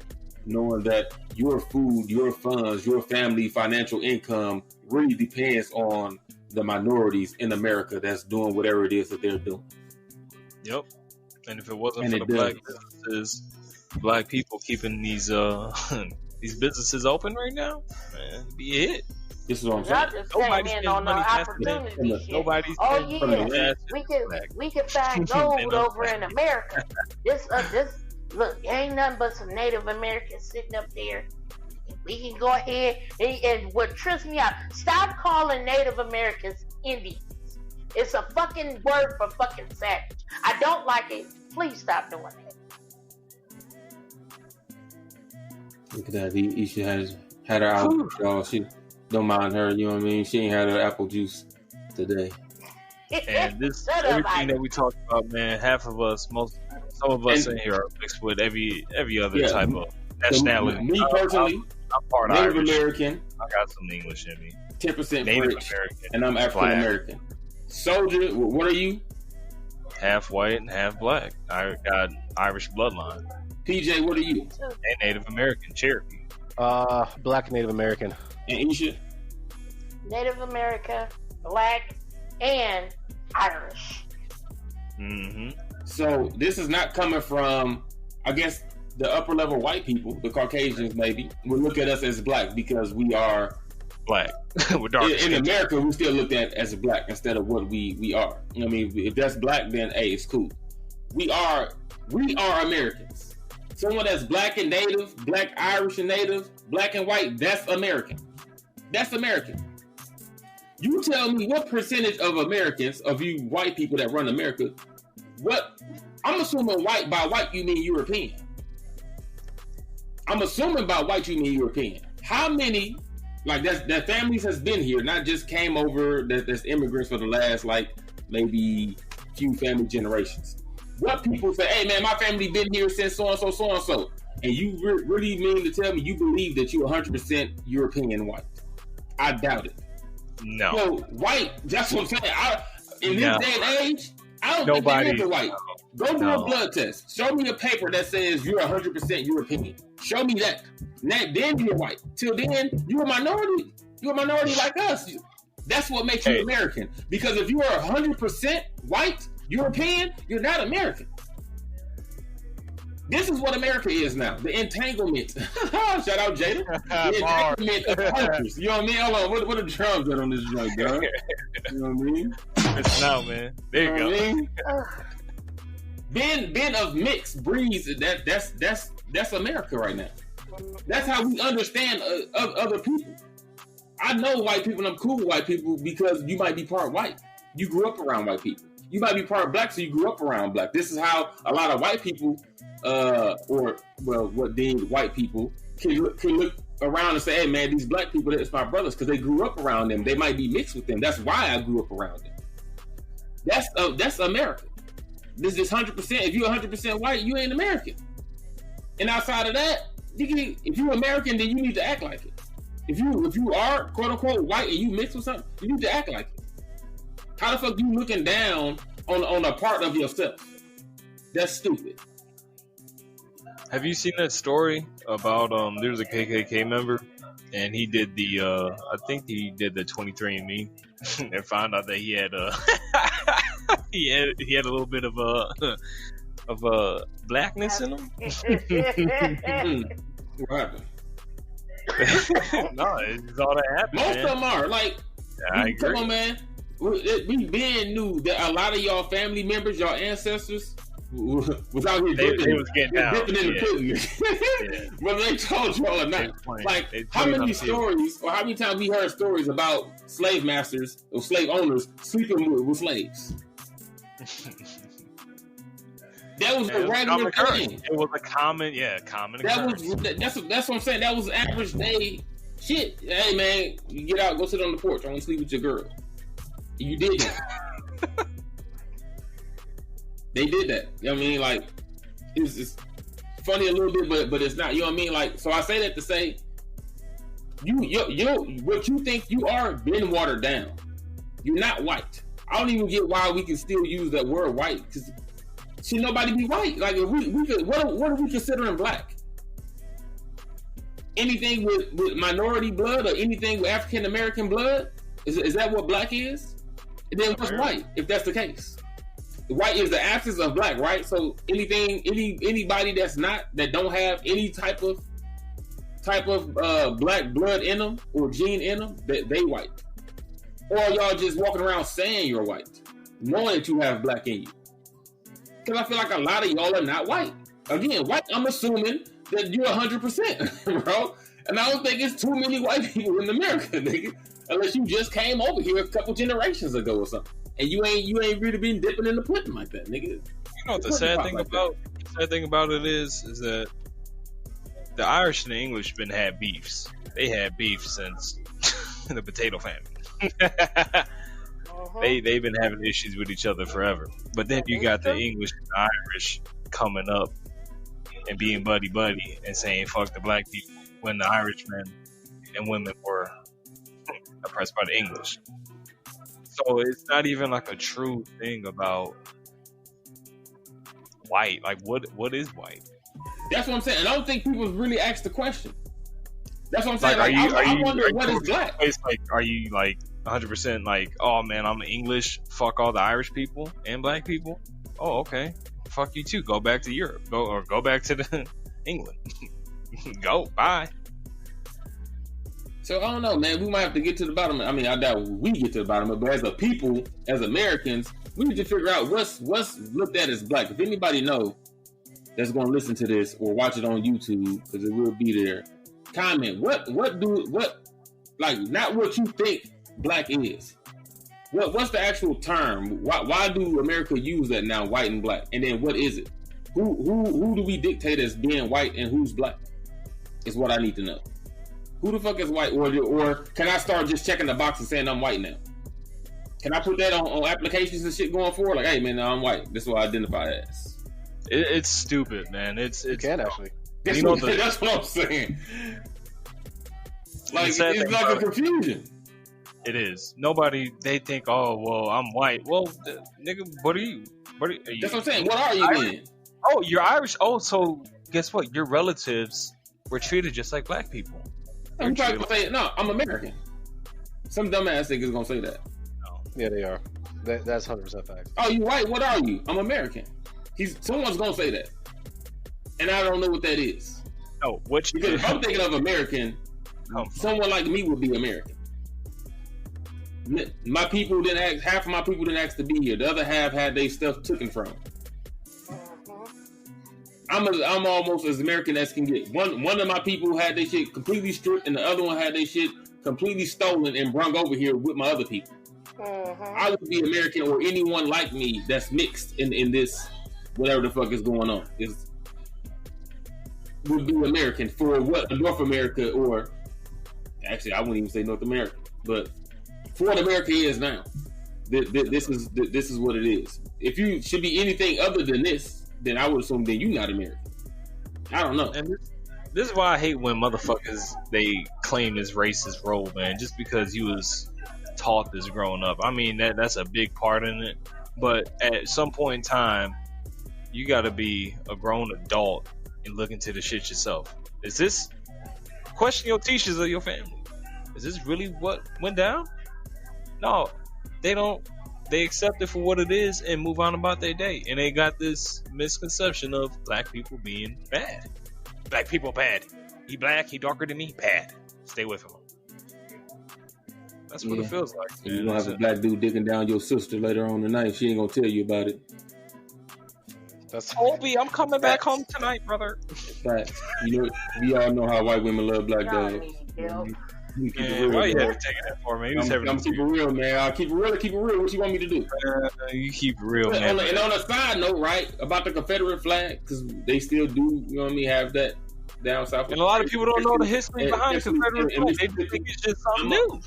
A: knowing that your food, your funds, your family financial income really depends on the minorities in America that's doing whatever it is that they're doing.
C: Yep. And if it wasn't for the black businesses, black people keeping these these businesses open right now, man, it'd be a hit.
A: This is what I'm saying.
E: Y'all just came in on the opportunity shit.
C: Nobody's
E: we can find gold over in America. This look, ain't nothing but some Native Americans sitting up there. We can go ahead and what trips me out, stop calling Native Americans Indians. It's a fucking word for fucking savage. I don't like it. Please stop doing it.
A: Look at that. Isha has had her out, y'all. She don't mind her, you know what I mean? She ain't had her apple juice today.
C: And this everything that we talked about, man, some of us in here are mixed with every other type of nationality.
A: So me personally,
C: I'm part
A: Native
C: Irish.
A: American.
C: I got some English in me.
A: 10%
C: Native
A: British,
C: American,
A: and I'm African American. Soldier, what are you?
C: Half white and half black. I got Irish bloodline.
A: PJ, what are you?
C: And Native American, Cherokee.
G: Black Native American.
A: And Isha?
E: Native America, black, and Irish.
C: Mm-hmm.
A: So this is not coming from, I guess, the upper level white people, the Caucasians maybe, will look at us as black because we are
C: black. We're dark.
A: In America, we still looked at as black instead of what we are. I mean, if that's black, then hey, it's cool. We are Americans. Someone that's black and native, black, Irish and native, black and white, that's American. That's American. You tell me what percentage of Americans, of you white people that run America, I'm assuming by white you mean European. I'm assuming by white you mean European. How many, like that families has been here, not just came over, that's immigrants for the last like maybe few family generations. What people say, hey man, my family been here since so-and-so, so-and-so. And you really mean to tell me you believe that you're 100% European white? I doubt it.
C: No.
A: So white, that's what I'm saying. In this day and age, I don't think you're white. Go do a blood test. Show me a paper that says you're 100% European. Show me that. Then you're white. Till then, you're a minority. You're a minority like us. That's what makes you
C: Hey.
A: American. Because if you are 100% white, European, you're not American. This is what America is now. The entanglement. Shout out Jada. The
C: Bars.
A: entanglement of cultures. You know what I mean? Hold on. What are the drums at on this joint, girl? You know what I mean?
C: It's now, man. There you
A: know
C: go.
A: what I mean? Ben of mixed breeds. That's America right now. That's how we understand other people. I know white people and I'm cool with white people because you might be part white. You grew up around white people. You might be part black, so you grew up around black. This is how a lot of white people, what deemed white people, can look around and say, hey man, these black people, that's my brothers, because they grew up around them. They might be mixed with them. That's why I grew up around them. That's America. This is 100%. If you're 100% white, you ain't American. And outside of that, if you're American, then you need to act like it. If you are quote unquote white and you mix with something, you need to act like it. How the fuck you looking down on a part of yourself? That's stupid.
C: Have you seen that story about there was a KKK member and he did the I think he did the 23andMe and found out that he had he had a little bit of blackness in him.
A: What happened?
C: No, it's all that happened.
A: Most
C: man.
A: of them are like,
C: I agree.
A: come on, man. We been knew that a lot of y'all family members, y'all ancestors, was out here
C: They was getting down.
A: dipping in the pudding.
C: Yeah.
A: But they told y'all or not. Like,
C: They
A: how
C: played
A: many
C: on TV.
A: stories or how many times we heard stories about slave masters or slave owners sleeping with slaves? That was
C: Yeah,
A: the
C: it was
A: regular
C: common occurrence.
A: thing.
C: It was a common occurrence.
A: That's what I'm saying. That was average day shit. Hey man, you get out, go sit on the porch. I want to sleep with your girl. You did that. They did that. You know what I mean? Like, it's funny a little bit, but it's not. You know what I mean? Like, so I say that to say, you what you think you are been watered down. You're not white. I don't even get why we can still use that word white, because should nobody be white? Like, if we could, what are we considering black? Anything with minority blood or anything with African American blood? Is that what black is? And then what's white, if that's the case? White is the absence of black, right? So anybody that don't have any type of black blood in them or gene in them, they white. Or y'all just walking around saying you're white, knowing that you have black in you. Because I feel like a lot of y'all are not white. Again, white, I'm assuming that you're 100%, bro. And I don't think it's too many white people in America, nigga. Unless you just came over here a couple generations ago or something. And you ain't really been dipping in the pudding like that, nigga.
C: You know what the sad thing about it is that the Irish and the English had beefs. They had beef since the potato famine. They've been having issues with each other forever. But then you got the English and the Irish coming up and being buddy and saying fuck the black people when the Irishmen and women were oppressed by the English. So it's not even like a true thing about white. Like what is white?
A: That's what I'm saying. And I don't think people really ask the question. That's what I'm saying.
C: Like,
A: I wonder what is black.
C: It's like, are you like 100% like, oh man, I'm English. Fuck all the Irish people and black people. Oh, okay. Fuck you too. Go back to Europe. Go back to the England. Go. Bye.
A: So I don't know, man. We might have to get to the bottom. I mean, I doubt we get to the bottom of it, but as a people, as Americans, we need to figure out what's looked at as black. If anybody know that's going to listen to this or watch it on YouTube, because it will be there, comment what like not what you think black is. What's the actual term? Why do America use that now, white and black? And then what is it? Who do we dictate as being white and who's black? Is what I need to know. Who the fuck is white? Or can I start just checking the box and saying I'm white now? Can I put that on applications and shit going forward? Like, hey man, no, I'm white. This is what I identify as.
C: It's stupid, man. It's
G: You can actually.
C: You know the-
A: That's what I'm saying. Like,
C: sad
A: it's
C: thing
A: like a
C: about it-
A: confusion.
C: It is. Nobody. They think, oh well, I'm white. Well, nigga, what are you? Are you?
A: That's what I'm saying. What are you then?
C: Oh, you're Irish. Oh, so guess what? Your relatives were treated just like black people.
A: I'm trying to say, no, I'm American. Some dumbass niggas gonna say that.
G: Yeah, they are. That's 100% facts.
A: Oh, you white? What are you? I'm American. Someone's gonna say that, and I don't know what that is.
C: No, what you
A: Because if I'm thinking of American, someone like me would be American. My people didn't ask. Half of my people didn't ask to be here. The other half had their stuff taken from them. I'm almost as American as can get. One of my people had their shit completely stripped, and the other one had their shit completely stolen and brung over here with my other people. I would be American, or anyone like me that's mixed in this whatever the fuck is going on would be American for what North America, or actually I wouldn't even say North America, but for what America is now. This is what it is. If you should be anything other than this, then I would assume then you're not American. I don't know.
C: And this is why I hate when motherfuckers they claim this racist role, man, just because you was taught this growing up. I mean that's a big part in it, but at some point in time, you got to be a grown adult and look into the shit yourself. Is this question your teachers or your family? Is this really what went down? No, they don't. They accept it for what it is and move on about their day. And they got this misconception of black people being bad. Black people bad. He black, he darker than me, bad. Stay away from him. That's what it feels like.
A: And you're gonna have a black dude digging down your sister later on tonight. She ain't gonna tell you about it.
G: That's
C: Obi, I'm coming back home tonight, brother.
A: Fact. You know, we all know how white women love black
E: Y'all
A: dogs.
E: need help.
C: Man, why you have to take that for me?
A: I'm keep it real, man. I'll keep it real. Keep it real. What you want me to do?
C: You keep it real, man.
A: And on a side note, right, about the Confederate flag, because they still do, you know what I mean, have that down south.
C: And a lot of people don't know the history behind the Confederate flag. They think it's just something new.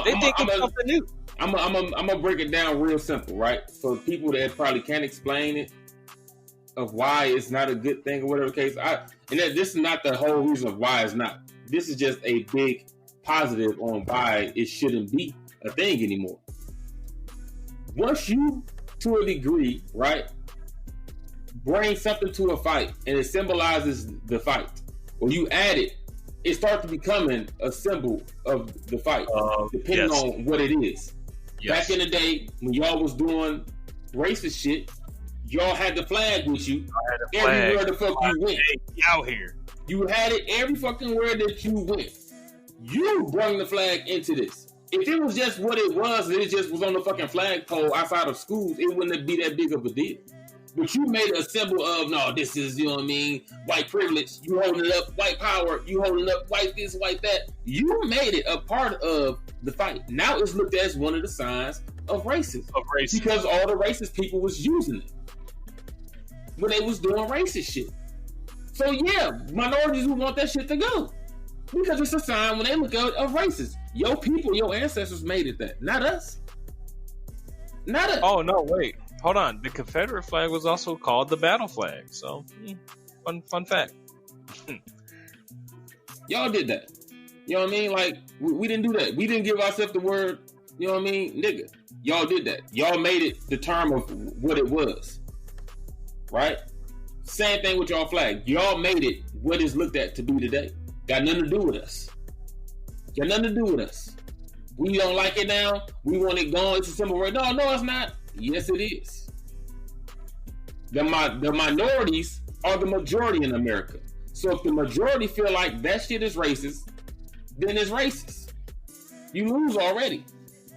C: They think it's something new.
A: I'm gonna break it down real simple, right? For people that probably can't explain it, of why it's not a good thing or whatever the case. This is not the whole reason of why it's not. This is just a big positive on why it shouldn't be a thing anymore. Once you, to a degree, right, bring something to a fight and it symbolizes the fight, or you add it, it starts becoming a symbol of the fight, depending on what it is. Yes. Back in the day, when y'all was doing racist shit, y'all had the flag with you everywhere the fuck you went.
C: Out here.
A: You had it every fucking where that you went. You brought the flag into this. If it was just what it was, and it just was on the fucking flagpole outside of schools, it wouldn't be that big of a deal. But you made a symbol of, no, this is, you know what I mean, white privilege. You holding it up, white power. You holding up white this, white that. You made it a part of the fight. Now it's looked at as one of the signs of racism. Because all the racist people was using it when they was doing racist shit. So yeah, minorities who want that shit to go. Because it's a sign when they look at of racist. Your people, your ancestors made it that. Not us. Not us.
C: Oh, no, wait. Hold on. The Confederate flag was also called the battle flag. So, fun fact.
A: Y'all did that. You know what I mean? Like, we didn't do that. We didn't give ourselves the word, you know what I mean? Nigga. Y'all did that. Y'all made it the term of what it was. Right? Same thing with y'all flag. Y'all made it what is looked at to be today. Got nothing to do with us. Got nothing to do with us. We don't like it now. We want it gone. It's a symbol word. No, it's not. Yes, it is. The minorities are the majority in America. So if the majority feel like that shit is racist, then it's racist. You lose already.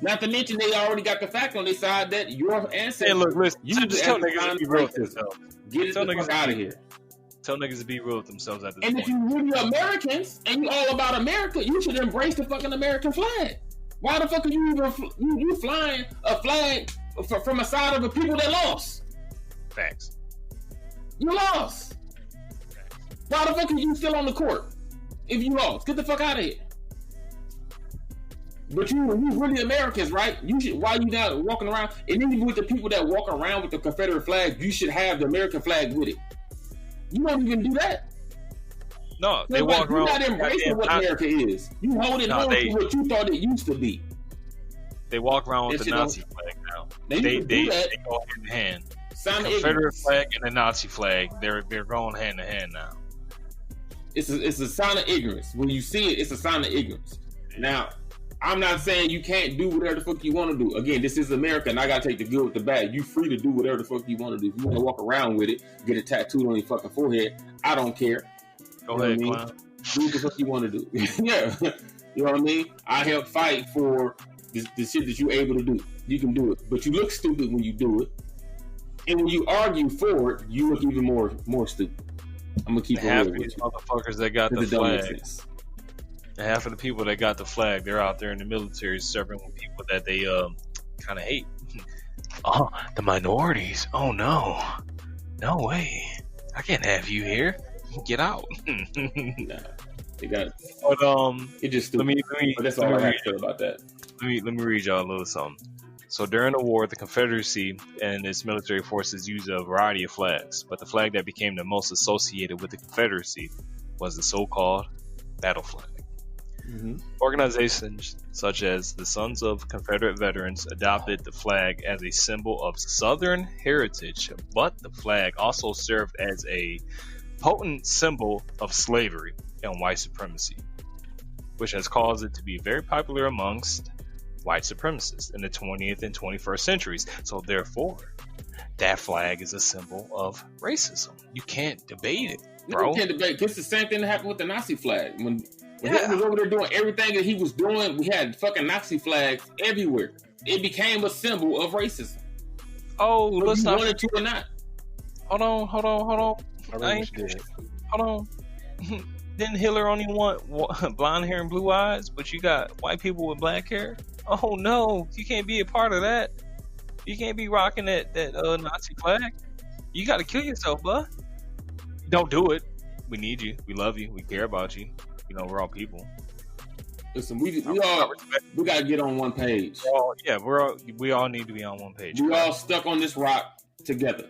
A: Not to mention they already got the fact on their side that your ancestors.
C: Hey, look, listen.
A: You
C: just tell niggas to be real with
A: racism.
C: themselves.
A: Get it the fuck out of here.
C: Tell niggas to be real with themselves at this
A: And
C: point.
A: if you really Americans and you all about America, you should embrace the fucking American flag. Why the fuck are you even you flying a flag from a side of the people that lost?
C: Facts.
A: You lost. Why the fuck are you still on the court if you lost? Get the fuck out of here. But you really Americans, right? You should. Why you not walking around? And even with the people that walk around with the Confederate flag, you should have the American flag with it. You don't even do that.
C: No, they walk
A: You're
C: around.
A: not embracing what America is. You hold it on to what you thought it used to be.
C: They walk around with the Nazi flag now. They go hand in hand. The Confederate flag and the Nazi flag, they're going hand in hand now.
A: It's a sign of ignorance. When you see it, it's a sign of ignorance. Now, I'm not saying you can't do whatever the fuck you want to do. Again, this is America, and I gotta take the good with the bad. You free to do whatever the fuck you want to do. If you want to walk around with it, get it tattooed on your fucking forehead, I don't care.
C: Go ahead, clown.
A: Do what the fuck you want to do. Yeah, you know what I mean. I help fight for the shit that you're able to do. You can do it, but you look stupid when you do it, and when you argue for it, you look even more stupid. I'm gonna keep it
C: half
A: real
C: of
A: with
C: these
A: you.
C: motherfuckers that got the
A: It don't make
C: flag.
A: sense.
C: Half of the people that got the flag, they're out there in the military serving with people that they kind of hate. Oh, the minorities. Oh no, no way. I can't have you here. Get out.
A: Nah, they got it.
C: But
A: It's just
C: let
A: stupid.
C: me
A: But that's
C: let
A: all
C: me
A: I have
C: read
A: to say about that.
C: let me read y'all a little something. So during the war, the Confederacy and its military forces used a variety of flags, but the flag that became the most associated with the Confederacy was the so-called battle flag.
A: Mm-hmm.
C: Organizations such as the Sons of Confederate Veterans adopted the flag as a symbol of Southern heritage, but the flag also served as a potent symbol of slavery and white supremacy, which has caused it to be very popular amongst white supremacists in the 20th and 21st centuries. So therefore, that flag is a symbol of racism. You can't debate it, bro.
A: You can't debate. It's the same thing that happened with the Nazi flag. When
C: Yeah.
A: Hitler was over there doing everything that he was doing, we had fucking Nazi flags everywhere. It became a symbol of racism.
C: Oh,
A: Whether
C: let's
A: you
C: not.
A: wanted to or not.
C: Hold on.
G: I really wish you did.
C: Hold on. Didn't Hitler only want blonde hair and blue eyes, but you got white people with black hair? Oh no, you can't be a part of that. You can't be rocking that Nazi flag. You got to kill yourself, bud. Don't do it. We need you. We love you. We care about you. You know, we're all people.
A: Listen, we got to get on one page.
C: We all need to be on one page.
A: We all stuck on this rock together.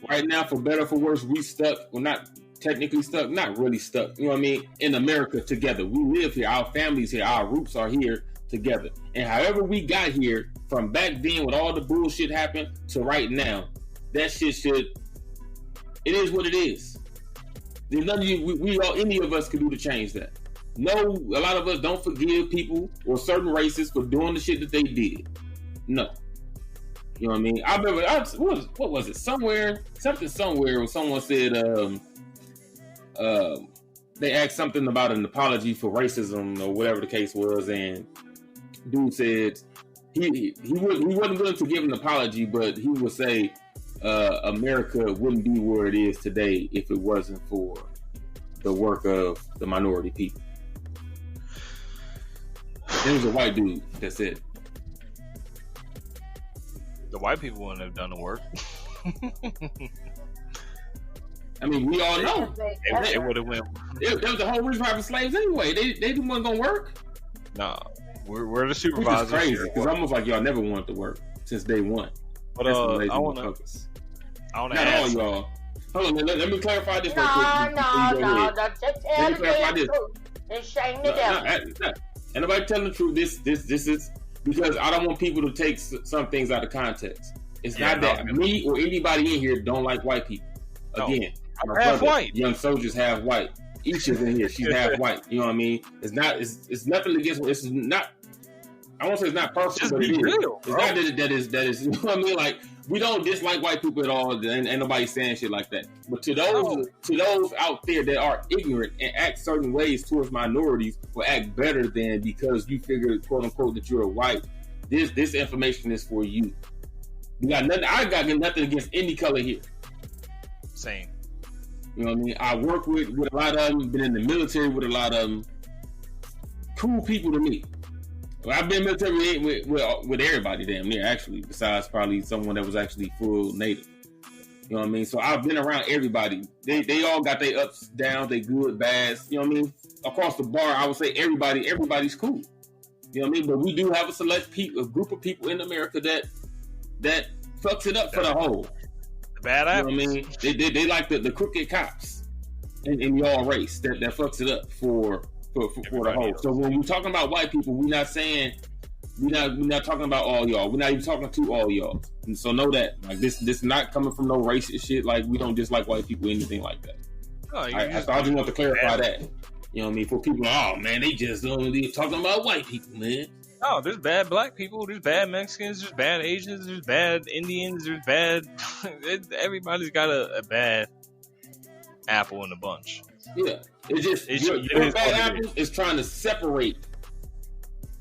A: Right now, for better or for worse, we stuck. Well, not technically stuck, not really stuck. You know what I mean? In America together. We live here. Our families here. Our roots are here together. And however we got here, from back then when all the bullshit happened to right now, that shit it is what it is. There's nothing we all, any of us can do to change that. No, a lot of us don't forgive people or certain races for doing the shit that they did. No. You know what I mean? I remember, what was it? Somewhere where someone said they asked something about an apology for racism or whatever the case was, and dude said he wasn't willing to give an apology, but he would say America wouldn't be where it is today if it wasn't for the work of the minority people. It was a white dude that said.
C: The white people wouldn't have done the work.
A: I mean, we all know.
C: They would have went.
A: That was the whole reason for having slaves anyway. They wasn't gonna work.
C: Nah, we're the
A: Which is
C: supervisors.
A: crazy,
C: here.
A: because almost like y'all never wanted to work since day one.
C: But
A: That's some lazy
C: I wanna
A: motherfuckers. Not all
C: ask.
A: y'all. Hold on, let me clarify this
E: No,
A: real quick.
E: no. Just tell the
A: clarify
E: damn
A: this.
E: truth and shame the devil.
A: And nobody telling the truth. This is because I don't want people to take some things out of context. It's not that me or anybody in here don't like white people.
C: No.
A: Again,
C: I'm
A: my
C: half
A: brother,
C: white.
A: Young Soldier's half white. Each is in here. She's half white. You know what I mean? It's not. It's nothing against. It's not. I won't say it's not personal,
C: Just
A: but
C: be
A: it is.
C: real,
A: It's
C: bro.
A: not that is. You know what I mean? Like, we don't dislike white people at all, and ain't nobody saying shit like that. But to those out there that are ignorant and act certain ways towards minorities, will act better than because you figure, quote unquote, that you're a white. This information is for you. You got nothing. I got nothing against any color here.
C: Same.
A: You know what I mean? I work with a lot of them. Been in the military with a lot of them. Cool people to me. Well, I've been military with everybody, damn near, actually, besides probably someone that was actually full native. You know what I mean? So I've been around everybody. They all got their ups, downs, their good, bads. You know what I mean? Across the bar, I would say everybody's cool. You know what I mean? But we do have a group of people in America that fucks it up for the whole.
C: The bad
A: You
C: apples.
A: know what I mean? They like the crooked cops in y'all race that fucks it up for the whole. So when we're talking about white people, we're not saying we're not talking about all y'all. We're not even talking to all y'all. And so know that, like, this is not coming from no racist shit. Like, we don't dislike white people or anything like that.
C: No, you
A: I just want to clarify that. You know what I mean? For people, oh man, they just don't really talking about white people, man.
C: Oh, there's bad black people, there's bad Mexicans, there's bad Asians, there's bad Indians, there's bad. Everybody's got a bad apple in the bunch.
A: Yeah, it's just
C: It
A: your
C: is
A: bad
C: what it
A: apple is trying to separate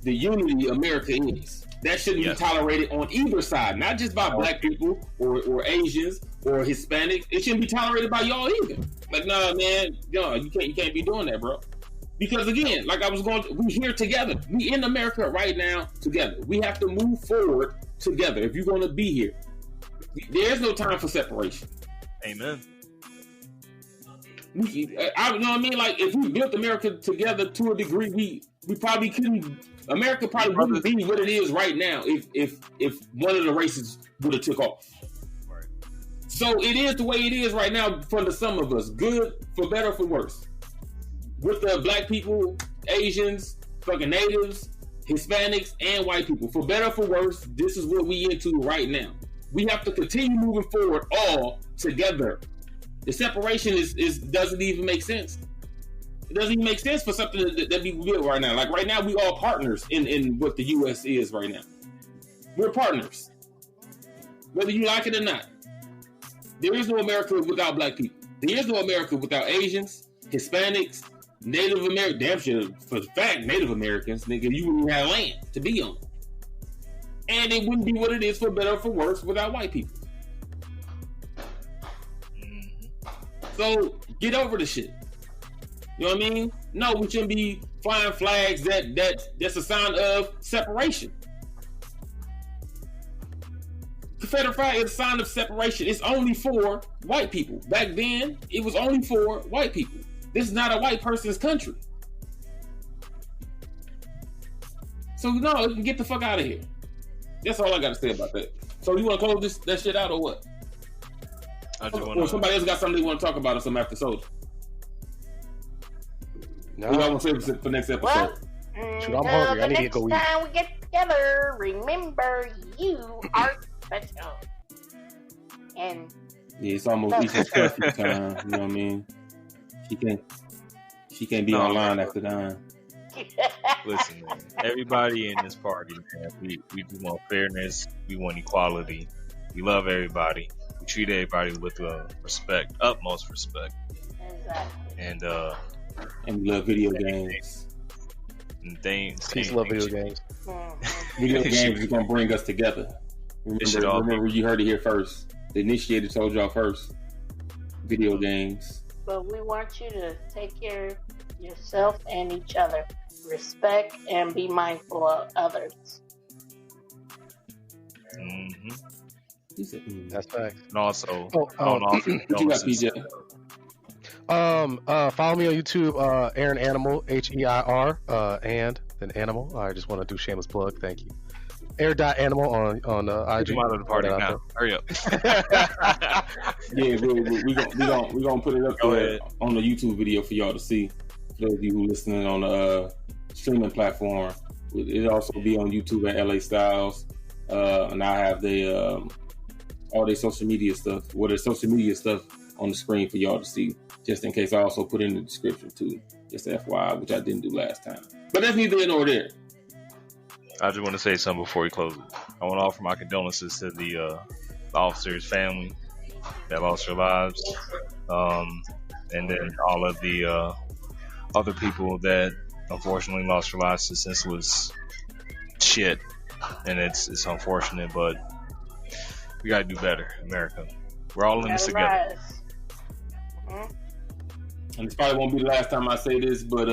A: the unity America is. That shouldn't
C: Yes.
A: be tolerated on either side, not just by black people or Asians or Hispanics. It shouldn't be tolerated by y'all either. Like, nah, man, no, you can't be doing that, bro. Because again, like I was we here together. We in America right now together. We have to move forward together. If you're going to be here, there's no time for separation.
C: Amen.
A: You know what I mean? Like, if we built America together to a degree, we probably couldn't. America probably wouldn't be what it is right now if one of the races would have took off.
C: Right.
A: So it is the way it is right now for the some of us, good for better for worse. With the black people, Asians, fucking natives, Hispanics, and white people, for better for worse, this is what we into right now. We have to continue moving forward all together. The separation is doesn't even make sense. It doesn't even make sense for something that we built right now. Like right now, we all partners in what the U.S. is right now. We're partners, whether you like it or not. There is no America without black people. There is no America without Asians, Hispanics, Native Americans. Damn sure, for the fact, Native Americans, nigga, you wouldn't have land to be on. And it wouldn't be what it is for better or for worse without white people. So get over the shit. You know what I mean? No, we shouldn't be flying flags that's a sign of separation. Confederate flag is a sign of separation. It's only for white people. Back then, it was only for white people. This is not a white person's country. So no, you can get the fuck out of here. That's all I got to say about that. So you want to close that shit out or what?
C: I just
A: Or
C: want
A: somebody else got something they want to talk about or something after Soldier?
G: No,
A: We all want to say for next episode.
E: Well,
G: Shoot, I'm hungry. I need to
E: next
G: go eat.
E: time we get together, remember you are special. And
A: Yeah, it's almost Easter's curfew time. You know what I mean? She can't be online after 9.
C: Listen, man. Everybody in this party, man, we do want fairness. We want equality. We love everybody. We treat everybody with respect, utmost respect.
E: exactly.
C: And
A: And love video games.
G: Peace, love video games.
A: Video games is gonna bring us together. Remember, you heard it here first. The initiator told y'all first. Video games.
E: But we want you to take care of yourself and each other. Respect and be mindful of others.
C: Mm-hmm.
A: He said,
G: That's facts.
C: And also,
G: Oh,
C: on off
A: what you got, PJ?
G: Follow me on YouTube, Aaron Animal, HEIR, and then Animal. I just want to do shameless plug. Thank you. Air.animal on IG.
C: Come out of the party
G: Put that
C: now.
G: out
C: Hurry up.
A: Yeah, we gonna put it up
C: Go
A: there
C: ahead.
A: on the YouTube video for y'all to see. For those of you who listening on the streaming platform, it'll also be on YouTube at LA Styles, and I have the all their social media stuff. Their social media stuff on the screen for y'all to see, just in case. I also put in the description too, just FYI, which I didn't do last time. But that's neither here nor there.
C: I just want to say something before we close it. I want to offer my condolences to the officers' family that lost their lives, and then all of the other people that unfortunately lost their lives to senseless shit. And it's unfortunate, but we gotta do better, America. We're all in this together.
A: And this probably won't be the last time I say this, but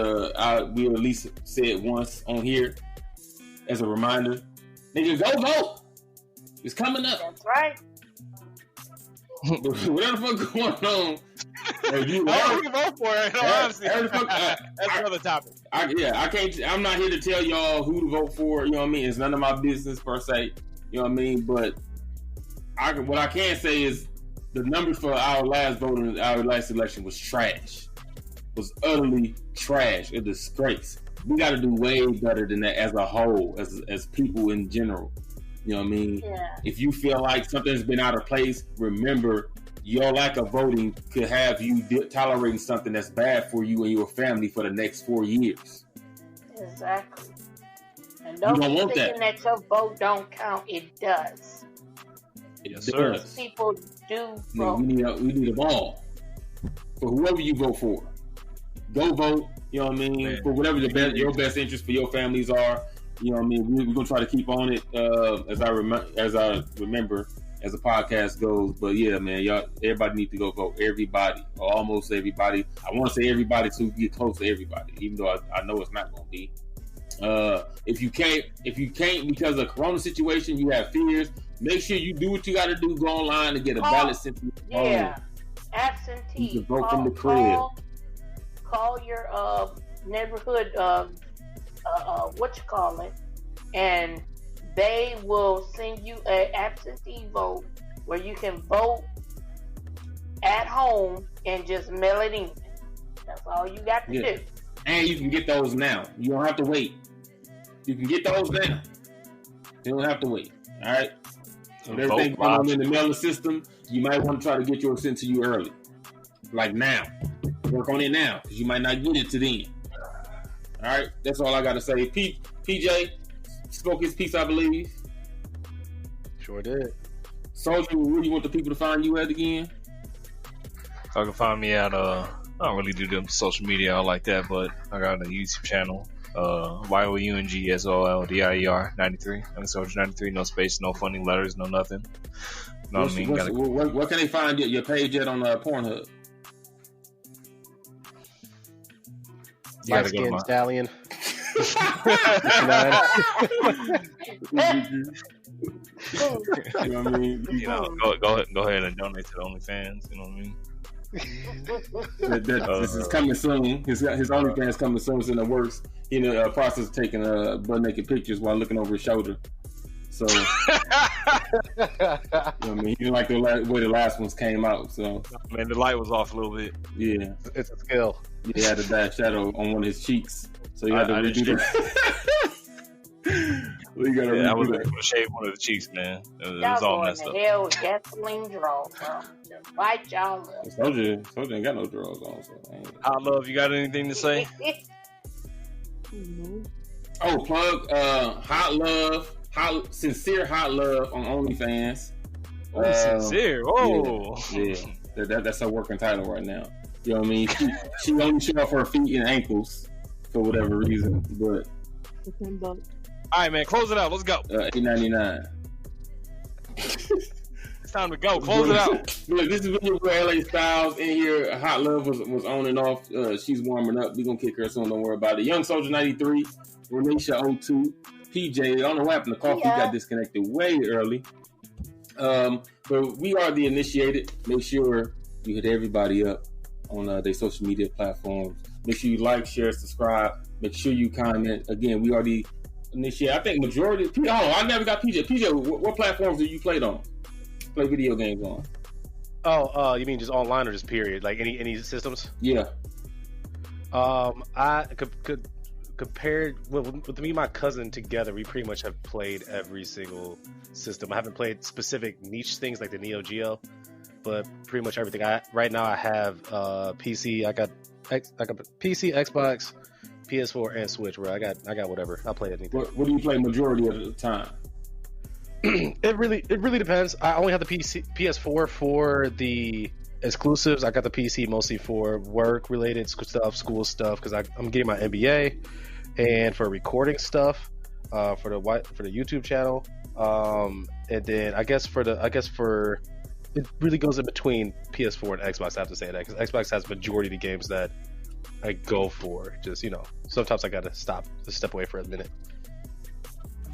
A: we'll at least say it once on here as a reminder. Nigga, go vote. It's coming up.
E: That's right.
A: Whatever the fuck going on. You
C: I don't vote for it. Honestly, that's another topic.
A: I'm not here to tell y'all who to vote for. You know what I mean? It's none of my business per se. You know what I mean? But what I can say is the numbers for our last vote in our last election was trash. Was utterly trash. A disgrace. We got to do way better than that as a whole, as people in general. You know what I mean?
E: Yeah.
A: If you feel like something's been out of place, remember your lack of voting could have you tolerating something that's bad for you and your family for the next 4 years.
E: Exactly. And
A: You
E: don't
A: don't
E: be
A: want
E: thinking
A: that.
E: that your vote don't count. It does.
A: It
C: Yes, sir.
A: does.
E: People do
A: Nigga,
E: vote.
A: we need a ball for whoever you vote for. Go vote. You know what I mean?
C: Man.
A: For whatever your best interest for your families are. You know what I mean? We're gonna try to keep on it as I remember as the podcast goes. But yeah, man, y'all, everybody needs to go vote. Everybody, or almost everybody. I want to say everybody to get close to everybody, even though I know it's not gonna be. If you can't because of Corona situation, you have fears. Make sure you do what you got to do. Go online and get a ballot sent to your home.
E: Yeah. Absentee.
A: You can vote from the crib.
E: Call your neighborhood and they will send you an absentee vote where you can vote at home and just mail it in. That's all you got to do.
A: And you can get those now. You don't have to wait. You can get those now. You don't have to wait. All right. With everything going on in the mailing system, you might want to try to get yours sent to you early. Like now. Work on it now, because you might not get it to then. All right. That's all I got to say. PJ spoke his piece, I believe.
G: Sure did.
A: Soldier, where do you want the people to find you at again?
C: So you can find me at I don't really do them social media all like that, but I got a YouTube channel, YOUNGSOLDIER 93. I'm Soldier 93, no space, no funny letters, no nothing. You know what I mean?
A: Where can they find your page at on Pornhub?
G: Light skinned stallion.
A: You know what I mean?
C: You know, go ahead and donate to the OnlyFans. You know what I mean?
A: This is coming soon. His OnlyFans coming soon. It's in the works. He in the process of taking butt naked pictures while looking over his shoulder. So, you know what I mean? He didn't like the way the last ones came out. So,
C: man, the light was off a little bit.
G: Yeah, it's a skill.
A: He had a bad shadow on one of his cheeks, so you had to redo that.
C: I was able to shave one of the cheeks, man. It was all messed up.
E: Hell with gasoline draws, bro. Just bite y'all up.
A: Soldier ain't got no draws on. So
C: Hot Love, you got anything to say?
A: Oh, plug Sincere Hot Love on OnlyFans.
C: Sincere, oh
A: yeah. That's her working title right now. You know what I mean? She only show off her feet and ankles for whatever reason, but.
C: All right, man, close it out. Let's go.
A: $8.99.
C: It's time to go. Close it out.
A: Look, this is video for LA Styles in here. Hot Love was on and off. She's warming up. We're gonna kick her soon. Don't worry about it. Young Soldier 93, Renisha 02, PJ. I don't know what happened. The coffee got disconnected way early. But we are the initiated. Make sure you hit everybody up on their social media platforms. Make sure you like, share, subscribe. Make sure you comment. Again, we are the initiated. I think majority. I never got PJ. PJ, what platforms do you play on? Play video games on?
G: Oh, you mean just online or just period? Like any systems?
A: Yeah.
G: I could compared with me and my cousin together, we pretty much have played every single system. I haven't played specific niche things like the Neo Geo, but pretty much everything. Right now I have PC. I got PC, Xbox, PS4, and Switch. Where I got whatever. I play anything.
A: What do you play majority of the time?
G: It really depends. I only have the PS4 for the exclusives. I got the PC mostly for work related stuff, school stuff, because I'm getting my MBA, and for recording stuff, for the YouTube channel, and then I guess for it really goes in between PS4 and Xbox. I have to say that because Xbox has majority of the games that I go for. Just sometimes I gotta step away for a minute.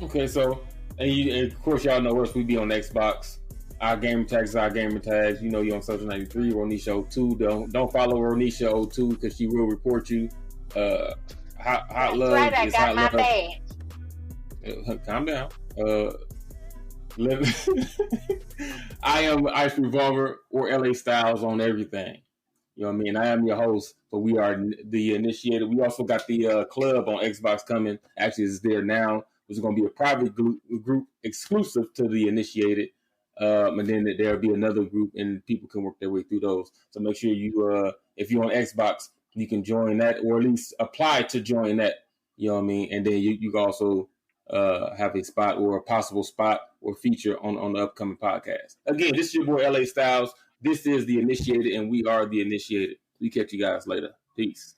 G: Okay,
A: so. And of course, y'all know us. We be on Xbox. Our gamer tags is our gamer tags. You know you on Social 93, Ronisha 02. Don't follow Ronisha 02 because she will report you. Hot Love
E: right, I
A: is
E: got
A: Hot
E: my
A: Love. Calm down. I am Ice Revolver or LA Styles on everything. You know what I mean? I am your host, but we are the initiated. We also got the club on Xbox coming. Actually, it's there now. It's going to be a private group exclusive to the initiated, and then there'll be another group, and people can work their way through those. So make sure you, if you're on Xbox, you can join that, or at least apply to join that. You know what I mean? And then you can also have a spot or a possible spot or feature on the upcoming podcast. Again, this is your boy LA Styles. This is The Initiated, and we are The Initiated. We catch you guys later. Peace.